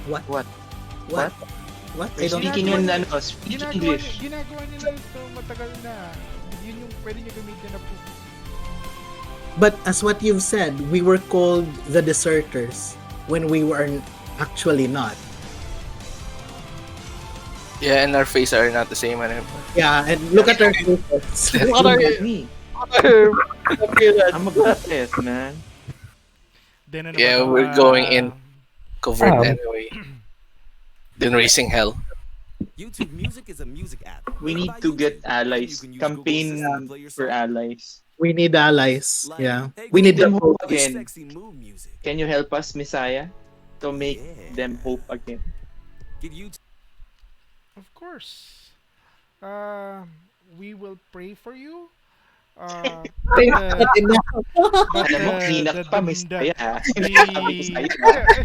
What? What? What? What? I don't Speaking in speak English. Ginagawa nila ito matagal na. Yun yung pwede niya gamitin na proof. But as what you've said, we were called the deserters when we were actually not. Yeah, and our faces are not the same anymore. Yeah, and look at our faces. What are Look at you? me. I'm I'm a goddess, man. Then ano Yeah, ba to? we're going in covert Um, anyway. Then raising hell. YouTube Music is a music app. We made need by to get YouTube, and allies. you can use Google Campaign Assistant to play your for song. allies. We need allies. Like, Yeah. hey, We need Google, them the hope play again. sexy mood music. Can you help us, Messiah, to make Yeah. them hope again? Get YouTube. Of course. We will pray for you. But Alam mo, kanina the, pa, the, Messiah. the, Sabi ko sa'yo,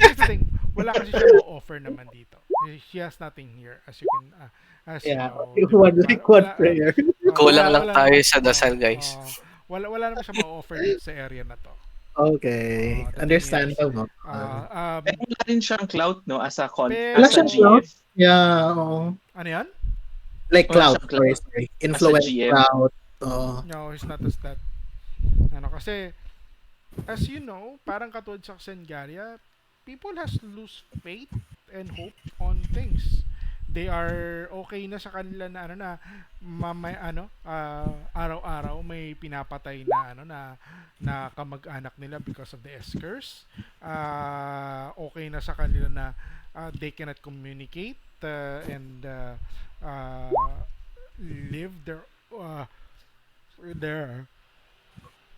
here's the thing. Wala kasi siya ma-offer naman dito. She has nothing here, as you can, as you Yeah. know. One diba? like one prayer. Kulang lang tayo naman- sa dasal, guys. wala naman siya ma-offer dito sa area na to. Okay. The thing Understandable. Pero wala rin siyang clout, no? As a Pero- as a Wala siyang GF. Yeah. Oo. Ano yan? Like Wala cloud. siyang Sorry. Influence GM. cloud. Oh. No, it's not as that. Ano, kasi, as you know, parang katulad sa Xengaria, people has lose faith and hope on things. They are okay na sa kanila na ano na may araw-araw may pinapatay na na kamag-anak nila because of the S-curse. Okay na sa kanila na they cannot communicate and live their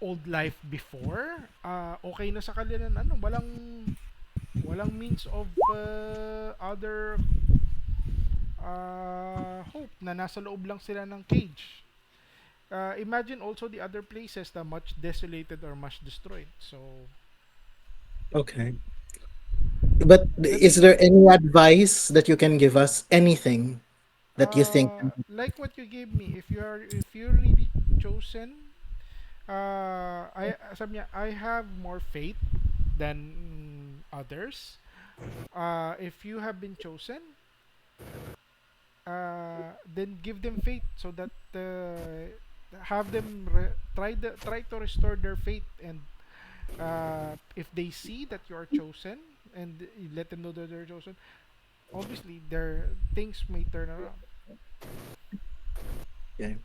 old life before. Okay na sa kanila na walang means of other hope na nasa loob lang sila ng cage. Imagine also the other places na much desolated or much destroyed. So Okay. But is there any advice that you can give us? Anything that you think? like what you gave me, if you're really chosen, sabi niya, I have more faith than others. If you have been chosen, then give them faith so that have them try to restore their faith, and if they see that you are chosen and you let them know that they're chosen, obviously their things may turn around. Okay.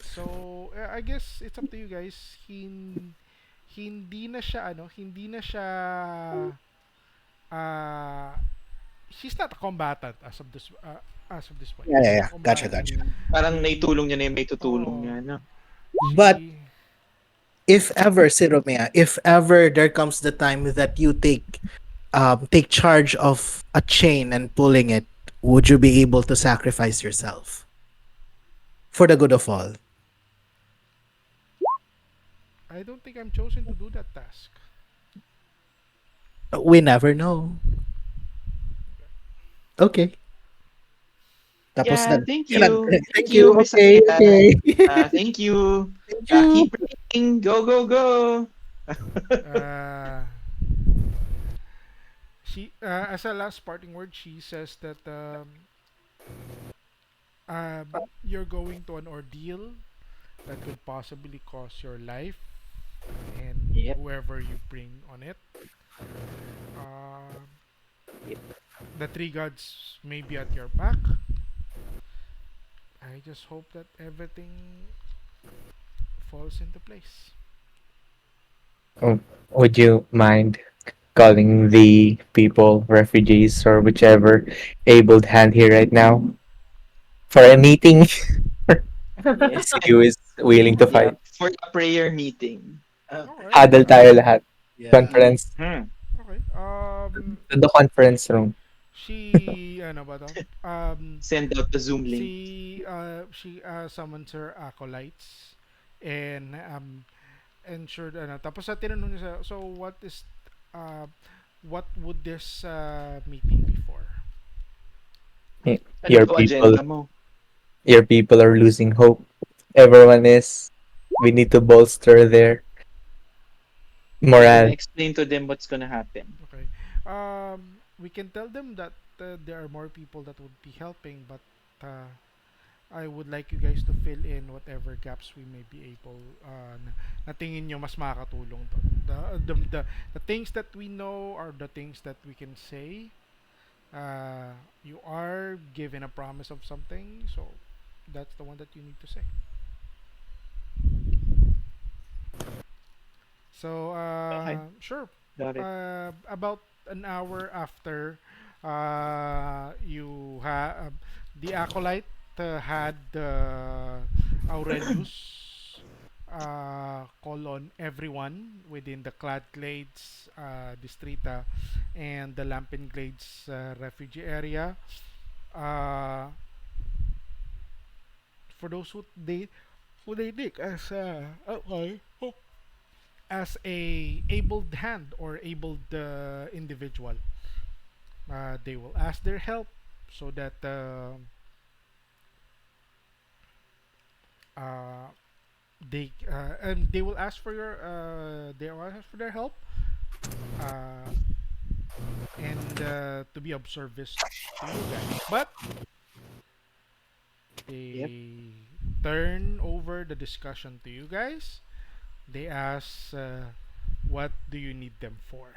So I guess it's up to you guys. Hindi na siya she's not a combatant as of this point. Yeah. She's a Gotcha. combatant. Parang naitulong niya na yung may tutulong Oo. niya, no? But She- if ever, si Romea, if ever there comes the time that you take charge of a chain and pulling it, would you be able to sacrifice yourself for the good of all? I don't think I'm chosen to do that task. We never know. Okay. Tapos Yeah, na. thank you. Thank you. Okay. Messiah. Okay. Thank you. Thank you. Keep praying. Go, go, go. She as a last parting word, she says that you're going to an ordeal that could possibly cost your life and Yep. whoever you bring on it. it. The three gods may be at your back. I just hope that everything falls into place. Oh, would you mind calling the people, refugees, or whichever abled hand here right now for a meeting? Yeah. See who is willing to Yeah. fight. For a prayer meeting. Okay. Huddle tayo lahat. Yeah. Conference. Hmm. Okay. The conference room. Ano ba to? Send out the Zoom link. She summons her acolytes and ensured ano. Tapos sa tinanong niya so uh, what would this meeting be for? Y- Ano Your to people, agenda mo? your people are losing hope. Everyone is. We need to bolster their We're gonna morale. explain to them what's gonna happen. Okay. We can tell them that there are more people that would be helping, but I would like you guys to fill in whatever gaps we may be able na tingin nyo mas makakatulong to. The things that we know are the things that we can say. You are given a promise of something, so that's the one that you need to say. So, Okay. sure. Got it. About an hour after the acolyte had Aurelius call on everyone within the Clad Glades Distrita and the Lampin Glades refugee area. Uh, for those who they take as as a abled hand or abled individual. They will ask their help so that uh, they will ask for your they will ask for their help uh, and to be of service to you guys. But Yep. they turn over the discussion to you guys. They ask, what do you need them for?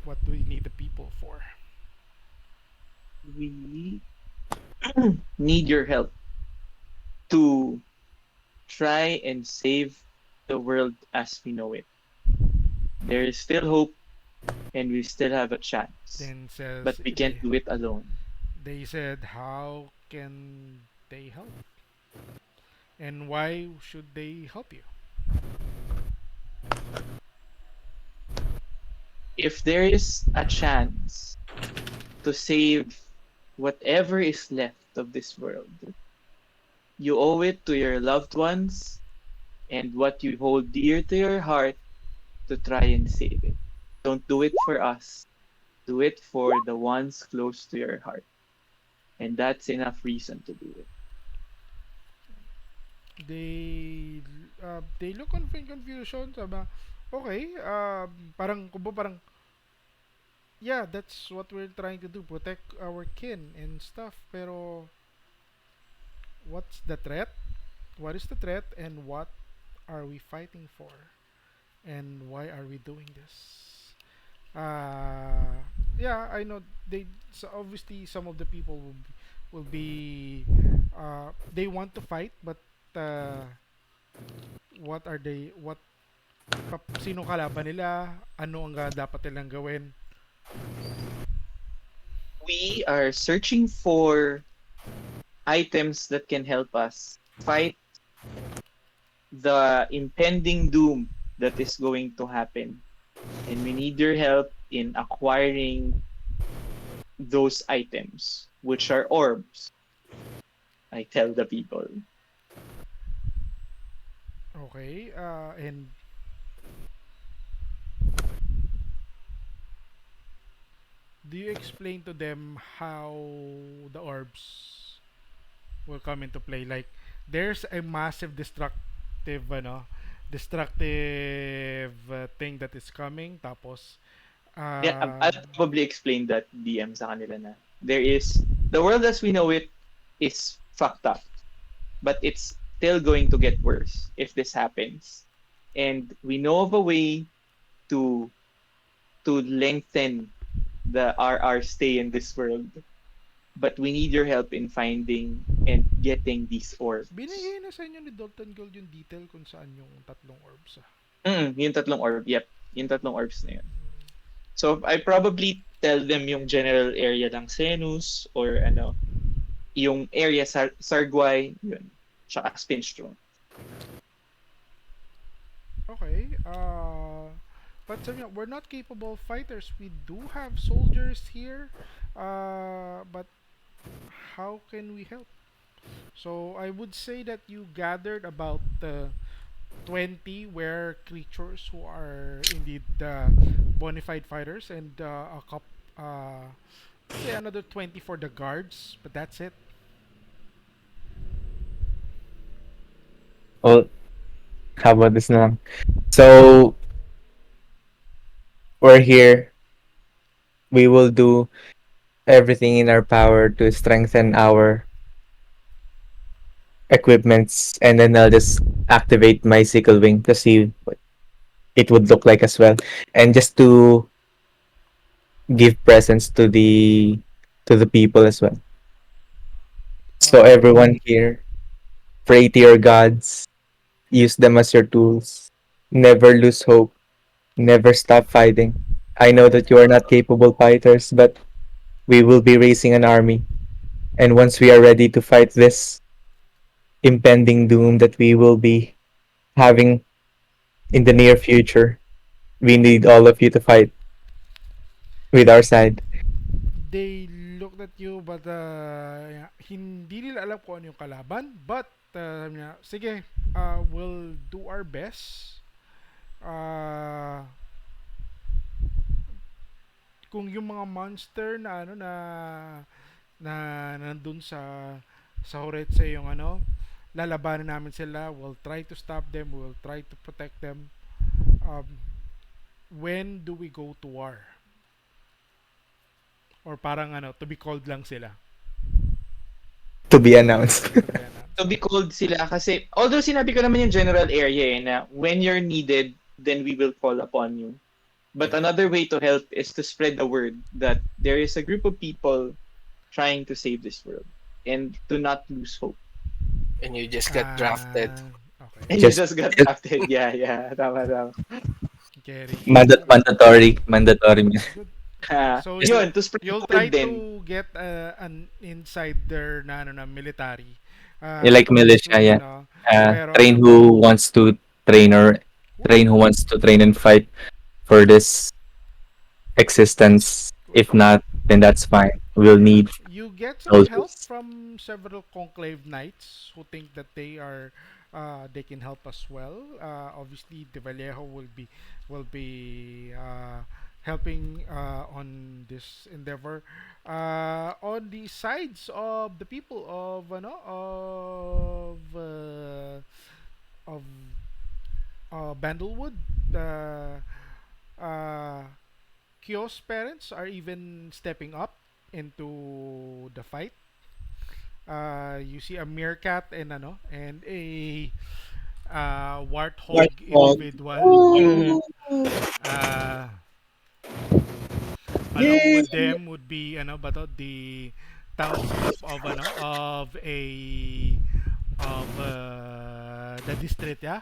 What do we need the people for? We need your help to try and save the world as we know it. There is still hope and we still have a chance. Then says But we can't do it alone. they said, how can they help? And why should they help you? If there is a chance to save whatever is left of this world, you owe it to your loved ones and what you hold dear to your heart to try and save it. Don't do it for us. Do it for the ones close to your heart. And that's enough reason to do it. They look on in confusion. Sabi, okay, parang yeah, that's what we're trying to do, protect our kin and stuff. Pero what's the threat? What is the threat and what are we fighting for? And why are we doing this? Yeah, I know so obviously some of the people will be they want to fight, but uh, what are they what sino kalaban nila, ano ang dapat nilang gawin. We are searching for items that can help us fight the impending doom that is going to happen. And we need your help in acquiring those items, which are orbs. I tell the people. Okay, and do you explain to them how the orbs will come into play? Like, there's a massive destructive thing that is coming. Tapos, Yeah, uh, I'll probably explain that DM sa kanila na there is the world as we know it is fucked up, but it's still going to get worse if this happens. and we know of a way to lengthen our stay in this world. But we need your help in finding and getting these orbs. Binigay na sa inyo ni Dalton Gold yung detail kung saan yung tatlong orbs. Yung tatlong orb. Yep. Yung tatlong orbs na yun. So I probably tell them yung general area ng Senus or yung area Sarguay, yun. Tsaka Spinstrom. Okay. But sabi niya, we're not capable fighters. We do have soldiers here. But how can we help? So I would say that you gathered about 20 were creatures who are indeed bona fide fighters, and say another 20 for the guards, but that's it. Well, how about this na lang? So, we're here. We will do everything in our power to strengthen our equipments, and then I'll just activate my sickle wing to see what it would look like as well, and just to give presents to the people as well. So everyone here, pray to your gods, use them as your tools. Never lose hope. Never stop fighting. I know that you are not capable fighters, but we will be raising an army. And once we are ready to fight this impending doom that we will be having in the near future, we need all of you to fight with our side. They looked at you, but hindi nila alam kung ano yung kalaban, but sabi niya, sige, we'll do our best. Kung yung mga monster na na nandun sa Horizia, yung lalabanan namin sila, we'll try to stop them, we'll try to protect them. When do we go to war? Or parang to be called lang sila. To be announced. To be called sila kasi, although sinabi ko naman yung general area na when you're needed, then we will call upon you. But another way to help is to spread the word that there is a group of people trying to save this world and to not lose hope. And you just got drafted. Okay. And you just got drafted. Yeah. Tama. Carry. Mandatory. Good. So yun, to spread you'll the try word then. to get an insider na military. Like militia, yeah. Pero Train who wants to train or train who wants to train and fight for this existence. If not, then that's fine. We'll need you get some help soldiers. from several conclave knights who think that they can help as well. Obviously, De Vallejo will be helping on this endeavor. On the sides of the people of Bandlewood, Kyo's parents are even stepping up into the fight. You see a meerkat and a warthog individual. Along with them would be the township of the district, yeah.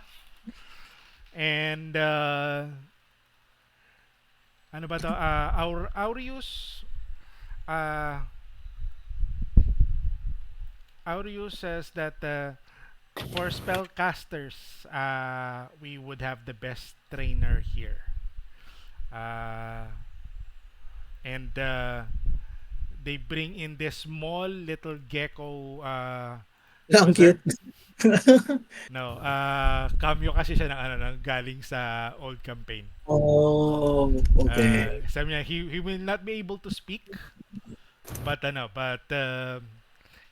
And Aureus says that for spellcasters, we would have the best trainer here. And they bring in this small little gecko. Ang cute. No, cameo kasi siya ng galing sa old campaign. Oh, okay. Sabi niya, he will not be able to speak, but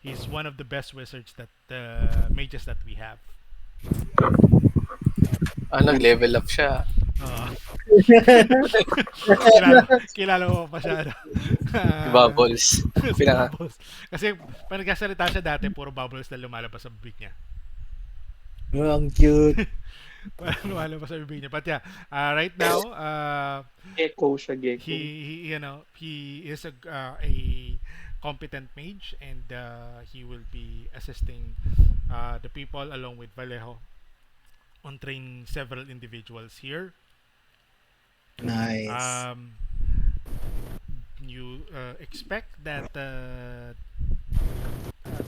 he's one of the best wizards that mages that we have. Nag-level up siya. Kilala mo pa siya. Bubbles. Bubbles. Kasi pag nagkasalita siya dati, puro bubbles na lumalabas sa bibig niya. Ang cute. Parang lumalabas sa bibig niya. But yeah, right now, Gecko siya, he, gecko. he is a competent mage, and he will be assisting the people along with Vallejo on training several individuals here. Nice. Um, you expect that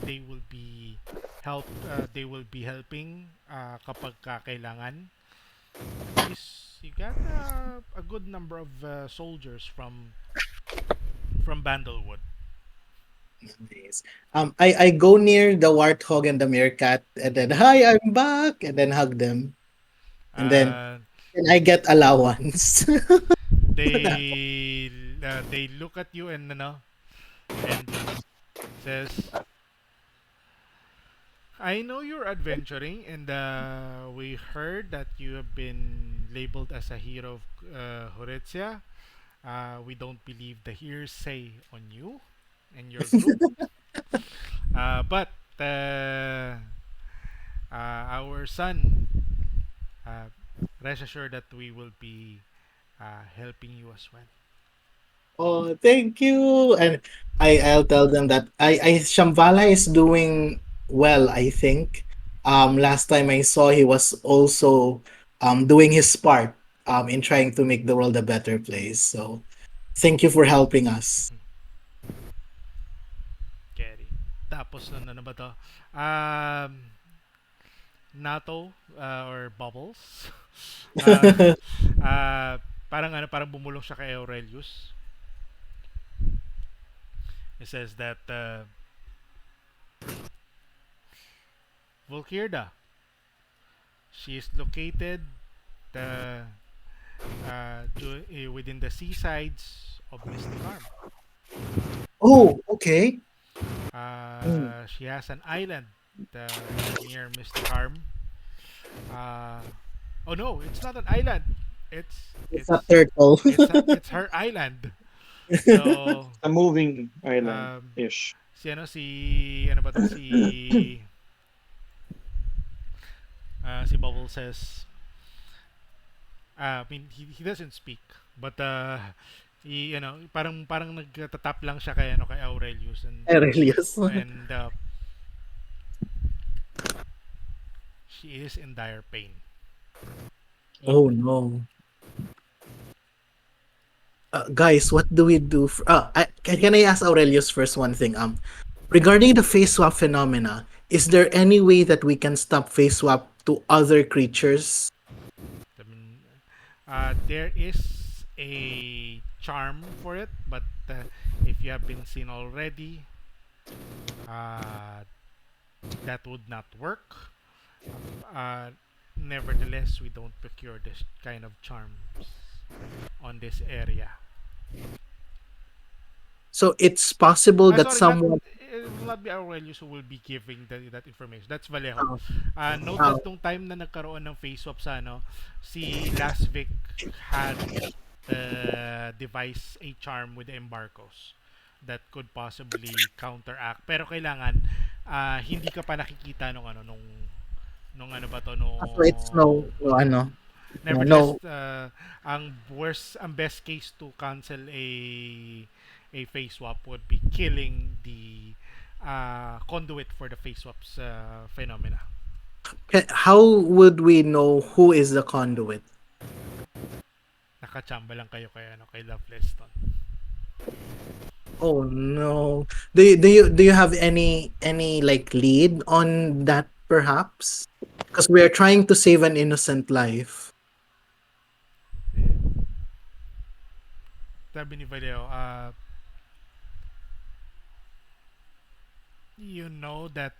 they will be they will be helping kapag kailangan. You got a good number of soldiers from Bandlewood. Nice. I go near the warthog and the meerkat, and then hi, I'm back, and then hug them, and then Uh, and I get allowance. they look at you and and says, "I know you're adventuring, and we heard that you have been labeled as a hero of Horizia. We don't believe the hearsay on you and your group, but our son, uh, rest assured that we will be helping you as well." Oh, thank you. And I'll tell them that I Shambhala is doing well, I think. Last time I saw he was also doing his part in trying to make the world a better place. So thank you for helping us. Carry. Tapos nun, ano ba to? Um, Nato or Bubbles. uh, parang bumulong siya kay Aurelius. It says that Volkirda, she is located uh, within the seasides of Mystic Arm. Oh, okay. Mm, She has an island uh, near Mystic Arm. Uh, oh no, it's not an island. It's it's a it's turtle. it's her island. So A moving island um, ish. si ano ba to si Bubble says, I mean he doesn't speak, but parang nagtatap lang siya kay Aurelius, Aurelius. and she is in dire pain. Oh no. Guys, what do we do? Can I ask Aurelius first one thing? Regarding the face swap phenomena, is there any way that we can stop face swap to other creatures? I mean, there is a charm for it, but if you have been seen already, uh, that would not work. Uh, Nevertheless, we don't procure this kind of charms on this area. So it's possible that Sorry, not someone. it will not be Aurelius who will be giving that information. That's Vallejo. Uh, Note uh, that nung time na nagkaroon ng face swap sa si Last Vic had devised a charm with the embargoes that could possibly counteract. Pero kailangan hindi ka pa nakikita nung ano ba to so it's no ano. nevertheless, No. ang best case to cancel a face swap would be killing the conduit for the face swaps phenomena. How would we know who is the conduit? Nakachamba lang kayo kay Loveleston. Oh no. Do you have any like lead on that perhaps? Because we are trying to save an innocent life. Sabi ni Valeo, you know that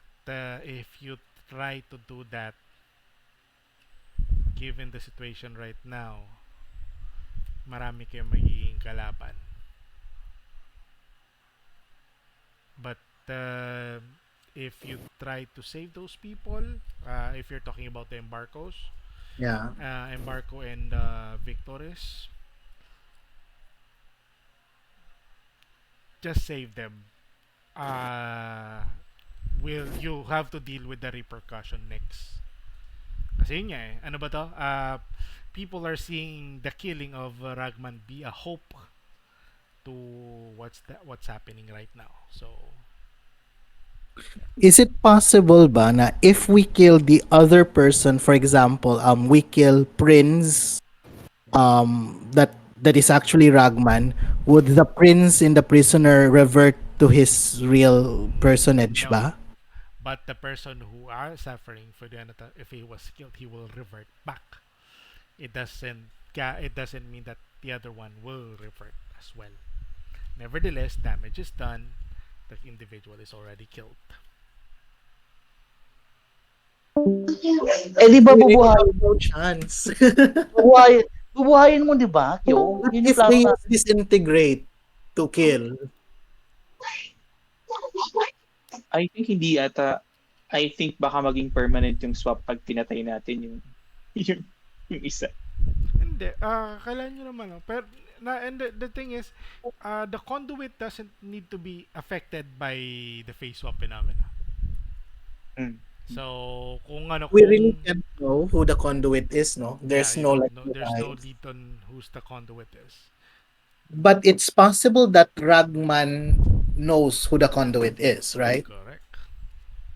if you try to do that, given the situation right now, marami kayong magiging kalaban. But if you try to save those people, if you're talking about the embargoes, Yeah. embargo and victories, just save them. Will you have to deal with the repercussion next? Kasi yun nga eh. Ano ba to? People are seeing the killing of Ragman be a hope to what's happening right now. So, Is it possible ba na if we kill the other person, for example, we kill Prince, that is actually Ragman, would the prince in the prisoner revert to his real personage no. ba? But the person who are suffering for the if he was killed, he will revert back. It doesn't mean that the other one will revert as well. Nevertheless, damage is done. The individual is already killed. Eh di ba We bubuhayin? have no chance. Bubuhayin, bubuhayin mo, di ba? Kyo? What Yun yung if plano they use natin. disintegrate to kill? I think hindi ata, I think baka maging permanent yung swap pag pinatay natin yung, yung isa. Hindi, kailan nyo naman, no? Pero, and the thing is, the conduit doesn't need to be affected by the face swap phenomena. Mm. So, kung ano, We kung, really can't know who the conduit is, no? yeah, There's you no don't like know, there's no device. lead on who's the conduit is. But it's possible that Ragman knows who the conduit is, right? Correct.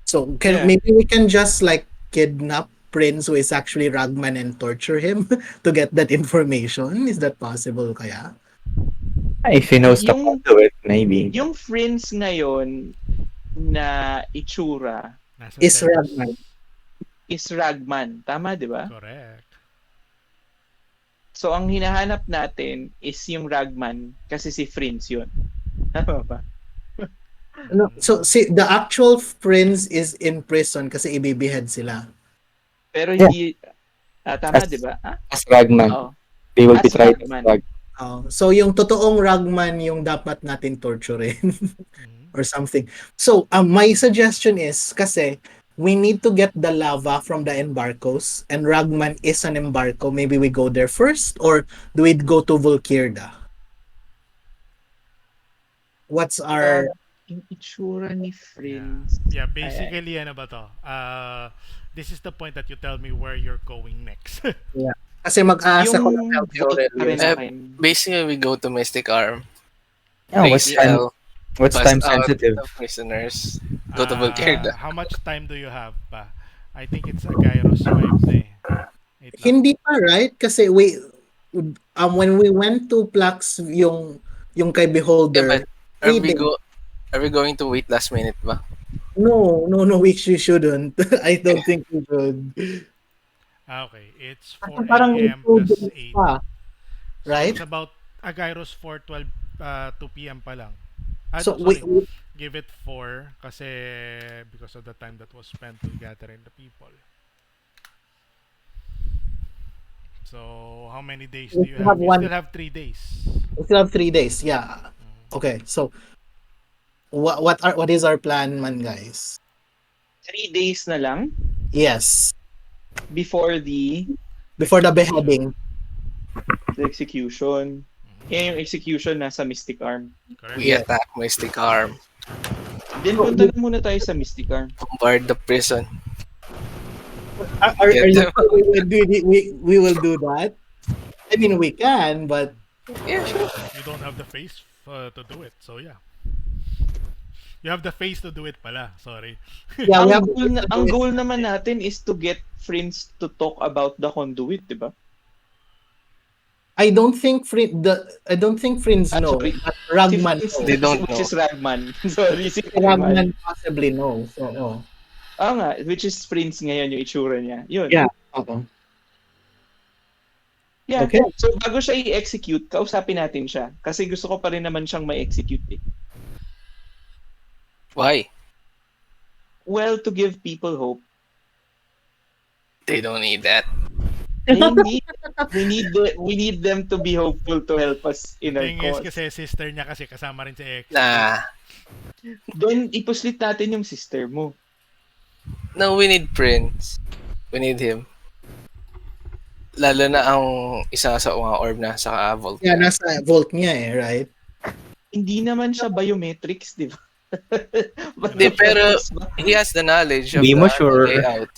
So Yeah. maybe we can just like kidnap Prince who is actually Ragman and torture him to get that information. Is that possible kaya? If he knows the Yung, conduit, maybe. yung friends ngayon na itsura Nasa Is cells. Ragman. is Ragman. Tama, di ba? Correct. So, ang hinahanap natin is yung Ragman kasi si Friends yun. Tama ba? No, so see the actual Prince is in prison kasi ibibihead sila. Pero Yeah. hindi, tama, As, di ba? as Ragman. Oo. They will be As tried as Ragman. Rag. So yung totoong Ragman yung dapat natin torturein Mhm. or something. So my suggestion is kasi we need to get the lava from the embarcos and Ragman is an embarco. Maybe we go there first or do we go to Volkirda? What's our Yung itsura ni Yeah. Friends. Yeah, basically, ano ba to? This is the point that you tell me where you're going next. kasi mag-aasa ko ng Yung healthy Vault Aurelius. pa rin Eh, akin. Basically, we go to Mystic Arm. Oh, Raise Yael, what's bust time out sensitive? the prisoners. Go to Volkirda. How much time do you have pa? I think it's a Gyros 5 na eh. Wait lang. Hindi pa, right? Kasi when we went to Plax yung kay Yeah, Beholder, but are 3 we days. are we going to wait last minute ba? No, we shouldn't. I don't think we should. Okay, it's Kasi 4 parang a.m. 2 plus days 8. pa, So right? it's about a Gyros 4:12 2 p.m. pa lang. So No, sorry. we Give it 4 kasi because of the time that was spent to gathering the people. So how many days do We you still have? have You one- still have 3 days. still have 3 days. Yeah. Okay. So what is our plan, man, guys? 3 days na lang Yes. before the Before the beheading. execution. Yung execution nasa Mystic Arm. Correct. We Yeah. attack Mystic Arm. Then punta na muna tayo sa Mystic Arm. Bombard the prison. Are Yeah, you them- sure we will do that? I mean, we can, but Yeah, sure. You don't have the face to do it. So yeah. You have the face to do it pala. Sorry. yeah, we have Ang goal naman natin is to get friends to talk about the conduit, di ba? I don't think friends know. Sorry. But Ragman Si knows. They don't which know. is Ragman. Sorry, si Ragman Ragman. possibly knows. Oo. Nga, which is Prince ngayon yung itsura niya. Yun. Yeah. Oo. Yeah. Okay. So, bago siya i-execute, kausapin natin siya. Kasi gusto ko pa rin naman siyang ma-execute eh. Why? Well, to give people hope. They don't need that. We need them to be hopeful to help us in our Thing is cause. kasi sister niya kasi kasama rin si X. Nah. Then, ipuslit natin yung sister mo. No, we need Prince. We need him. Lalo na ang isa sa mga orb na sa vault. Yeah, nasa vault niya eh, right? Hindi naman siya biometrics, di ba? Hindi, pero he has the knowledge of Di mo the sure. layout.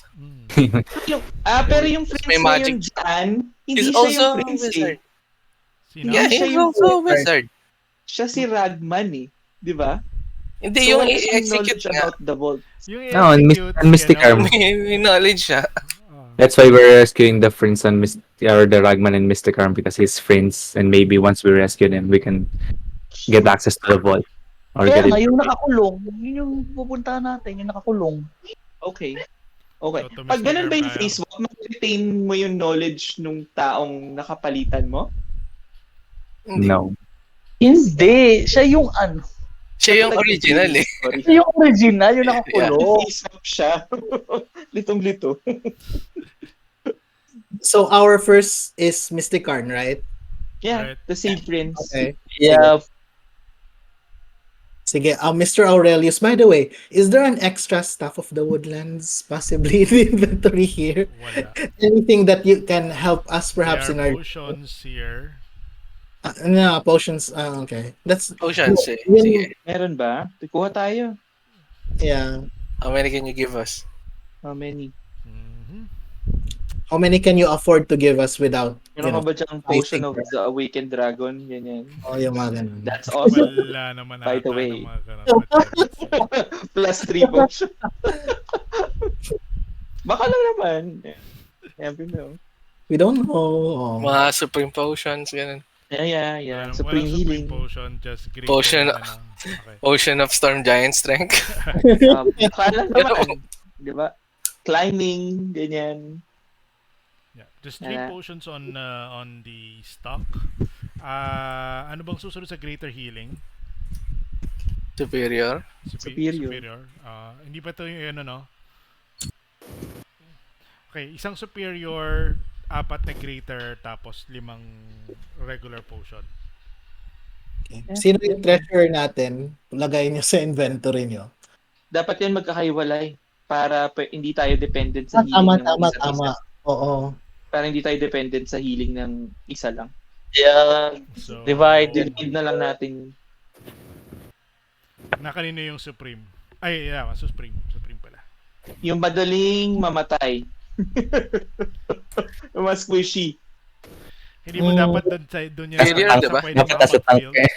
Pero yung Tapos friends may na yun magic. dyan, hindi He's siya yung also a friends wizard. eh. Sino? Yeah, Hindi siya he's yung also a wizard. Siya si Ragman eh. Di ba? Hindi, So yung wala siyang i-execute knowledge nga. about the vault. Yung No, i-execute and Mystic si, Arm. May knowledge siya. Oh. That's why we're rescuing the friends on or the Ragman and Mystic Arm because he's friends, and maybe once we rescue them, we can get access to the vault or Kaya get nga, it. yung nakakulong, yun yung pupuntahan natin, yung nakakulong. Okay. Okay. So, to Pag Mr. ganun ba yung Garbayo. face walk, ma-retain mo yung knowledge nung taong nakapalitan mo? Hindi. No. Hindi, siya yung ano. Siya yung original eh. Sorry. Siya yung original, yung nakakulong. Face swap siya. Litong-lito. So our first is Mystic Arn, right? Yeah, Right. the same prince. Okay. Yeah, Sige, Mr. Aurelius, by the way, is there an extra Staff of the Woodlands possibly in the inventory here? Wala. Anything that you can help us perhaps There in are our... potions here. No, potions. Okay. That's... Potions eh. Yun- Sige. Meron ba? Kuha tayo. Yeah. How many can you give us? How many? Mhm. How many can you afford to give us without, Meron ka ba dyan potion of the awakened dragon? Ganyan. Oh, yung mga ganun. That's awesome. Wala naman By the ata way. ng mga ganun materials. Plus 3 potion. Baka lang naman. Never know. We don't know. Oh. Mga supreme potions, ganun. Yeah. Walang Supreme healing. potion, just great. Potion- Okay. Ocean of Storm Giant Strength. Baka lang naman. Di ba? Climbing, ganyan. Yeah, just 3 Yeah. potions on the stock. Ano bang susunod sa greater healing? Superior. Superior. Hindi pa to yung ano, no? Okay, isang superior, 4 na greater, tapos 5 regular potion. Okay. Sino yung treasure natin? Lagay nyo sa inventory nyo. Dapat yan magkakaiwalay para hindi tayo dependent sa healing Tama, ng tama, isa't tama. isa. Oo. Para hindi tayo dependent sa healing ng isa lang. yeah, So, Divided. Divide na lang natin. na kanino yung supreme? Ay, yeah, supreme. Supreme pala. Yung madaling mamatay. Mas squishy. Hindi mo dapat doon yan. Superior, sa diba? pwede Napaka sa tank makapag-build. eh.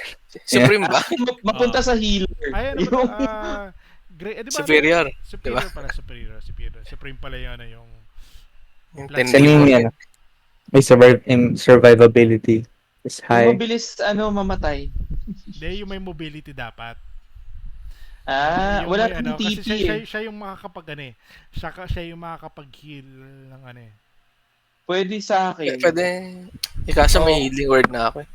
Supreme ba? Mapunta sa healer. Ay, ano Yung- ba? Diba, Superior. Superior pala, superior. Supreme pala yun, yung Yung Plus 10 Sa million. yan. May survivability is yung high. mabilis mamatay. Hindi, yung may mobility dapat. Yung Wala may, tayong kasi TP siya yung makakapag siya yung makakapag-heal ng Pwede sa akin. Pwede. Ikaso may healing word na ako eh.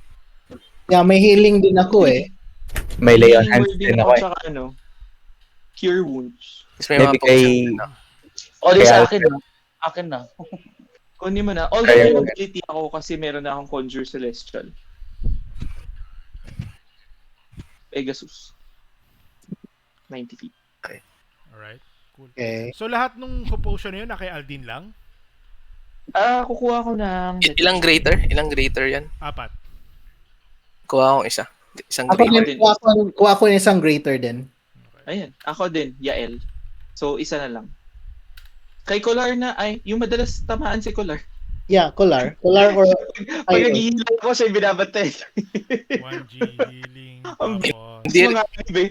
Yeah, may healing din ako eh. May lay on Healing hands word din ako eh. tsaka cure wounds. Tapos may Maybe mga potion kay... din ako. O, di Kaya- sa akin na. Akin na. Kunin mo na. Although Kaya- may mobility ako kasi meron na akong Conjure Celestial. Pegasus. 90 feet. Alright, cool. Okay. So lahat nung potion na yun, na kay Aldiene lang? Kukuha ko ng... Ilang greater? Ilang greater yan? 4. Kuha akong isa. Isang Ako greater. din, kuha ko ng isang greater din. Ayan. Ako din. Yael. So, isa na lang. Kay Kolar na, yung madalas tamaan si Kolar. Yeah, Kolar. Kolar or... Pag naghihila ako, siya yung binabantay. 1G healing, tapos... Hindi rin- Mga anime.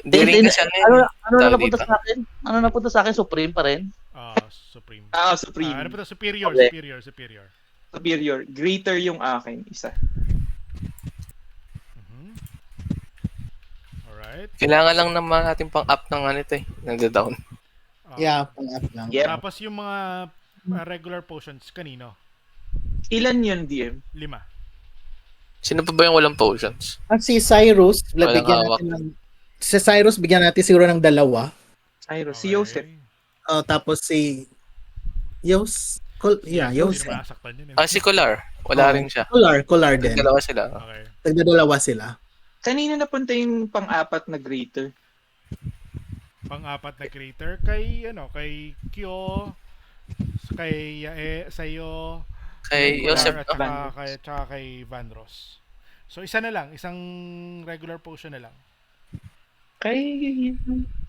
Hindi rin kasi ano yun. Ano na Tawag napunta dito. sa akin? Ano napunta sa akin? Supreme pa rin? Supreme. Supreme. Ano pa to? Superior, Okay. superior. Superior. Greater yung akin. Isa. Mhm. Alright. Kailangan lang naman natin pang up ng ano ito eh. Nagda-down. Yeah, pang-up lang. Yep. Tapos yung mga regular potions, kanino? Ilan yun, DM? 5. Sino pa ba yung walang potions? At si Cyrus, Walang bigyan hawak. natin ng... Si Cyrus, bigyan natin siguro ng 2. Cyrus. Si Josef. Tapos si... Hindi Josef. naman nasaktan yun. Si Kolar. Wala rin siya. Kolar din. Dalawa sila. Okay. Nagdadalawa sila. Kanina napunta yung pang-apat na greater. Pang-4 na creator kay kay kay Yael, sa'yo, Kay Kolar, Joseph. at tsaka kay Vanros. So isa na lang, isang regular potion na lang. Kay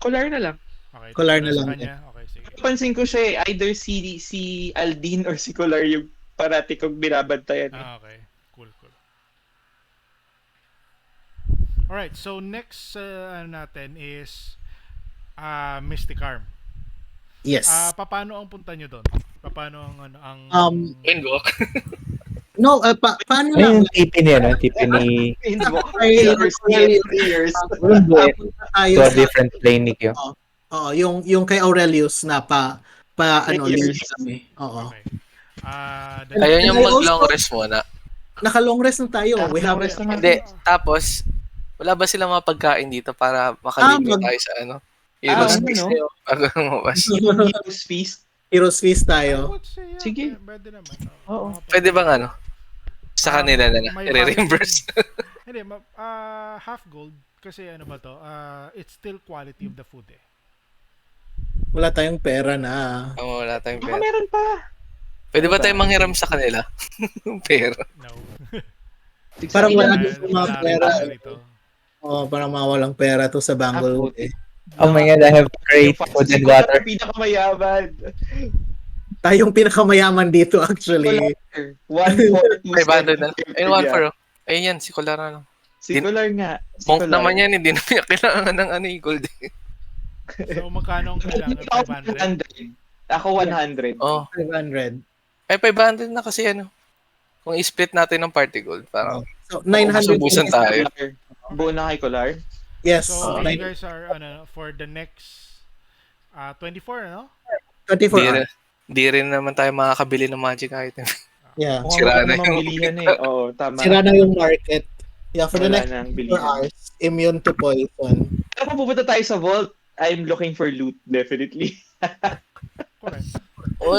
Kolar na lang. Okay. Kolar sunod na sa lang kanya. Okay, sige. Pansin ko siya either si Aldiene or si Kolar yung parati kong binabantayan. Okay. Cool, cool. Alright, so next natin is Mystic Arm. Yes. Paano ang punta nyo doon? Paano ang Windwalk. No, paano Ano lang? yung tipi niya, no? Tipi ni Years, years. Punta tayo to a sa different plane ni Kyo. yung kay Aurelius na Years. lead kami. Oo. Okay. Ayaw niyang I mag-long also- rest muna. Naka-long rest na tayo. We have Rest naman. Hindi. Tapos, wala ba silang mga pagkain dito para makalibre tayo sa Heroes ano, Feast no? bago lumabas? Heroes Feast. Heroes Feast I tayo. would say, yeah, Sige. pwede naman. Oo. Pwede bang sa kanila na may i-reimburse? Hindi, half gold kasi ano ba to? It's still quality of the food eh. Wala tayong pera na. Wala tayong Baka pera. meron pa. Pwede ba tayong manghiram sa kanila? Pera. No. Parang wala Wala- din sa mga wala rin pera. tayo rito. Parang mga walang pera to sa Bangalow eh. Oh my God, I have great food and water. Pinakamayaman. Tayong pinakamayaman dito actually. 142. 500 na. Ayun, 1 for. Ayun yan, si Kolar Si Kolar nga. Si Monk Kolar. naman yan, hindi na niya kailangan ng gold. So magkano ang kailangan? Ako 500? 100. Ako 100. Oh, 500. 500 na kasi kung i-split natin ng party gold, parang So 900. masubusan tayo. Buo na kay Kolar. Yes. So you 9 guys are for the next 24, no? 24 Di, hours. di rin naman tayo makakabili ng magic item. Yeah. Sira Sira na na yung- bilihan eh. Oo, tama. Sira na yung market. Yeah, for the Wala next nang 24 bilihan. hours, immune to poison. Kapag pupunta tayo sa vault, I'm looking for loot, definitely. Correct. O,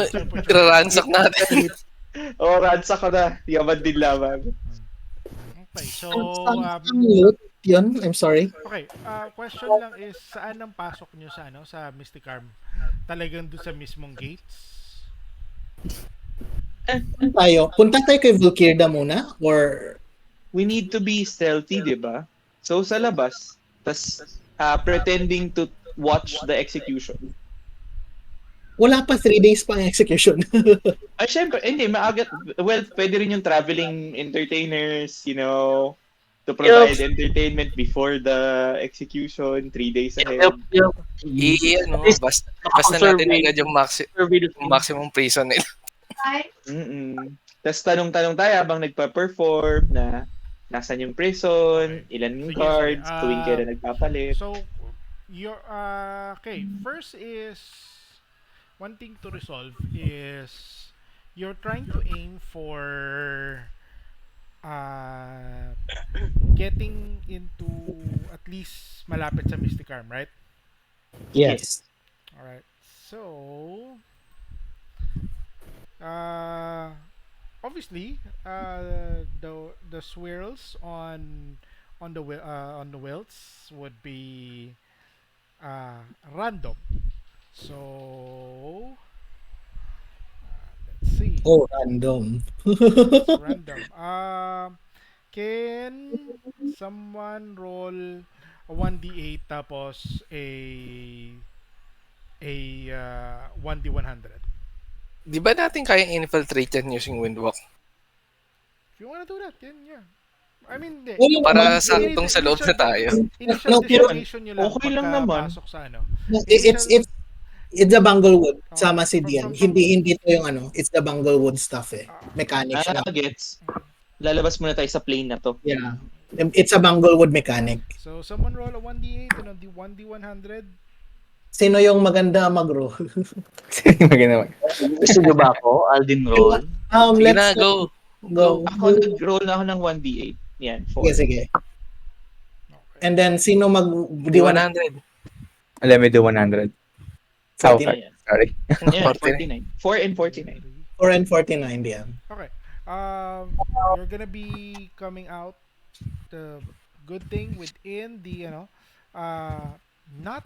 ransak natin. Ransa ko na. Yaman din laban. Okay, so Ang loot yun, I'm sorry. okay, question lang is saan ang pasok nyo sa sa Mystic Arm? Talagang doon sa mismong gates? Punta tayo kay Vulkirda muna or We need to be stealthy, di ba? So, sa labas, tas pretending to watch the execution. wala pa 3 days pa ang execution. Ay, syempre, hindi, maaga. Well, pwede rin yung traveling entertainers, to provide entertainment before the execution, 3 days ahead. Basta natin agad yung maximum prison nila. Tapos tanong-tanong tayo habang nagpa-perform na nasan yung prison, ilan yung Sige, cards, sige. tuwing kailan nagpapalit. So your okay, first is one thing to resolve is you're trying to aim for getting into at least malapit sa Mystic Arm, right? Yes. All right. So obviously the swirls on the welts would be random. So let's see. Oh, random. It's random. Can someone roll a 1d8 tapos a 1d100? Di ba natin kayang infiltrate yan using windwalk? If you wanna do that, then yeah. I mean, di. Well, Para naman, saktong sa loob na tayo. Initial No, pero destination nyo lang okay lang naman. pasok sa It's the Banglewood. Oh, Sama si Dian. Hindi to yung it's the Banglewood stuff eh. Mechanics lang. Gets. Lalabas muna tayo sa plane na to. Yeah. It's a Banglewood mechanic. So someone roll a 1d8 and a 1d100. Sino yung maganda mag-roll? Maganda. Gusto nyo ba ako? Aldiene roll? Sige Let's na, go. go. Ako nag-roll na ako ng 1d8. Yan, 4. Sige, sige. Okay. And then, sino Di 100. Let me do 100. Oh, 49. sorry. Yeah, 49. 49. 4 and 49. 4 and 49, Dian. Okay. You're gonna be coming out. The good thing within the not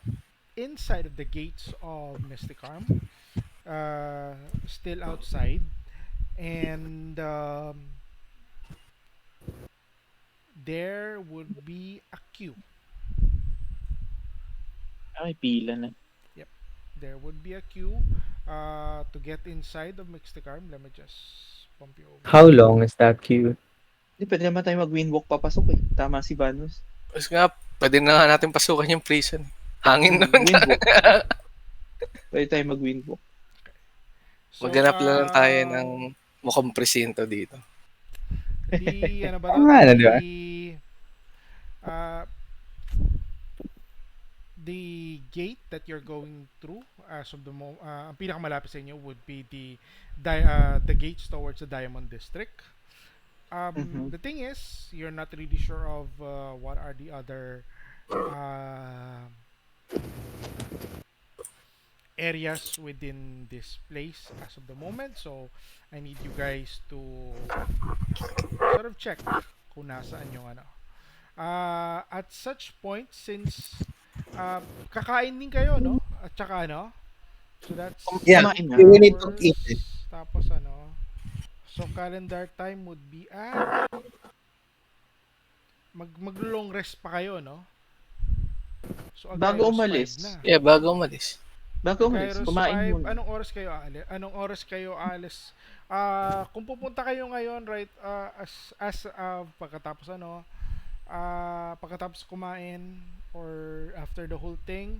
inside of the gates of Mystic Arm, still outside, and there would be a queue. Ay, pila na. there would be a queue to get inside of Mixticarm. Let me just pump you over. How long is that queue? Hindi, pwede naman tayo mag-windwalk papasok eh. Tama si Vanros. Tapos nga, pwede na nga natin pasukan yung prison. Hangin naman. Windwalk. Pwede tayo mag-windwalk. So, Maghanap lang tayo ng mukhang presinto dito. ano ba Oo nga, di ba? uh, the gate that you're going through as of the ang pinakamalapit sa inyo would be the gates towards the Diamond District. The thing is, you're not really sure of what are the other areas within this place as of the moment, so I need you guys to sort of check kung nasaan yung ano. At such point, since kakain din kayo, no? At saka ano, so that's Yeah, Kumain nga. we need to eat it. tapos ano, so calendar time would be mag-long rest pa kayo, no? So Bago Agairos 5 umalis. na. Yeah, bago umalis. Bago umalis, Kairos kumain 5, muna. anong oras kayo alis? Anong oras kayo alis? Kung pupunta kayo ngayon, right, pagkatapos ano, pagkatapos kumain or after the whole thing,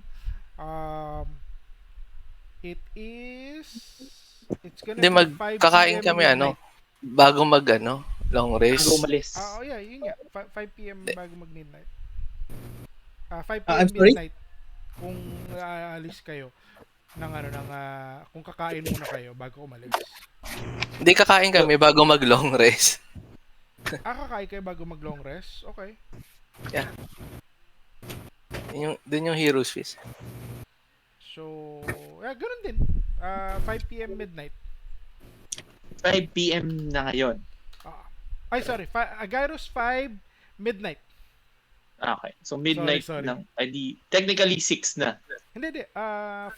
it's gonna Hindi, be 5 magkakain p.m. kami midnight. bago mag long rest. Bago umalis. Oh yeah, yun nga. 5 p.m. bago mag-midnight. 5 p.m. I'm sorry? midnight kung aalis kayo ng ano ng kung kakain muna kayo bago umalis. Hindi, kakain kami bago mag long rest. Kakain kayo bago mag-long rest? Okay. Dun yung Heroes Feast. So, ganun din. 5 p.m. midnight. 5 p.m. na ngayon. Sorry. Agairos 5 midnight. Okay. So midnight Sorry. ng, technically 6 na. Hindi. 5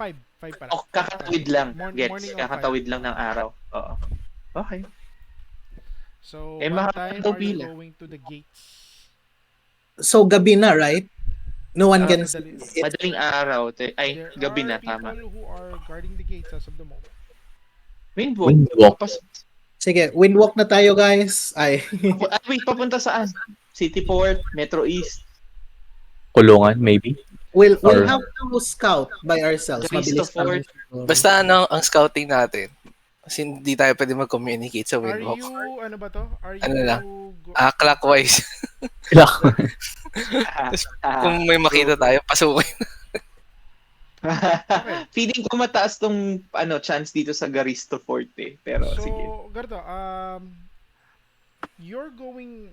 pala. O, kakatawid lang. Morning Gets. of Kakatawid lang ng araw. Oo. Okay. So, mahaba what time daw are you pila. going to the gates? So, gabi na, right? No one can madali. see it. Madaling araw. There Gabi na, are tama. people who are guarding the gates as of the moment. Windwalk. Sige, windwalk na tayo, guys. Wait, papunta saan? City Port, Metro East, Kulungan, maybe? We'll Or- have to scout by ourselves. Gabi Mabilis sa fort. lang. Basta ang scouting natin. Kasi hindi tayo pwede mag-communicate sa Are windwalk. you, ano ba to? Are you Ano lang? go- Clockwise. Kung may makita tayo, pasukin. Feeling ko mataas tong chance dito sa Garisto Fort eh. Pero sige. So, ganito, you're going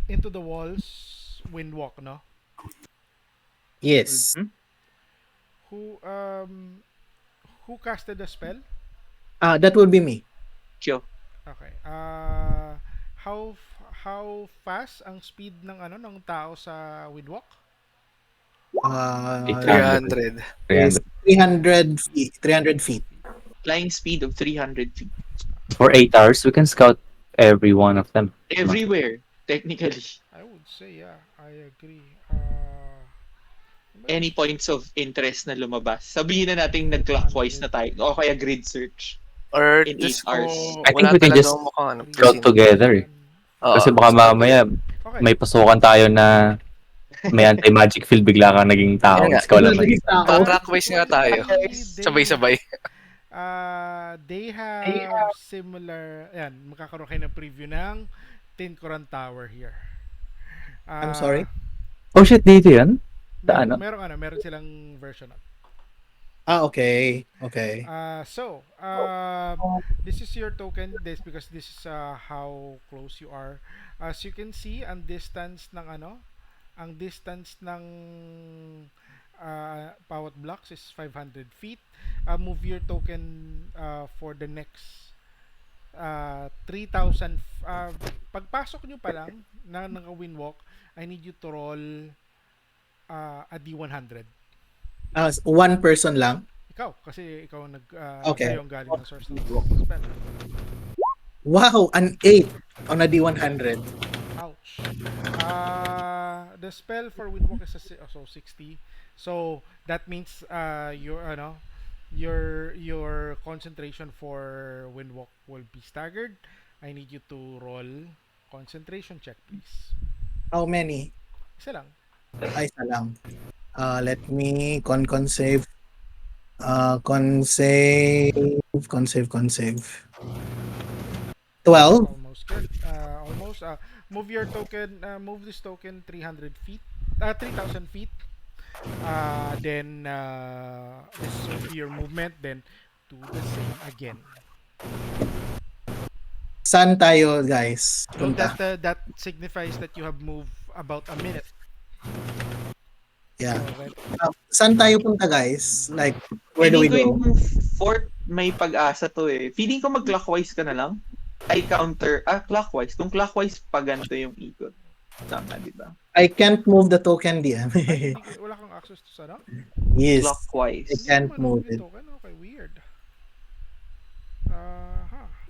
into the walls windwalk, no? Yes. Mhm. Who casted the spell? That will be me. Kyo. Okay. How fast ang speed ng ng tao sa windwalk? 300. 300 feet. 300 feet. Flying speed of 300 feet. For 8 hours, we can scout every one of them. Everywhere, technically. I would say, yeah, I agree. Any points of interest na lumabas. Sabihin na natin nag-clockwise na tayo. O kaya grid search. Or In just 8 hours. kung I think wala we can talaga just mukhang Scout presinto. together eh. Oo. Kasi baka mamaya Okay. may pasukan tayo na may anti-magic field, bigla kang naging tao. Yun nga. Ikaw lang naging Pa-clockwise nga tayo. They- Sabay-sabay. They have similar, ayan, magkakaroon kayo ng preview ng Tinkoran Tower here. I'm sorry? Oh shit, dito yan? Sa ano? Meron silang version of. Okay. Okay. So, this is your token, because this is how close you are. As you can see, ang distance ng bawat blocks is 500 feet. Move your token for the next 3,000. Pagpasok nyo pa lang ng windwalk, I need you to roll a D100. One person lang. Ikaw, kasi ikaw Okay. sa'yo ang galing ng source ng spell. Wow, an 8 on a D100. Ouch. The spell for windwalk is also 60. So, that means your concentration for Windwalk will be staggered. I need you to roll concentration check, please. How many? Isa lang. Ay, isa lang. Let me con save. Con save. 12. Almost good. Almost. Move your token. Move this token 300 feet. 3,000 feet. Then this will be your movement. Then do the same again. Saan tayo, guys? Well, Punta. that signifies that you have moved about a minute. Yeah. Already. Saan tayo punta, guys? Like, where do we Feeling ko go? yung fort may pag-asa to eh. Feeling ko mag-clockwise ka na lang. Ay counter. Clockwise. Kung clockwise, pa ganito yung ikot. Tama, di ba? I can't move the token, DM. Ay, wala kang access to sana? Yes. I Clockwise. can't Hindi move naman it. token. Okay, weird.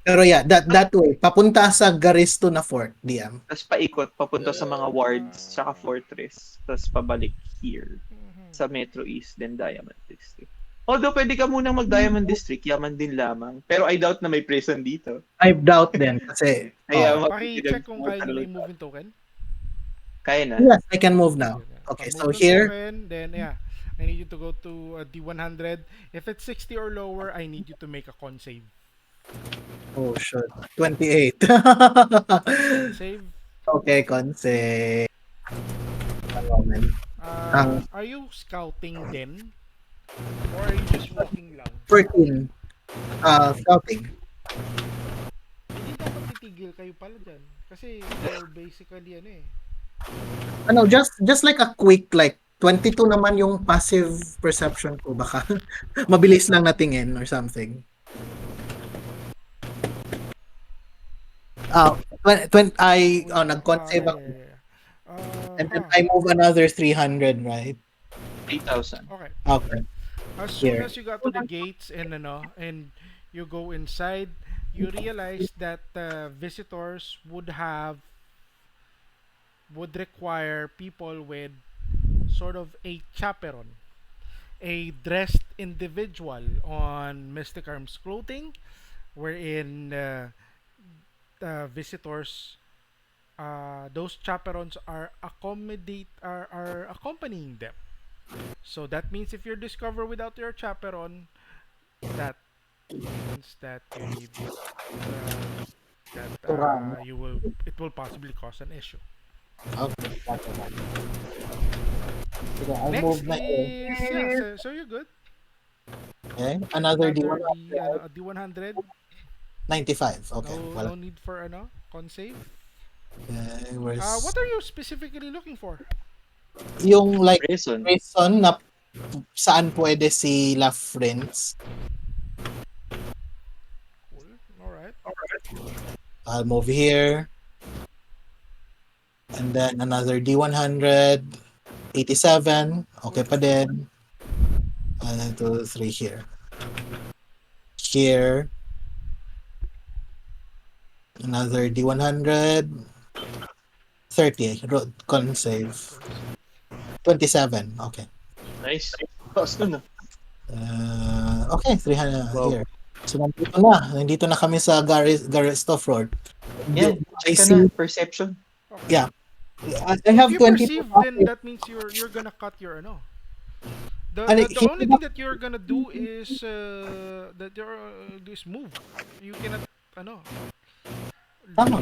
Pero yeah, that way. Papunta sa Garisto na fort, DM. Tapos paikot, papunta sa mga wards, tsaka fortress. Tapos pabalik here. Sa Metro East, then Diamond District. Although pwede ka munang mag-Diamond District, yaman din lamang. Pero I doubt na may prison dito. I doubt din kasi Kaya Paki-check kung kaya nyo i-move yung token. Kaya na. yes, I can move now. Okay, so Pag-move ng here, token, then yeah, I need you to go to D100. If it's 60 or lower, I need you to make a con save. oh shit, 28. Con save. Okay, conse. One moment. Are you scouting then? Or are you just walking lang? 14. Scouting. Hindi dapat titigil kayo pala dyan. Kasi you're basically Ano, just like a quick, like, 22 naman yung passive perception ko. Baka mabilis lang natingin or something. Nag-con save ako. And then I move another 300, right? 3,000. Okay. Okay. As soon Here. as you got to the gates and you go inside, you realize that visitors would require people with sort of a chaperon, a dressed individual on Mystic Arms clothing, wherein visitors, those chaperons are accompanying them. So that means if you're discovered without your chaperon, that means that you need it will possibly cause an issue. Okay. So I'll Next move na is so you're good. Okay. Another Another D100. D100. 95. Okay. No need for con save. Okay, where's What are you specifically looking for? yung like Prison. reason na saan pwede si La Friends? Cool. All right. I'll move here. And then another D100. 87. Okay pa din. And then 2, 3 here. Here. Another D100. 30. Con save. 27. Okay. Nice. Tapos na. Okay, 300 Wow. here. So nandito na kami sa Garisto Fort. Yan. I Check ka see. na. Perception. Yeah. I have If you 20. perceive, then that means you're gonna cut your The only thing that you're gonna do is move. You cannot Tama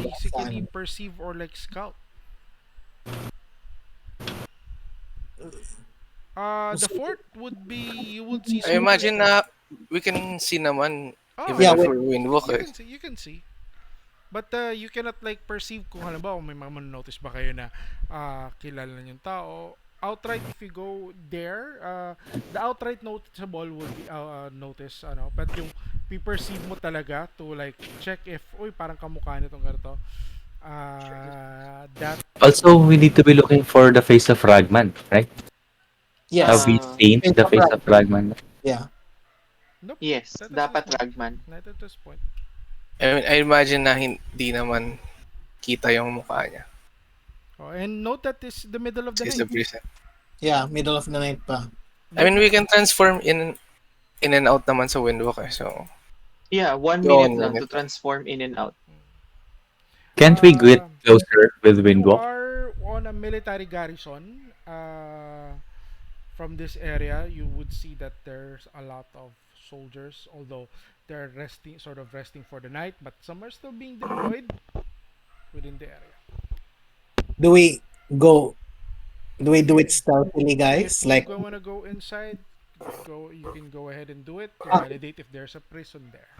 ba? basically Saan? perceive or like scout. The fort would be you would see. I imagine na we can see naman even Yeah, if we're windwalk eh. You can see. But you cannot like perceive kung halimbawa may mga notice ba kayo na kilala na yung tao. Outright, if you go there, the outright noticeable will be notice but yung perceive mo talaga to like check if parang kamukha nitong ganito. That Also, we need to be looking for the face of Ragman, right? Yes. Have we seen face the of face of Ragman? Yeah. nope. Yes. That is Dapat this point. Ragman. Not at this point. I imagine na hindi naman kita yung mukha niya. Oh, and note that is the middle of the It's the night. prison. Yeah, middle of the night pa. I mean, we can transform in and out naman sa windwalk eh. So, Yeah, 1 minute yun lang to limit. transform in and out. Can't we get Uh, closer with you Windwalk? are on a military garrison. From this area, you would see that there's a lot of soldiers, although they're resting, sort of resting for the night, but some are still being deployed within the area. Do we go? Do we do it Okay. stealthily, If guys? you Like, want to go inside, go. You can go ahead and do it to validate if there's a prison there.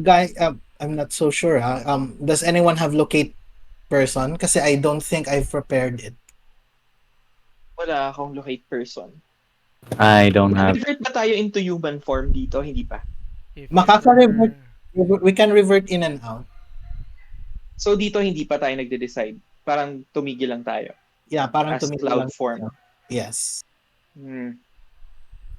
guy, I'm not so sure. Does anyone have locate person? Kasi I don't think I've prepared it. Wala akong locate person. I don't have. Nag-revert ba tayo into human form dito? Hindi pa. If Makaka-revert. ever, We can revert in and out. So dito hindi pa tayo nagde-decide. Parang tumigil lang tayo Yeah, parang as tumingin lang. cloud form. Yes. Hmm.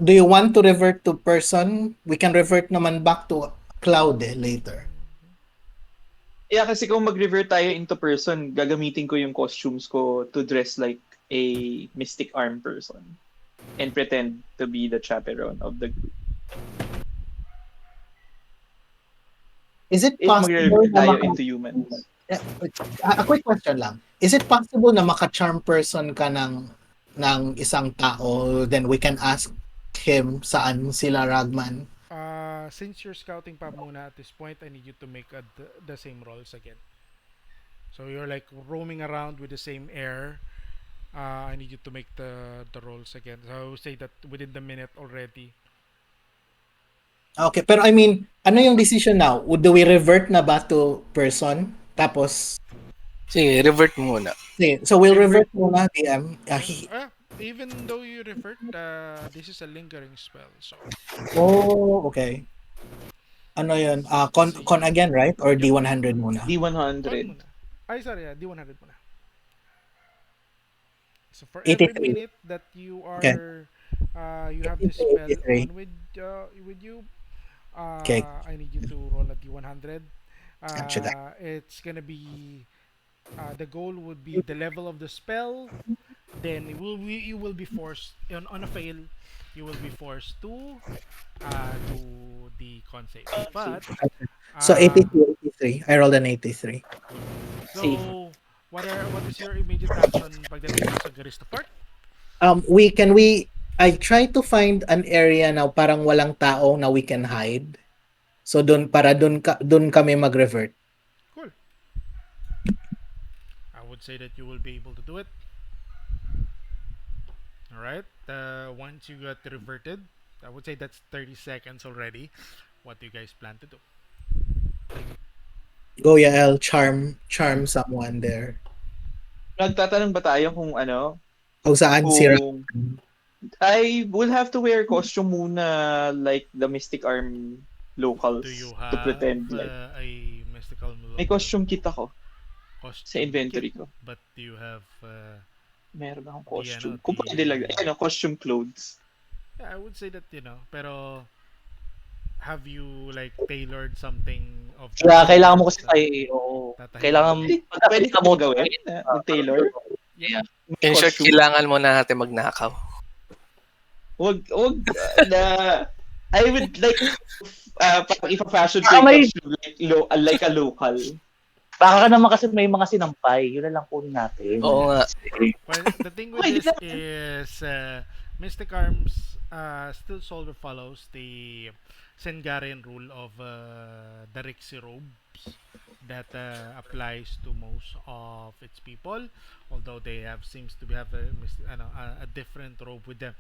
Do you want to revert to person? We can revert naman back to cloud later. Yeah, kasi kung mag-revert tayo into person, gagamitin ko yung costumes ko to dress like a mystic arm person and pretend to be the chaperone of the group. Is it If possible magre-revert na tayo maka... into humans. A quick question lang. Is it possible na maka-charm person ka ng isang tao, then we can ask him saan sila Ragman? since you're scouting pa muna at this point, I need you to make the same rolls again. So you're like roaming around with the same air. I need you to make the rolls again. So I would say that within the minute already. Okay, pero I mean, ano yung decision now? Do we revert na ba to person? Tapos, Sige, revert muna. sige, so we'll Revert. revert muna, DM. Even though you revert, this is a lingering spell. So Oh, okay. Ano yun? Con again, right? Or yep, D100 muna? con D100. muna. Ay, sorry, D100 muna. So for every 83. minute that you Okay. are, you have this spell 83. on with you, Okay. I need you to roll a D100. Gotcha that. It's gonna be the goal would be the level of the spell. Then you will be forced on a fail. You will be forced to do the con save. But So uh, 82, 83. I rolled an 83. cool. Safe. So what is your immediate action pagdating mo sa Garista Fort? I try to find an area na parang walang tao na we can hide. So doon kami mag-revert. Cool. I would say that you will be able to do it. All right. Once you got reverted, I would say that's 30 seconds already. What do you guys plan to do? Go Yael, charm someone there. Nagtatanong ba tayo kung ano? O saan si Kung I will have to wear costume muna like the Mystic Arm locals Do you to have pretend like a mystical may costume kit ako sa costume kit? inventory ko. But do you have Meron akong the ano, costume. Kung pwede lang. Ano, costume clothes. yeah, I would say that pero have you like tailored something of that Kaya sort kailangan mo that, kasi tayo, oo. tatahiin Kailangan, mo? Pwede pagkakita ko mo, gawin na mag-tailor. yeah. In short, Costume. kailangan mo na natin magnakaw. Wag na I would like parang ipa-fashion ko Baka yung may, costume like a local. baka naman kasi may mga sinampay. Yun na lang kunin natin. Oo nga. Well, the thing with Pwede this naman. is Mystic Arms still sort of follows the Sengarian rule of the Rixie robes that applies to most of its people, although they seems to have a different robe with them.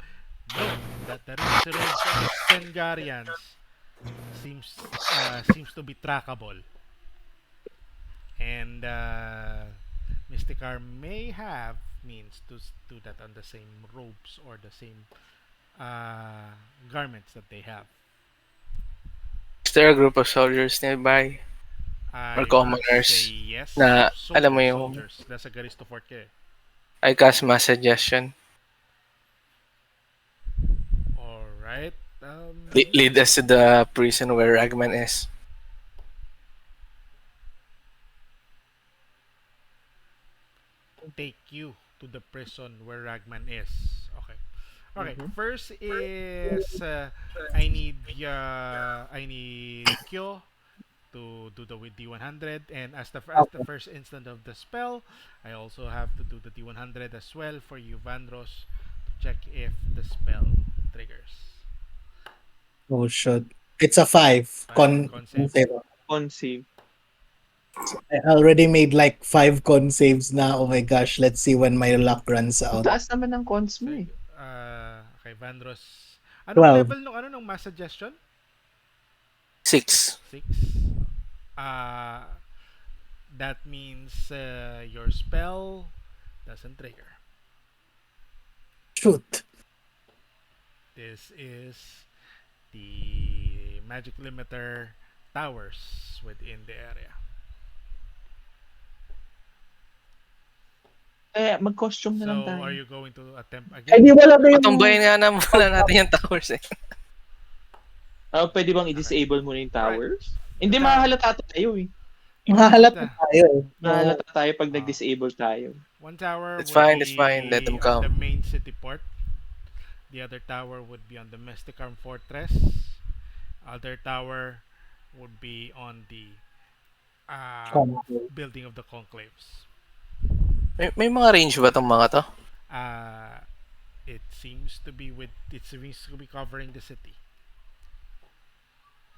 Note that the Rixie robes of the Sengarians seems to be trackable, and Mysticar may have means to do that on the same robes or the same garments that they have. Is there a group of soldiers nearby? I Or would commoners say yes. na alam mo yung Soldiers. Nasa Garisto Fort ka eh. I cast mass suggestion. Alright. Lead us to the prison where Ragman is. Take you to the prison where Ragman is. Okay. Okay, Mhm. first is I need Kyo to do the with D100, and as the Okay. first instant of the spell, I also have to do the D100 as well for you, Vanros, to check if the spell triggers. Oh shit. It's a 5. Five con save. Save. On save. I already made like 5 con saves na. Oh my gosh, let's see when my luck runs Ang out. taas naman ng cons mo Okay, eh. okay, Vanros. Anong 12. level nung mass suggestion? 6. 6. Uh, that means your spell doesn't trigger. Shoot. This is the magic limiter towers within the area. Kaya mag-costume na lang So, tayo. are you going to attempt Ay, di again? wala na yung... Patumbayin nga na muna natin yung towers eh. Pwede bang Okay. i-disable muna yung Alright. towers? Hindi, Ito. mahalata tayo eh. Mahalata tayo. Mahalata tayo pag Ah. nag-disable tayo. One tower It's would fine, be it's fine. Let them on the come. main city port. The other tower would be on the Mysticarm Fortress. Other tower would be on the building of the conclaves. May mga range ba tong mga to? It seems to be covering the city.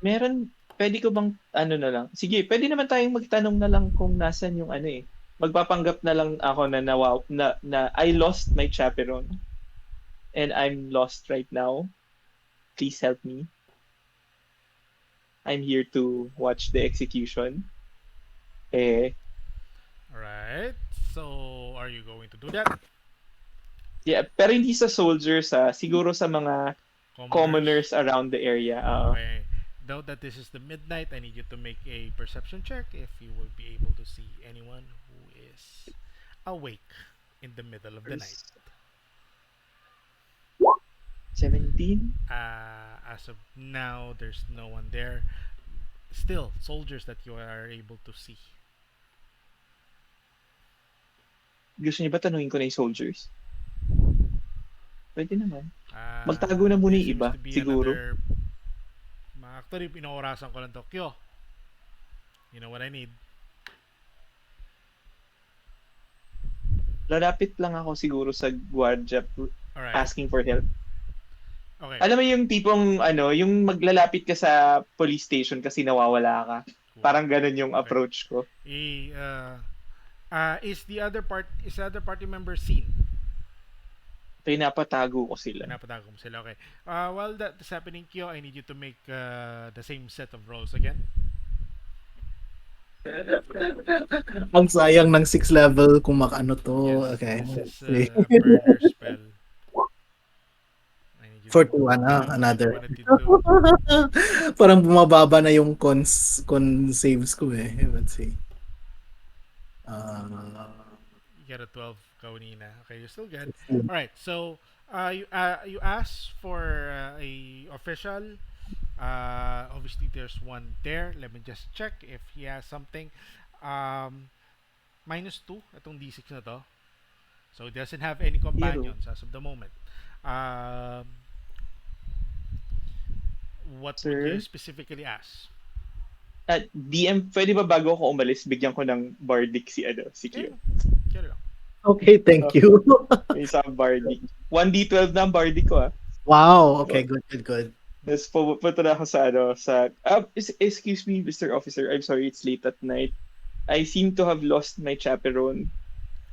Meron, pwede ko bang, ano na lang? Sige, pwede naman tayong magtanong na lang kung nasan yung ano eh. Magpapanggap na lang ako na I lost my chaperone. And I'm lost right now. Please help me. I'm here to watch the execution. Alright. So, are you going to do that? Yeah, pero hindi sa soldiers siguro sa mga commoners around the area. Okay. Though that this is the midnight, I need you to make a perception check if you will be able to see anyone who is awake in the middle of the night. 17? As of now, there's no one there. Still, soldiers that you are able to see. Gusto niyo ba tanungin ko na yung soldiers? Pwede naman. Ah, Magtago na muna there yung seems iba, to be siguro. Actually, pinaorasan ko lang Tokyo. You know what I need? Lalapit lang ako siguro sa guardia Alright. asking for help. Okay. Alam mo yung tipong yung maglalapit ka sa police station kasi nawawala ka. Cool. Parang ganun yung Okay. approach ko. Is the other party member seen? Pinapatago ko sila. Pinapatago mo sila. Okay. While that is happening, Kyo, I need you to make the same set of rolls again. Ang sayang ng 6 level kung makano to. Yes, Okay. this is murder spell. I need you For to- 2, another. What did you do? Parang bumababa na yung con saves ko eh. Let's see. You got a 12 kanina. Okay, you're still good. Let's see. All right. So, you asked for a official. Obviously, there's one there. Let me just check if he has something. -2 itong D6 na to. So, it doesn't have any companions as of the moment. What would Sir? you specifically ask? At DM, pwede ba bago ako umalis, bigyan ko ng bardic si Kyo? Carry lang. Okay, thank you. May isang bardic. 1d12 na ang bardic ko Wow, okay, good. Tapos pupunta na ako excuse me, Mr. Officer, I'm sorry it's late at night. I seem to have lost my chaperone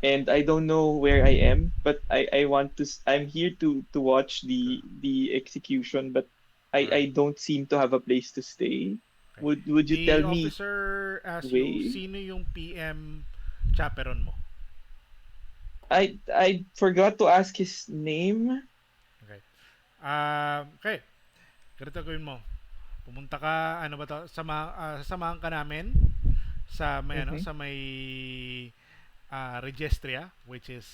and I don't know where I am, but I'm here to watch the execution, but I don't seem to have a place to stay. Okay. Would you tell The me? officer asked way? you, sino yung PM chaperon mo? I forgot to ask his name. Okay. Okay. Ganito gawin mo. Pumunta ka, ano ba to? Samahan ka namin sa may Mhm. sa may registria, which is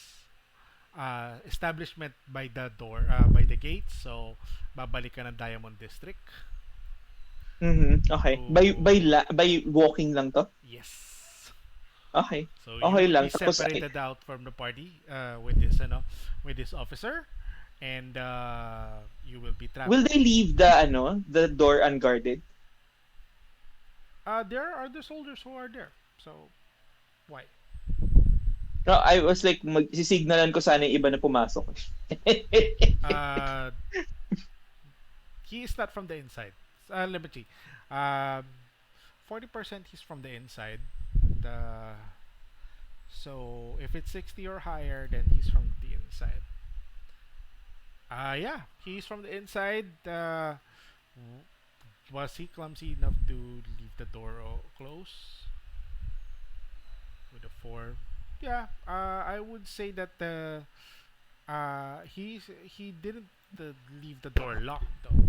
establishment by the door, by the gate. So, babalik ka ng Diamond District. Okay. By walking lang to? Yes. Okay. So, Okay you lang. will be Tapos separated out from the party with this officer. and you will be trapped. Will they leave the door unguarded? There are the soldiers who are there. So why? No, I was like, magsisignalan ko sana yung iba na pumasok. Uh, he is not from the inside. Let me see. Um, 40% he's from the inside. The So if it's 60 or higher, then he's from the inside. Yeah, he's from the inside. Was he clumsy enough to leave the door close with a 4? Yeah, I would say that he didn't leave the door locked though.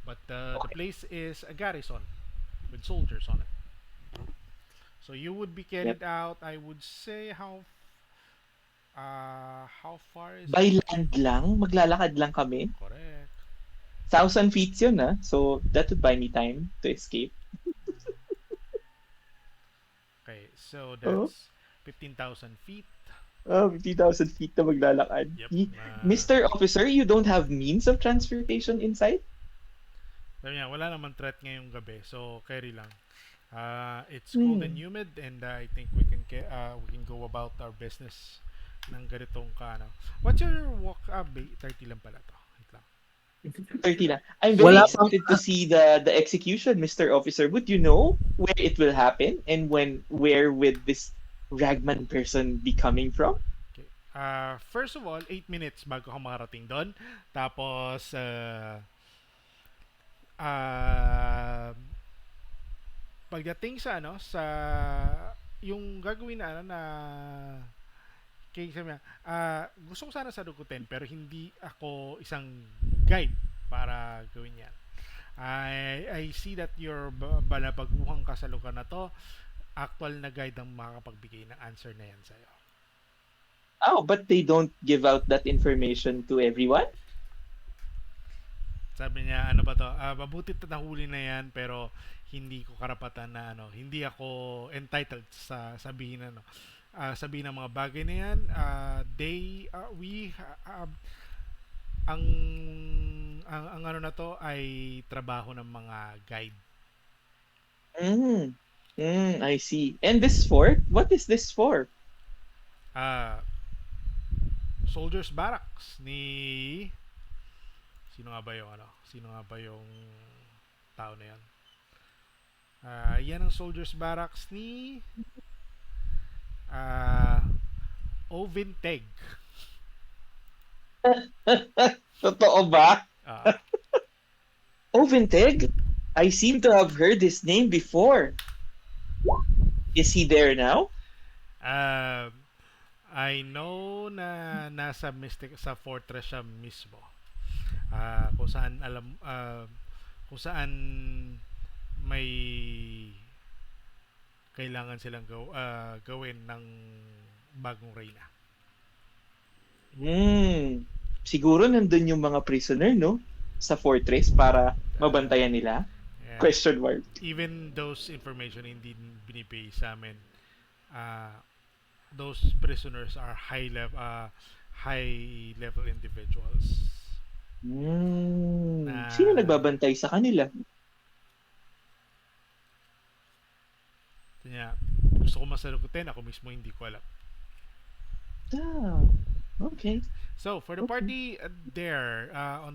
But the place is a garrison with soldiers on it. So you would be Yep. carried out. I would say how far is By it? land lang? Maglalakad lang kami? Correct. 1,000 feet yun, ah. So, that would buy me time to escape. Okay, so Oh, that's 15,000 feet. 50,000 feet na maglalakad. Yep. Mr. Officer, you don't have means of transportation inside? Sabi niya, wala naman threat ngayong gabi, so carry lang. It's cold and humid, and I think we can go about our business ng ganitong ano. What's your walk? 30 lang pala to. Wait lang. 30 na. I'm very Wala pang excited to see the execution, Mr. Officer. Would you know where it will happen and where would this ragman person be coming from? Okay. First of all, 8 minutes bago ka makarating doon. Tapos, pagdating sa yung gagawin na kay sabi niya, gusto ko sana sadukutin pero hindi ako isang guide para gawin yan. I see that your balabaguhang kasalukan na to, actual na guide ang makakapagbigay ng answer na yan sa'yo. Oh, but they don't give out that information to everyone? Sabi niya, ano ba to? Mabuti nahuli na yan pero hindi ko karapatan na hindi ako entitled sa sabihin sabihin ng mga bagay na yan. Ang ano na to ay trabaho ng mga guide. I see. And this fort? What is this for? Soldiers barracks ni Sino nga ba yung tao na yan? Yan ang soldiers barracks ni Ovinteg. Totoo ba? Uh, Ovinteg? I seem to have heard his name before. Is he there now? I know na nasa sa fortress siya mismo. Kung saan may kailangan silang gawin ng bagong reyna. Siguro nandun yung mga prisoner, no? Sa fortress para mabantayan nila? Yeah. Question mark. Even those information hindi binibigay sa amin. Those prisoners are high level individuals. Sino nagbabantay sa kanila? Kanya, gusto ko masalukutin, ako mismo hindi ko alam. Okay. So, for the party there, on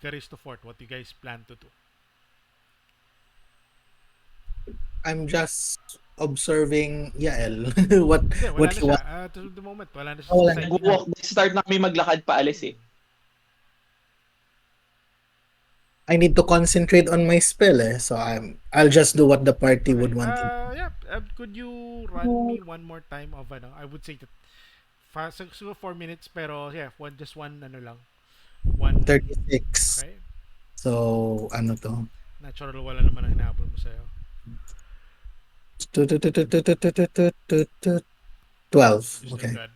Caristo Fort, what do you guys plan to do? I'm just observing Yael. Hindi, wala what na he siya. wants. To the moment, wala na siya Wala sa na. side. Nag-walk, start na kami maglakad paalis eh. I need to concentrate on my spell so I'll just do what the party would want to. Yeah, could you run me one more time of I would say that siguro 4 minutes pero yeah, just one lang. 36. Okay. So, ano to? Natural wala naman ang hinahabol mo sa'yo. 12. Just Okay. good.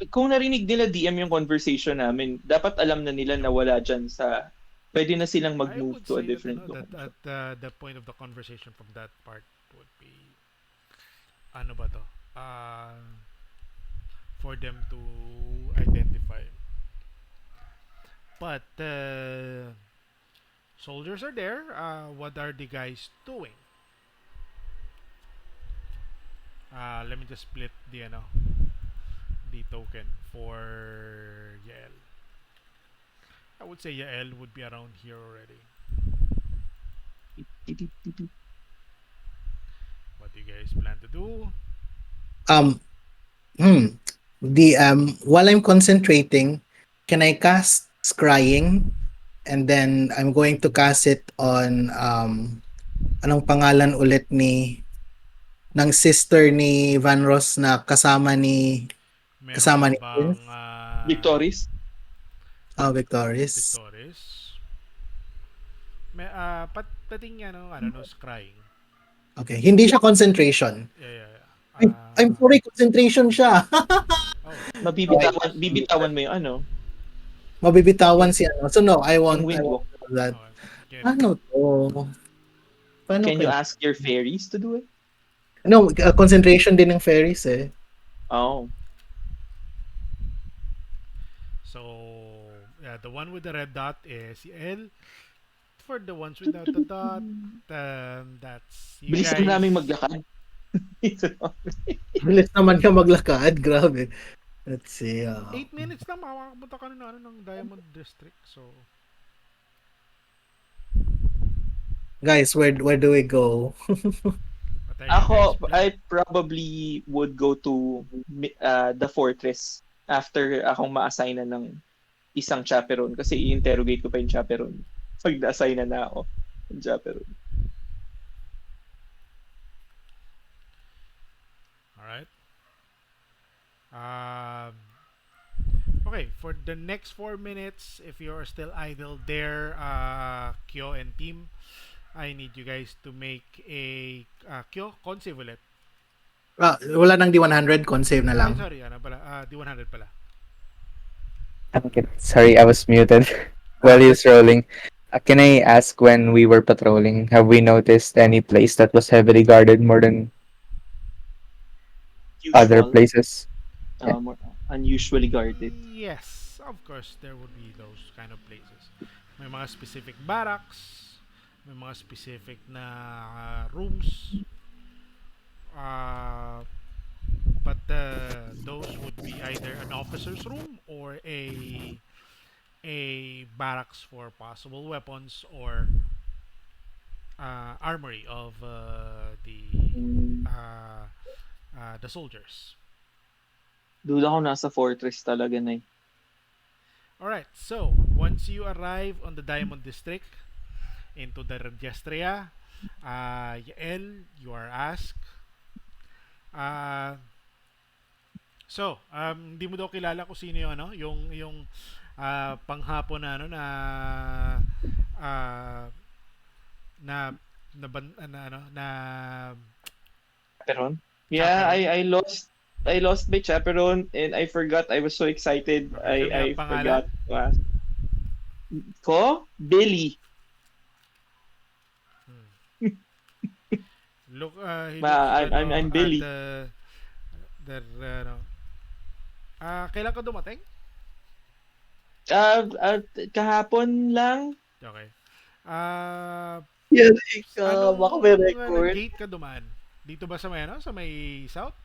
Kung narinig nila DM yung conversation namin, dapat alam na nila na wala dyan sa... Pwede na silang I mag-move would to a say different that at the point of the conversation from that part would be ano ba to? for them to identify. But soldiers are there. What are the guys doing? Let me just split the token for Yael. I would say Yael would be around here already. What do you guys plan to do? Um, hmm. While I'm concentrating, can I cast scrying? And then I'm going to cast it on anong pangalan ulit ng sister ni Vanros na Meron ka kasama ni bang Prince? Victoris? Victoris. Victoris? Pating no, scrying. Okay, hindi siya concentration. Yeah. I'm sorry, concentration siya. Oh, Bibitawan mo yung Mabibitawan si ano. So no, I yung won't windwalk. do that. okay. Get it. Ano to? Paano Can you kaya? ask your fairies to do it? No, concentration din ng fairies eh. Oh. So, yeah, the one with the red dot is L. For the ones without the dot, that's you Bilis guys. na namin maglakad. Bilis naman ka maglakad. Grabe. Let's see. 8 minutes lang makakapunta ka na ng Diamond District. So, Guys, where do we go? what are you guys Ako, planning? I probably would go to the fortress after akong ma-assign na ng isang chaperone kasi i-interrogate ko pa yung chaperone pag na-assign na ako ng chaperone. Alright. Okay, for the next 4 minutes, if you're still idle there, Kyo and team, I need you guys to make a Kyo, con save ulit. Wala nang D100, con save na Ay, lang. sorry, D100 pala. Okay. Sorry, I was muted while he was rolling. Can I ask, when we were patrolling, have we noticed any place that was heavily guarded more than other Usual, places? more unusually guarded. Yes, of course, there would be those kind of places. May mga specific barracks, may mga specific na rooms, but those would be either an officer's room or a barracks for possible weapons or armory of the soldiers. Duda ko nasa fortress talaga na eh. Alright, so once you arrive on the Diamond District into the Registria, Yael, you are asked. Hindi mo daw kilala kung sino yung panghapon na Chaperone? Yeah, Chaperone. I lost my chaperone and I forgot. I was so excited. Okay, I ang forgot. pangalan? Ko? Billy. Look, he I'm Billy. Kailan ka dumating? Kahapon lang. Okay. Yan, Anong baka may record. gate ka dumaan? Dito ba sa may south?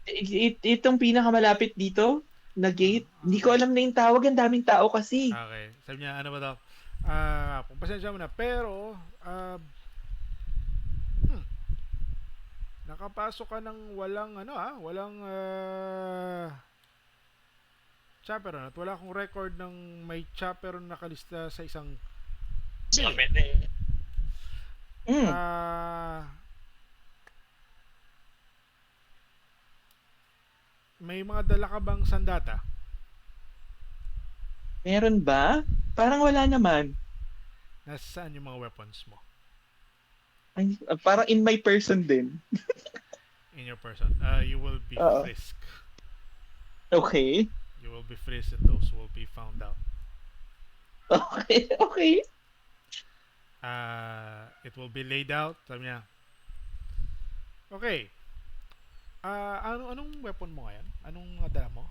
Itong pinakamalapit dito na gate. Hindi ko alam na yung tawag. Ang daming tao kasi. Okay. Sabi niya, ano ba to? Pasensya mo na. Pero, nakapasok ka ng walang chaperon at wala akong record ng may chaperon nakalista sa isang building. May mga dala ka bang sandata? Meron ba? Parang wala naman. Nasaan yung mga weapons mo? Ay, parang in my person din. In your person. You will be frisked. Okay. You will be frisked and those will be found out. Okay. It will be laid out. Sabi niya. Okay. Anong weapon mo ngayon? Anong dala mo?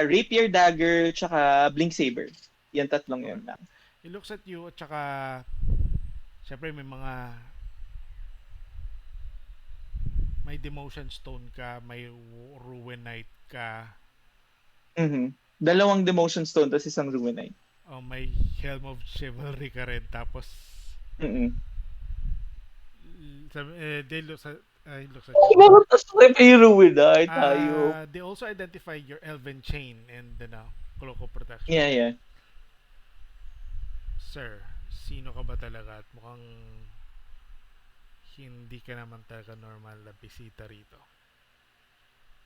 Rapier, dagger, tsaka blink saber. Yan tatlong yun lang. He looks at you at saka syempre may demotion stone ka, may ruinite ka, Mhm. Dalawang demotion stone tapos isang ruinite. may helm of chivalry ka rin, tapos Mhm. they looks at he looks at Oh, you. bakit tas repiro with tayo? They also identify your elven chain and cloak of protection. Yeah. Sir, sino ka ba talaga? At mukhang hindi ka naman talaga normal na bisita rito.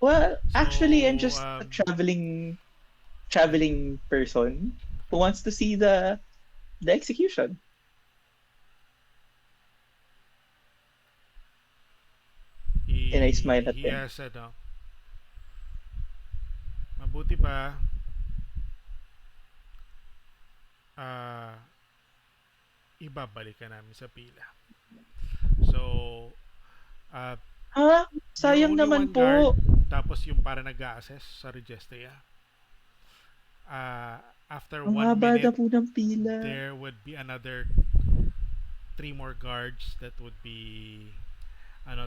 Well, So, actually, I'm just a traveling person who wants to see the execution. And I smile at He him. has mabuti pa ibabalik ka namin sa pila. So, Ha? you're Sayang only naman one po. guard, tapos yung para nag-a-assess sa Registea. After Ang 1 haba na minute, po ng pila. there would be another 3 more guards that would be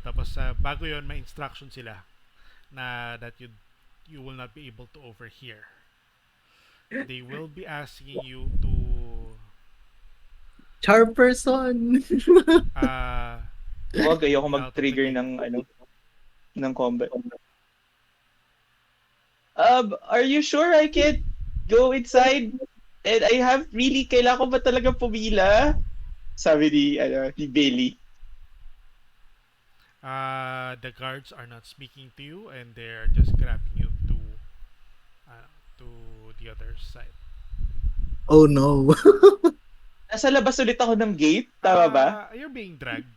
tapos bago yon may instruction sila na that you will not be able to overhear. They will be asking you to Charm person. Wag, ayoko out of the mag-trigger gate. ng combat. Are you sure I can go inside? And I have really, kailangan ko ba talaga pumila? Sabi ni Bailey. The guards are not speaking to you and they're just grabbing you to the other side. Oh no. Nasa labas ulit ako ng gate, tama ba? You're being dragged.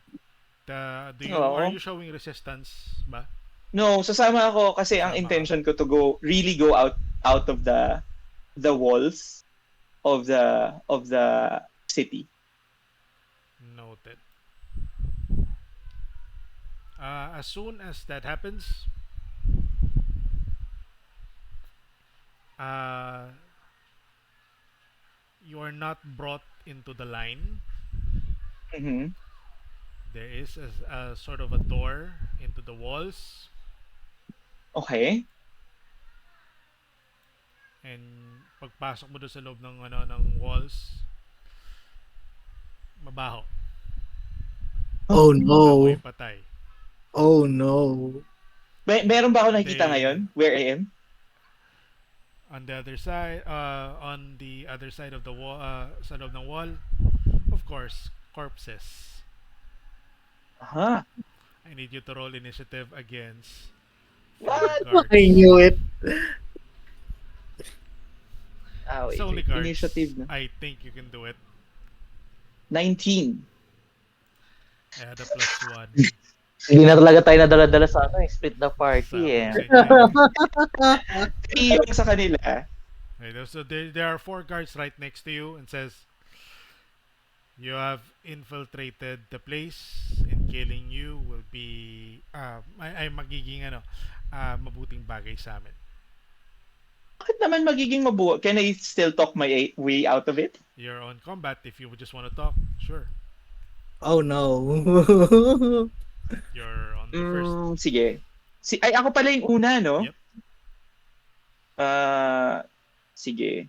Are Oo. you showing resistance ba? No, sasama ako kasi ang Sasama intention ko to really go out of the walls of the city. Noted. As soon as that happens, you are not brought into the line. Mhm. There is a sort of a door into the walls, Okay. and pagpasok mo doon sa loob ng walls, mabaho. Oh no. Amoy patay. Oh no. Meron ba ako nakikita They- ngayon? Where I am? On the other side of the wall, sa loob ng wall, of course, corpses. Aha. I need you to roll initiative against What? guards. I knew it. It's Wait, only wait. guards. Initiative na. I think you can do it. 19. Add a +1. Hindi na talaga tayo nadala-dala sa split the party eh. Yung sa kanila. Okay, so there are 4 guards right next to you and says, you have infiltrated the place and killing you will be ay magiging mabuting bagay sa amin. Bakit naman magiging mabuo? Can I still talk my way out of it? You're on combat. If you just want to talk, sure. Oh no. You're on the first. Sige. Ay, ako pala yung una, no? Yep. Sige.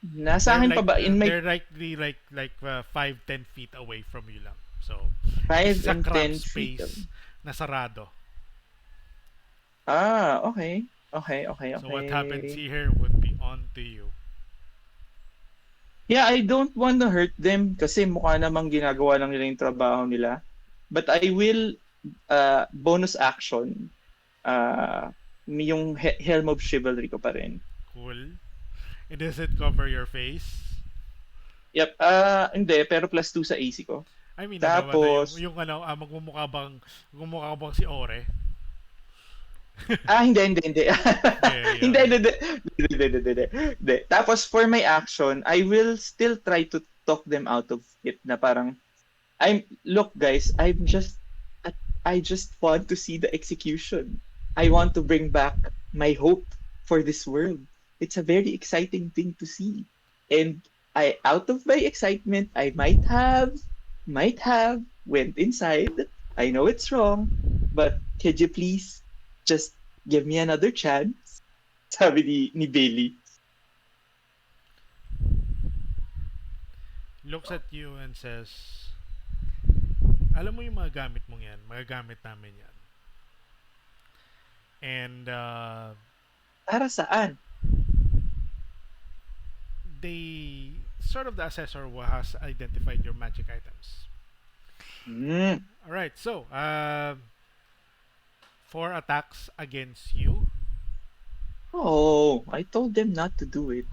Nasa akin pa ba? They're likely like 5-10 feet away from you lang. So, 5 it's a and 10 cramped feet. space na sarado. Okay. So what happens here would be on to you. Yeah, I don't want to hurt them kasi mukha namang ginagawa lang nila yung trabaho nila. But I will bonus action yung Helm of Chivalry ko pa rin. Cool. And does it cover your face? Yep, hindi, pero +2 sa AC ko. I mean, Tapos- yung magmumukha bang si Ore? Hindi. Yeah. Hindi. Tapos for my action, I will still try to talk them out of it na parang look guys, I'm just I just want to see the execution. I want to bring back my hope for this world. It's a very exciting thing to see. And out of my excitement, I might have went inside. I know it's wrong, but could you please just give me another chance? Sabi ni Bailey. Looks at you and says, alam mo yung mga gamit mong yan, magagamit namin yan. And Para saan? they sort of the assessor has identified your magic items. Hmm. All right, so 4 attacks against you. Oh, I told them not to do it.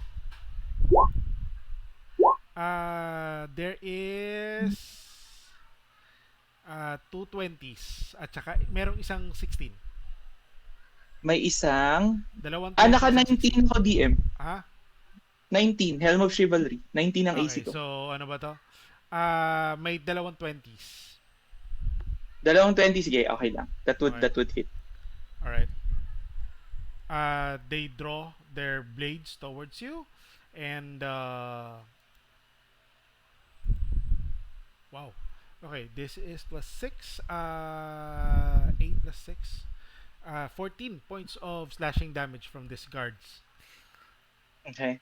There is 2 20s at saka merong isang 16. May isang... Dalawang naka 20s, 19 ako DM. Ha? 19, Helm of Chivalry. 19 ang AC Okay, ko. so ano ba to? May dalawang 20s. Dalawang 20, sige, okay lang. That would hit. Alright. They draw their blades towards you and wow. Okay, this is plus 6 8 plus 6 14 points of slashing damage from these guards. Okay.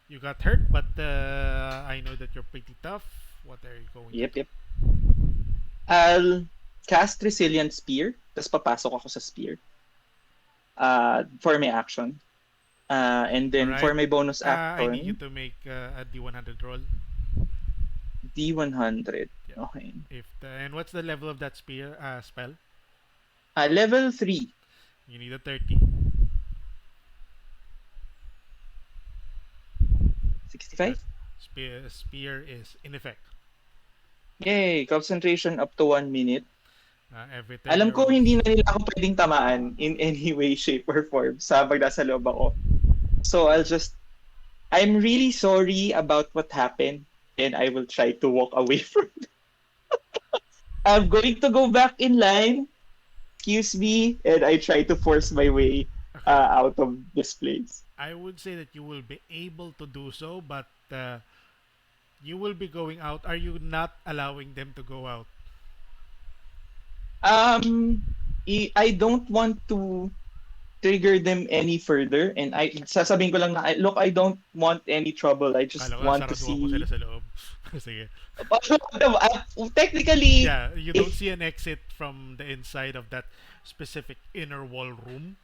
You got hurt, but I know that you're pretty tough. What are you going to do? Yep. I'll cast Resilient Spear, tapos papasok ako sa spear. For my action. And then Alright. for my bonus I action, need you to make a D100 roll. D100. Yeah. Okay. And what's the level of that spear spell? Level 3. You need a 30. 65? Spear is in effect. Yay! Concentration up to 1 minute. Every time Alam ko you're- hindi na nila ako pwedeng tamaan in any way, shape, or form sa pag nasa loob ako. So I'm really sorry about what happened and I will try to walk away from it. I'm going to go back in line. Excuse me. And I try to force my way out of this place. I would say that you will be able to do so, but you will be going out. Are you not allowing them to go out? I don't want to trigger them any further, and sasabihin ko lang na, look, I don't want any trouble. I just Kala ko, want to sarado mo see. sila sa loob. Sige. Technically, Yeah, you don't see an exit from the inside of that specific inner wall room.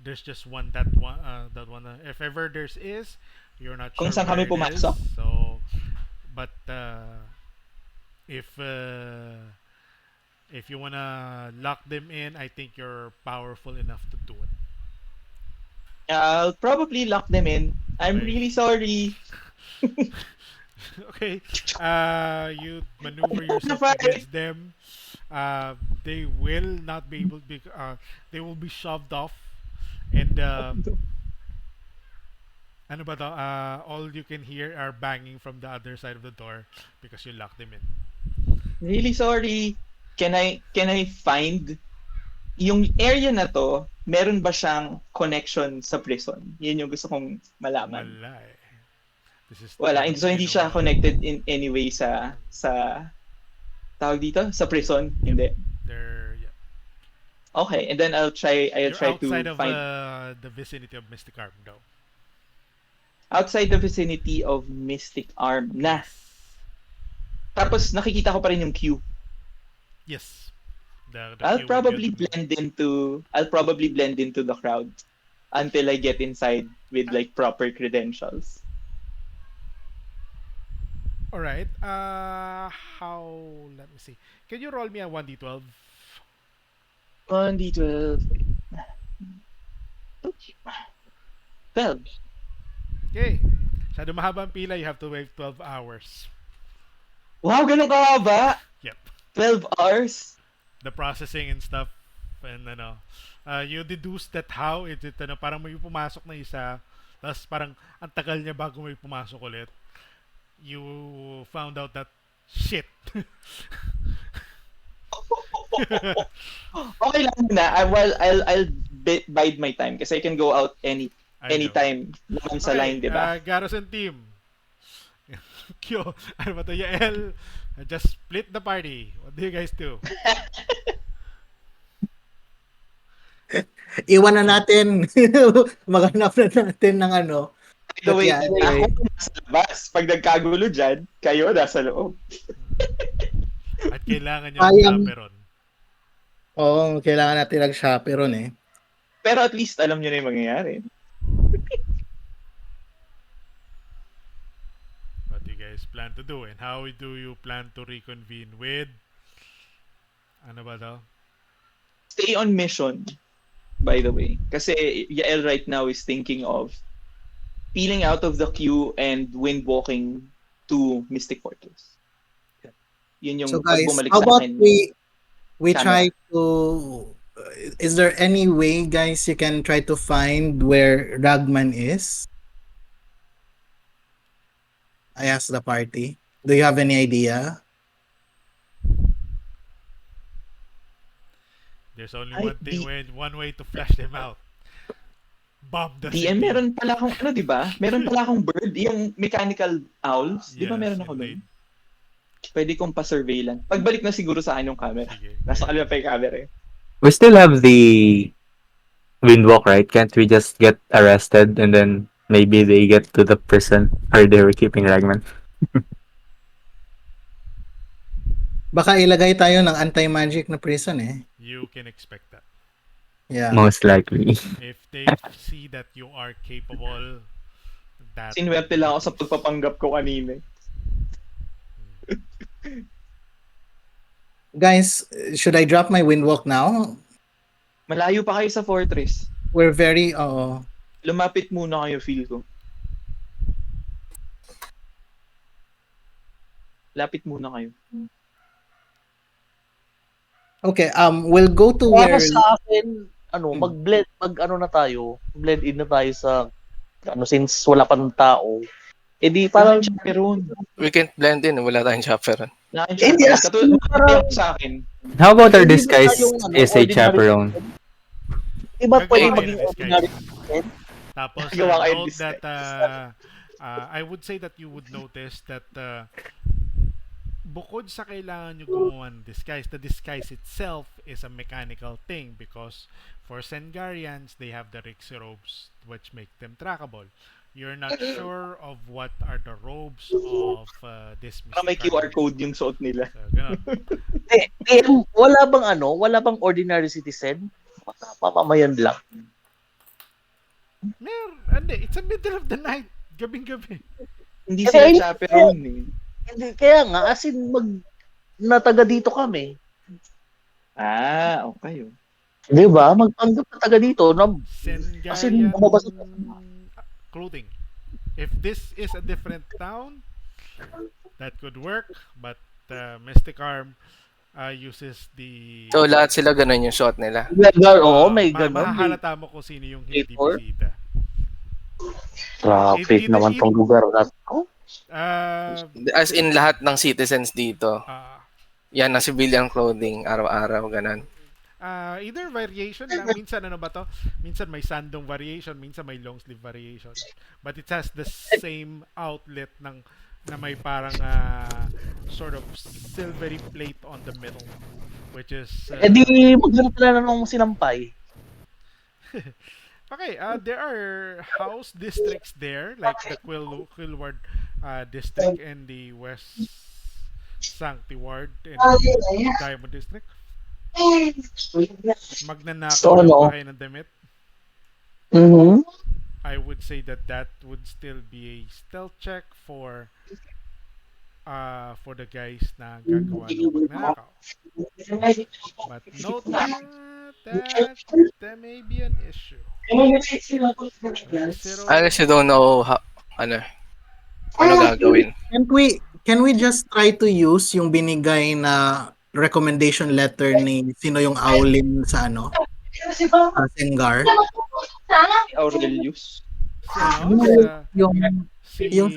There's just one that one. If ever there's is, you're not sure Kung saan kami where it is. pumasok. So, but if you wanna lock them in, I think you're powerful enough to do it. I'll probably lock them in. I'm Okay. really sorry. Okay. You maneuver Ano yourself ba? against them. They will not be able to. They will be shoved off, and ano ba to? All you can hear are banging from the other side of the door because you locked them in. Really sorry. Can I find yung area na to, meron ba siyang connection sa prison? Yun yung gusto kong malaman. Wala eh. This is Wala. So hindi siya connected in any way sa tawag dito sa prison. Hindi. Yeah. Okay, and then I'll try You're to outside of find the vicinity of Mystic Arm, though. outside the vicinity of Mystic Arm na. Tapos nakikita ko pa rin yung queue. Yes. The I'll queue will probably be- blend into the crowd until I get inside with like proper credentials. Alright. Let me see. Can you roll me a 1d12? 1d12. 12. Okay. Shadow mahaba ang pila, you have to wait 12 hours. Wow, ganun kahaba. Yep. 12 hours. The processing and stuff. And you deduce that how parang may pumasok na isa, tapos parang ang tagal niya bago may pumasok ulit. You found out that shit. Okay lang muna. Bide my time kasi I can go out I know. anytime naman sa line, Okay, di ba? Garrison team. Kyo, ano ba to, Yael? Just split the party. What do you guys do? Iwan na natin. Maghanap na natin ng ano. By the way, Yeah, ako anyway. nasa labas. Pag nagkagulo dyan, kayo nasa loob. At kailangan nyo ng Sayang. chaperon. Oo, kailangan natin nag-chaperon eh. Pero at least alam nyo na yung mangyayari. What do you guys plan to do? And how do you plan to reconvene with... Ano ba to? Stay on mission, by the way. Kasi Yael right now is thinking of peeling out of the queue and wind walking to Mystic Fortress. Yun yung So pag guys, bumalik how sa about akin. we camera. try to is there any way guys you can try to find where Ragman is? I asked the party. Do you have any idea? There's only Ay, one way to flash them out. Bomb the DM, city. meron pala akong, ano, di ba? Meron pala akong bird, yung mechanical owls. Di ba Yes, meron ako indeed. nun? Pwede kong pa-surveillance. Pagbalik na siguro sa akin yung camera. Sige. Nasa kanila pa yung camera eh. We still have the windwalk, right? Can't we just get arrested and then maybe they get to the prison or they were keeping Ragman? Baka ilagay tayo ng anti-magic na prison eh. You can expect that. Yeah. Most likely. If they see that you are capable, that... Sinwerte lang ako sa pagpapanggap ko kanina. Guys, should I drop my windwalk now? Malayo pa kayo sa fortress. We're very Lumapit muna kayo, feel ko. Lapit muna kayo. okay, we'll go to Para where sa akin, ano na tayo, blend in na tayo sa, since wala pa ng tao, edi parang, Parang chaperon. We can't blend in. Wala tayong chaperon. Hindi, as in, Katulad parang- sa akin. How about our Hindi ba disguise tayong, is a ordinary- chaperone? Iba Gagawa pwede kayo maging ng disguise. ordinary. Tapos, Gawa kayo note disguise. that, I would say that you would notice that bukod sa kailangan nyo gumawa ng disguise, the disguise itself is a mechanical thing because for Sengarians, they have the Rixie robes which make them trackable. You're not sure of what are the robes of this Parang may mystic QR army. code yung suot nila. So, ganun. Wala bang ordinary citizen? Mamamayan lang. Hindi, it's the middle of the night. Gabing-gabi. Hindi Kasi sila ayun- chaperon eh. Hindi, kaya nga, as in, nataga dito kami. Ah, okay. Di ba? Magpanggap na taga dito. Kasi Sengarian lumabas clothing. If this is a different town, that could work, but Mystic Arm uses the... So, lahat sila ganun yung shot nila. Oo, may ganun. Mahahalata mo kung sino yung hindi Gator? bisita. Traffic It- naman it- tong lugar na to. As in, lahat ng citizens dito. Ah, Yan, na civilian clothing, araw-araw, ganun. either variation lang. Minsan ano ba to? Minsan may sandong variation, minsan may long sleeve variation. But it has the same outlet na may parang sort of silvery plate on the middle, which is Eh di, maghanap na nung sinampay. okay. There are house districts there, like the Quillward district and the West Sancti Ward and Diamond district. Magnanakaw So, lang ano? ba kayo ng damit? Mm-hmm. I would say that would still be a stealth check for the guys na gagawa ng magnanakaw. But note that there may be an issue. I honestly don't know ano gagawin. can we just try to use yung binigay na recommendation letter ni sino yung Owlin sa Sengar? Aurelius. Si, ano, Yung si yung-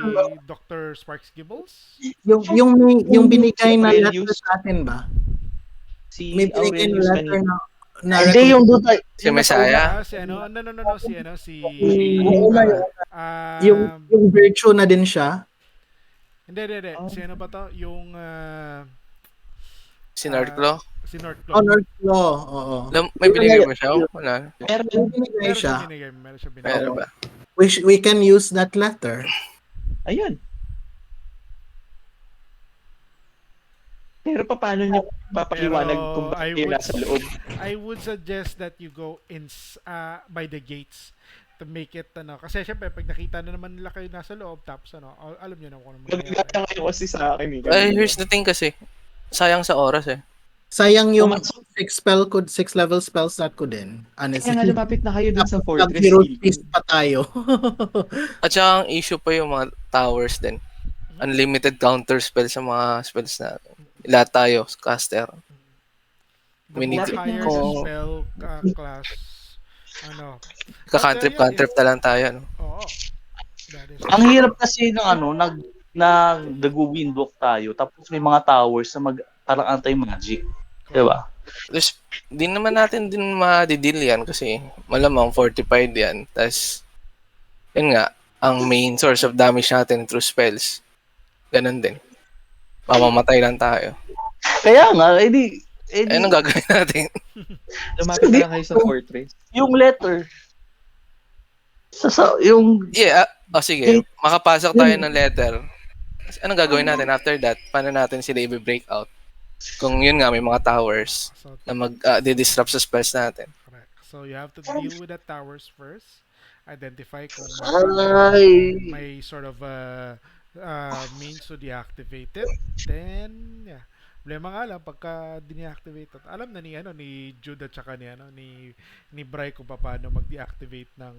Dr. Sparks Gibbles? yung binigay na letter Aurelius. sa atin ba? Si may Si binigay na Aurelius letter kanina. na Hindi, yung doon tayo, Si yung nasa una. Messiah? Si ano, si ano, si Yung una, yung una. yung um, yung virtue na din siya. hindi. Oh. Si ano ba to? Yung Si Northclaw? si Northclaw. Honor Law, oo. May Yun na binigay yun. ba siya? Wala. Meron. May binigay Meron siya siya. binigay, meron siya binigay. Meron ba? We can use that letter. Ayun. Pero paano niyo papaliwanag Pero kung I bakit kayo would nasa loob? I would suggest that you go by the gates to make it ano, kasi syempre pag nakita na naman nila kayo nasa loob tapos ano, alam niyo na kung ano mangyayari. Magagaya kayo kasi sa akin eh. Ay, here's the thing kasi. Sayang sa oras eh. Sayang yung Pumasok. 6 level spell slot ko din. Kaya Honestly. nga lumapit na kayo dun sa fortress. Nag-hero Hill. feast pa tayo. At saka ang issue pa yung mga towers din. Unlimited counter spell sa mga spells na lahat tayo, caster. The We need more to- higher the kung- spell class, ano, Kakantrip tayo lang tayo. No? oo. That is Ang hirap kasi ng ano, nag-windwalk tayo, tapos may mga towers na parang anti-magic. Diba? Tapos, di naman natin din ma-deal yan kasi malamang fortified yan. Tapos, yun nga, ang main source of damage natin through spells. Ganun din. Mamamatay lang tayo. Kaya nga, edi Anong gagawin natin? Lumapit na lang kayo sa fortress. yung letter, yung Yeah, sige. Makapasok tayo ng letter. Anong gagawin natin after that? Paano natin sila i-break out? Kung yun nga, may mga towers so na mag-disrupt sa spells natin. correct. So you have to deal with the towers first. Identify kung ay, may sort of means to deactivate it. Then, yeah. Problema nga lang pagka deactivate it. Alam na ni Jude at saka ni Bry kung paano mag-deactivate ng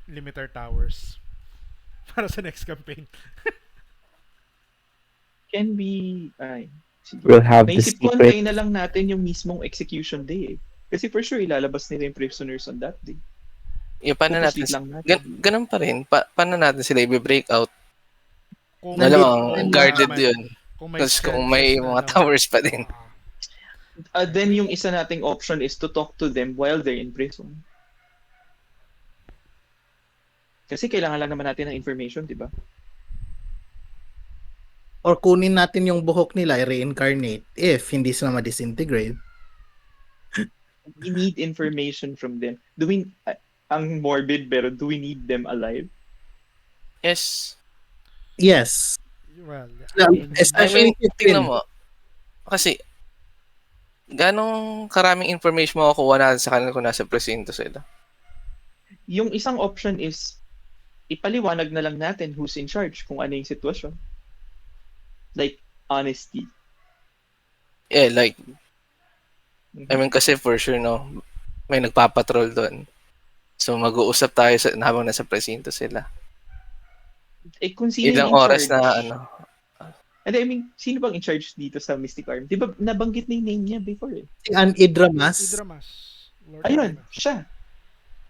limiter towers para sa next campaign. Can we... Ay, sige. We'll have the Naisip ko secret. antayin na lang natin yung mismong execution day eh. Kasi for sure, ilalabas nila yung prisoners on that day. Paano natin, Focus lang natin. ganun pa rin. Paano natin sila i-break out? Kung Malamang guarded may- yun. Tapos kung may senses mga na, towers pa din. Then yung isa nating option is to talk to them while they're in prison. Kasi kailangan lang naman natin ng information, di ba? Or kunin natin yung buhok nila, i-reincarnate if hindi sila ma-disintegrate. We need information from them. Ang morbid, pero do we need them alive? Yes. Yes. well, yeah. Especially if tingnan mo. Kasi, ganong karaming information makukuha natin sa kanila kung nasa presinto sila. Yung isang option is, ipaliwanag na lang natin who's in charge kung ano yung sitwasyon. Like, honesty. Yeah, like, I mean, kasi for sure, no, may nagpapatrol doon. So, mag-uusap tayo habang nasa presinto sila. Eh, kung sino Ilang yung in oras charge? na, ano, And I mean, sino bang in charge dito sa Mystic Arm? Di ba nabanggit na yung name niya before eh? Si An Idramas. Idramas. Lord Ayun, Idramas. siya.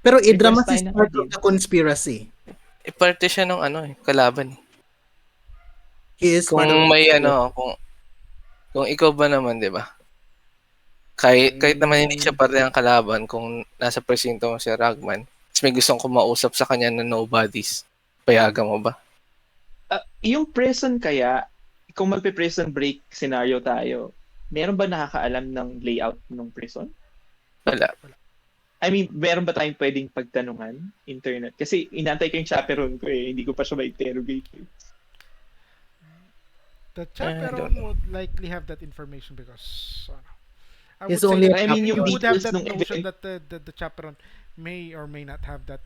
Pero Idramas Request is tayo ng part of Aldiene. the conspiracy. parte siya ng kalaban. He is part of Kung may kung ikaw ba naman, 'di ba? Kahit naman hindi siya parte ng kalaban, kung nasa presinto mo si Ragman, tapos may gustong kumausap sa kanya na nobodies, payagan mo ba? Yung prison kaya, kung magpe-prison break scenario tayo, meron ba nakakaalam ng layout ng prison? Wala. I mean, meron ba tayong pwedeng pagtanungan? Internet? Kasi inantay ko yung chaperone ko eh. Hindi ko pa siya ma-interrogate eh. The I chaperone don't know. would likely have that information because I He's would say only that I mean, you yung would have details that nung notion event. that the chaperone may or may not have that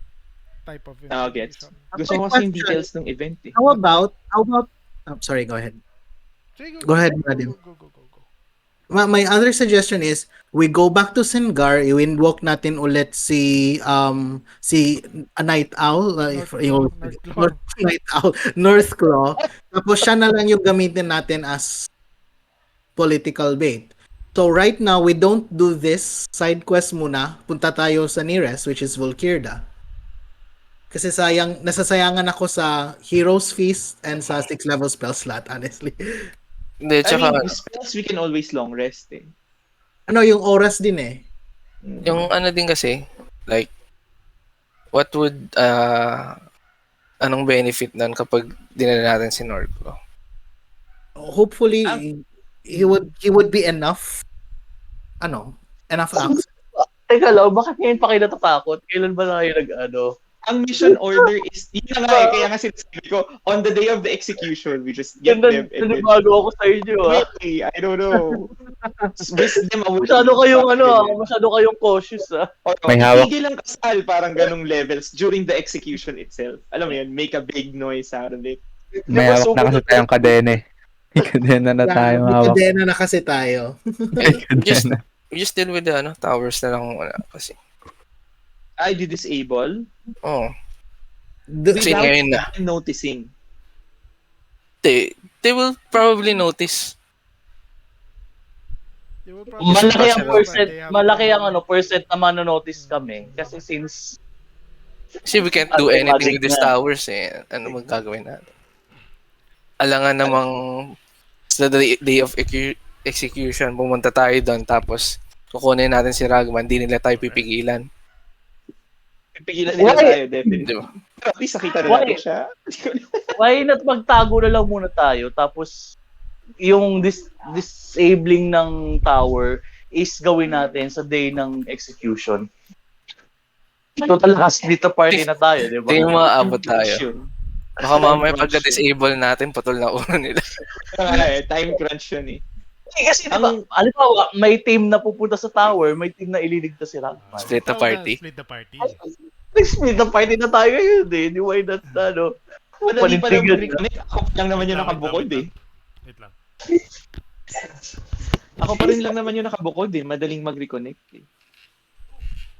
type of Gets. information. Gusto ko My kasi yung question, details ng event eh. How about, sorry, go ahead. Sige, Go ahead, Nadim. Go. My other suggestion is we go back to Singar, i-windwalk natin ulit si a Night Owl, North Claw. Tapos siya na lang yung gamitin natin as political bait. So right now, we don't do this side quest muna. Punta tayo sa nearest, which is Volkirda. Kasi nasasayangan ako sa Hero's Feast and sa 6 level spell slot, honestly. Hindi, I tsaka mean, spells we can always long rest eh. Ano, yung oras din eh. yung ano din kasi, like, what would, anong benefit nun kapag dinala natin si Norco? Hopefully, Ah. he would be enough, enough access. Teka lang, bakit ngayon pa kayo natatakot? Kailan ba na kayo Ang mission order is, yun na nga eh, kaya nga sinasabi ko, on the day of the execution, we just get them and then, Nanibago ako sa inyo, maybe, I don't know. Wisdom away. Masyado kayong cautious, Or, May hawak. itigil ang kasal, parang ganong levels during the execution itself. Alam mo yun, make a big noise out of it. May hawak na kasi tayong kadena eh. May kadena na tayo hawak. Kadena na kasi tayo. May Just, kadena. we just deal with the, towers na lang muna kasi. I disable Oh. Kasi without ngayon na. them noticing. They will probably notice. They will probably- Malaki ang percent na manonotice kami. Kasi since Kasi we can't do anything with these towers eh. Ano magagawin natin? Alangan namang sa day of execution, pumunta tayo doon tapos kukunin natin si Ragman, hindi nila tayo pipigilan. Pipigilan nila tayo, Di definitely. ba? Pero at least nakita na natin siya. why not magtago na lang muna tayo tapos yung disabling ng tower is gawin natin sa day ng execution. Total last dito party na tayo, di ba? Hindi mo maabot tayo. Yun. Baka mamaya pagka-disable natin, putol na ulo nila. Time crunch yun eh. Kasi diba, halimbawa, may team na pupunta sa tower, may team na ililigtas si Ragman. Split the party. Split the party. Split the party na tayo ngayon eh. Di why not, Madali pa lang panintigan. mag-reconnect. Ako pa lang naman yung nakabukod eh. Wait lang. Ako pa rin lang naman yung nakabukod eh. Madaling mag-reconnect eh.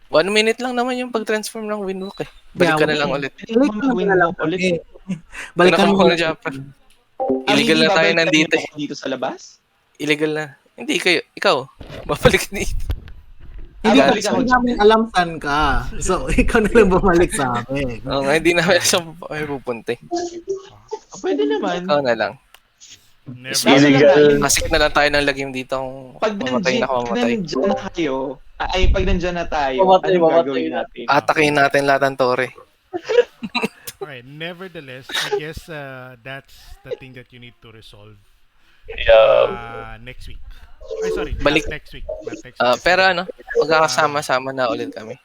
1 minute lang naman yung pag-transform ng Windwalk eh. Balik ka na lang ulit. Mag-win mo ulit. Balikan mo Ano ka Japan? Illegal na tayo nandito eh. Dito sa labas? Illegal na. Hindi kayo. Ikaw. Babalik dito. Hindi balik kasi ako. namin alam saan ka. So, ikaw na lang bumalik sa amin. Oo nga, hindi namin saan pupunta eh. Pwede naman. Ikaw na lang. Never. Illegal. Masik na lang tayo ng lagim dito kung Pag mamatay na kamamatay. nandyan na kayo, pag nandyan na tayo, Mamatay anong gagawin na. natin? Atakin natin lahat ng tore. Okay, nevertheless, I guess that's the thing that you need to resolve next week. Ay, sorry, Balik. not next week. Not next week. Pero magkakasama-sama na ulit kami.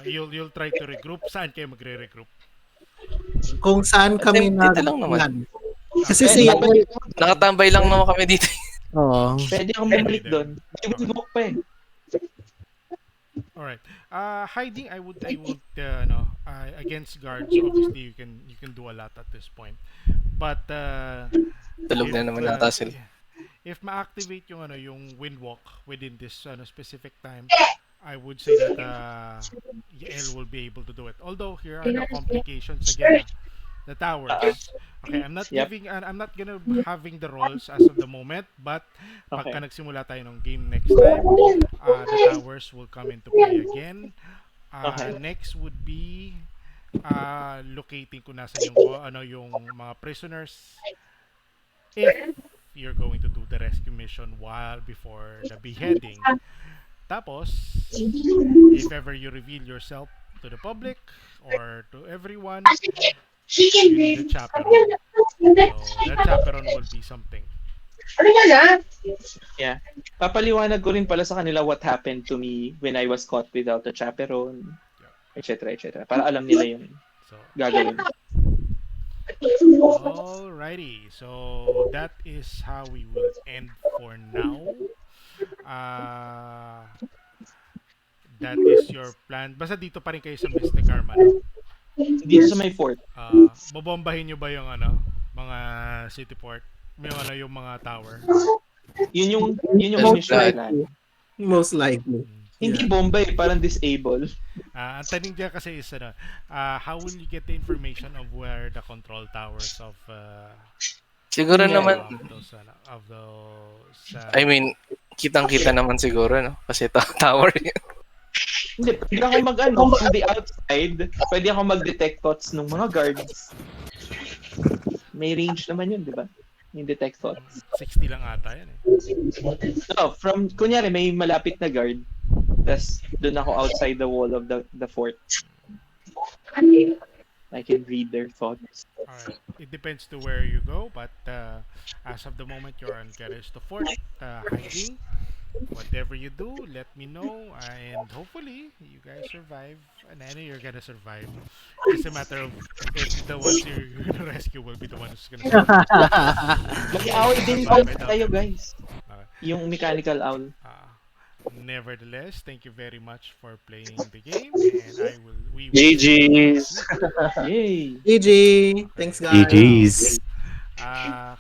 You'll try to regroup. Saan kayo magre-regroup? Kung saan kami Dito lang naman. plan. Kasi si Yael, Nakatambay lang naman kami dito. oo. Pwede akong bumalik doon. May book pa eh. Alright. Hiding, I would against guards. Obviously, you can do a lot at this point. But Tulog na naman nata sila. if ma-activate yung windwalk within this specific time, I would say that Yael will be able to do it. Although here are the complications again. The towers. Okay, I'm not I'm not gonna having the rolls as of the moment, but pagka nagsimula tayo ng game next time, the towers will come into play again. Next would be locating kung nasan yung mga prisoners if you're going to do the rescue mission while before the beheading. Tapos, if ever you reveal yourself to the public or to everyone, you need the chaperone. So, that chaperone will be something. Yeah. Papaliwanag ko rin pala sa kanila what happened to me when I was caught without a chaperone, etc. etc. Para alam nila yung So, gagawin. alrighty. So, that is how we will end for now. That is your plan. Basta dito pa rin kayo sa Mystic Arma, no? Dito sa may fort. Bobombahin nyo ba yung mga city port? Yung mga tower? Yun yung Most mission likely. plan. Most likely. Hindi bomba eh, parang disable. Ang tanong dyan kasi is, how will you get the information of where the control towers of Siguro naman, of those I mean, kitang-kita naman siguro, no? Kasi tower yun. Hindi, pwede ako from the outside, pwede ako mag-detect thoughts ng mga guards. May range naman yun, di ba? Yung detect thoughts. 60 lang ata yan eh. No, kunyari may malapit na guard, tas doon ako outside the wall of the fort. I can read their thoughts. Alright. It depends to where you go, but as of the moment, you're on Keres to Fort, hiding. Whatever you do, let me know, and hopefully you guys survive. And I know you're gonna survive. It's a matter of if the ones you're gonna rescue will be the ones who's gonna survive. Mag-away din I doubt tayo, it. guys. Uh, Yung mechanical owl. Nevertheless, thank you very much for playing the game, and we will see you next GG's. week. Yay! GG. Okay, Thanks, guys. now, GG's. uh,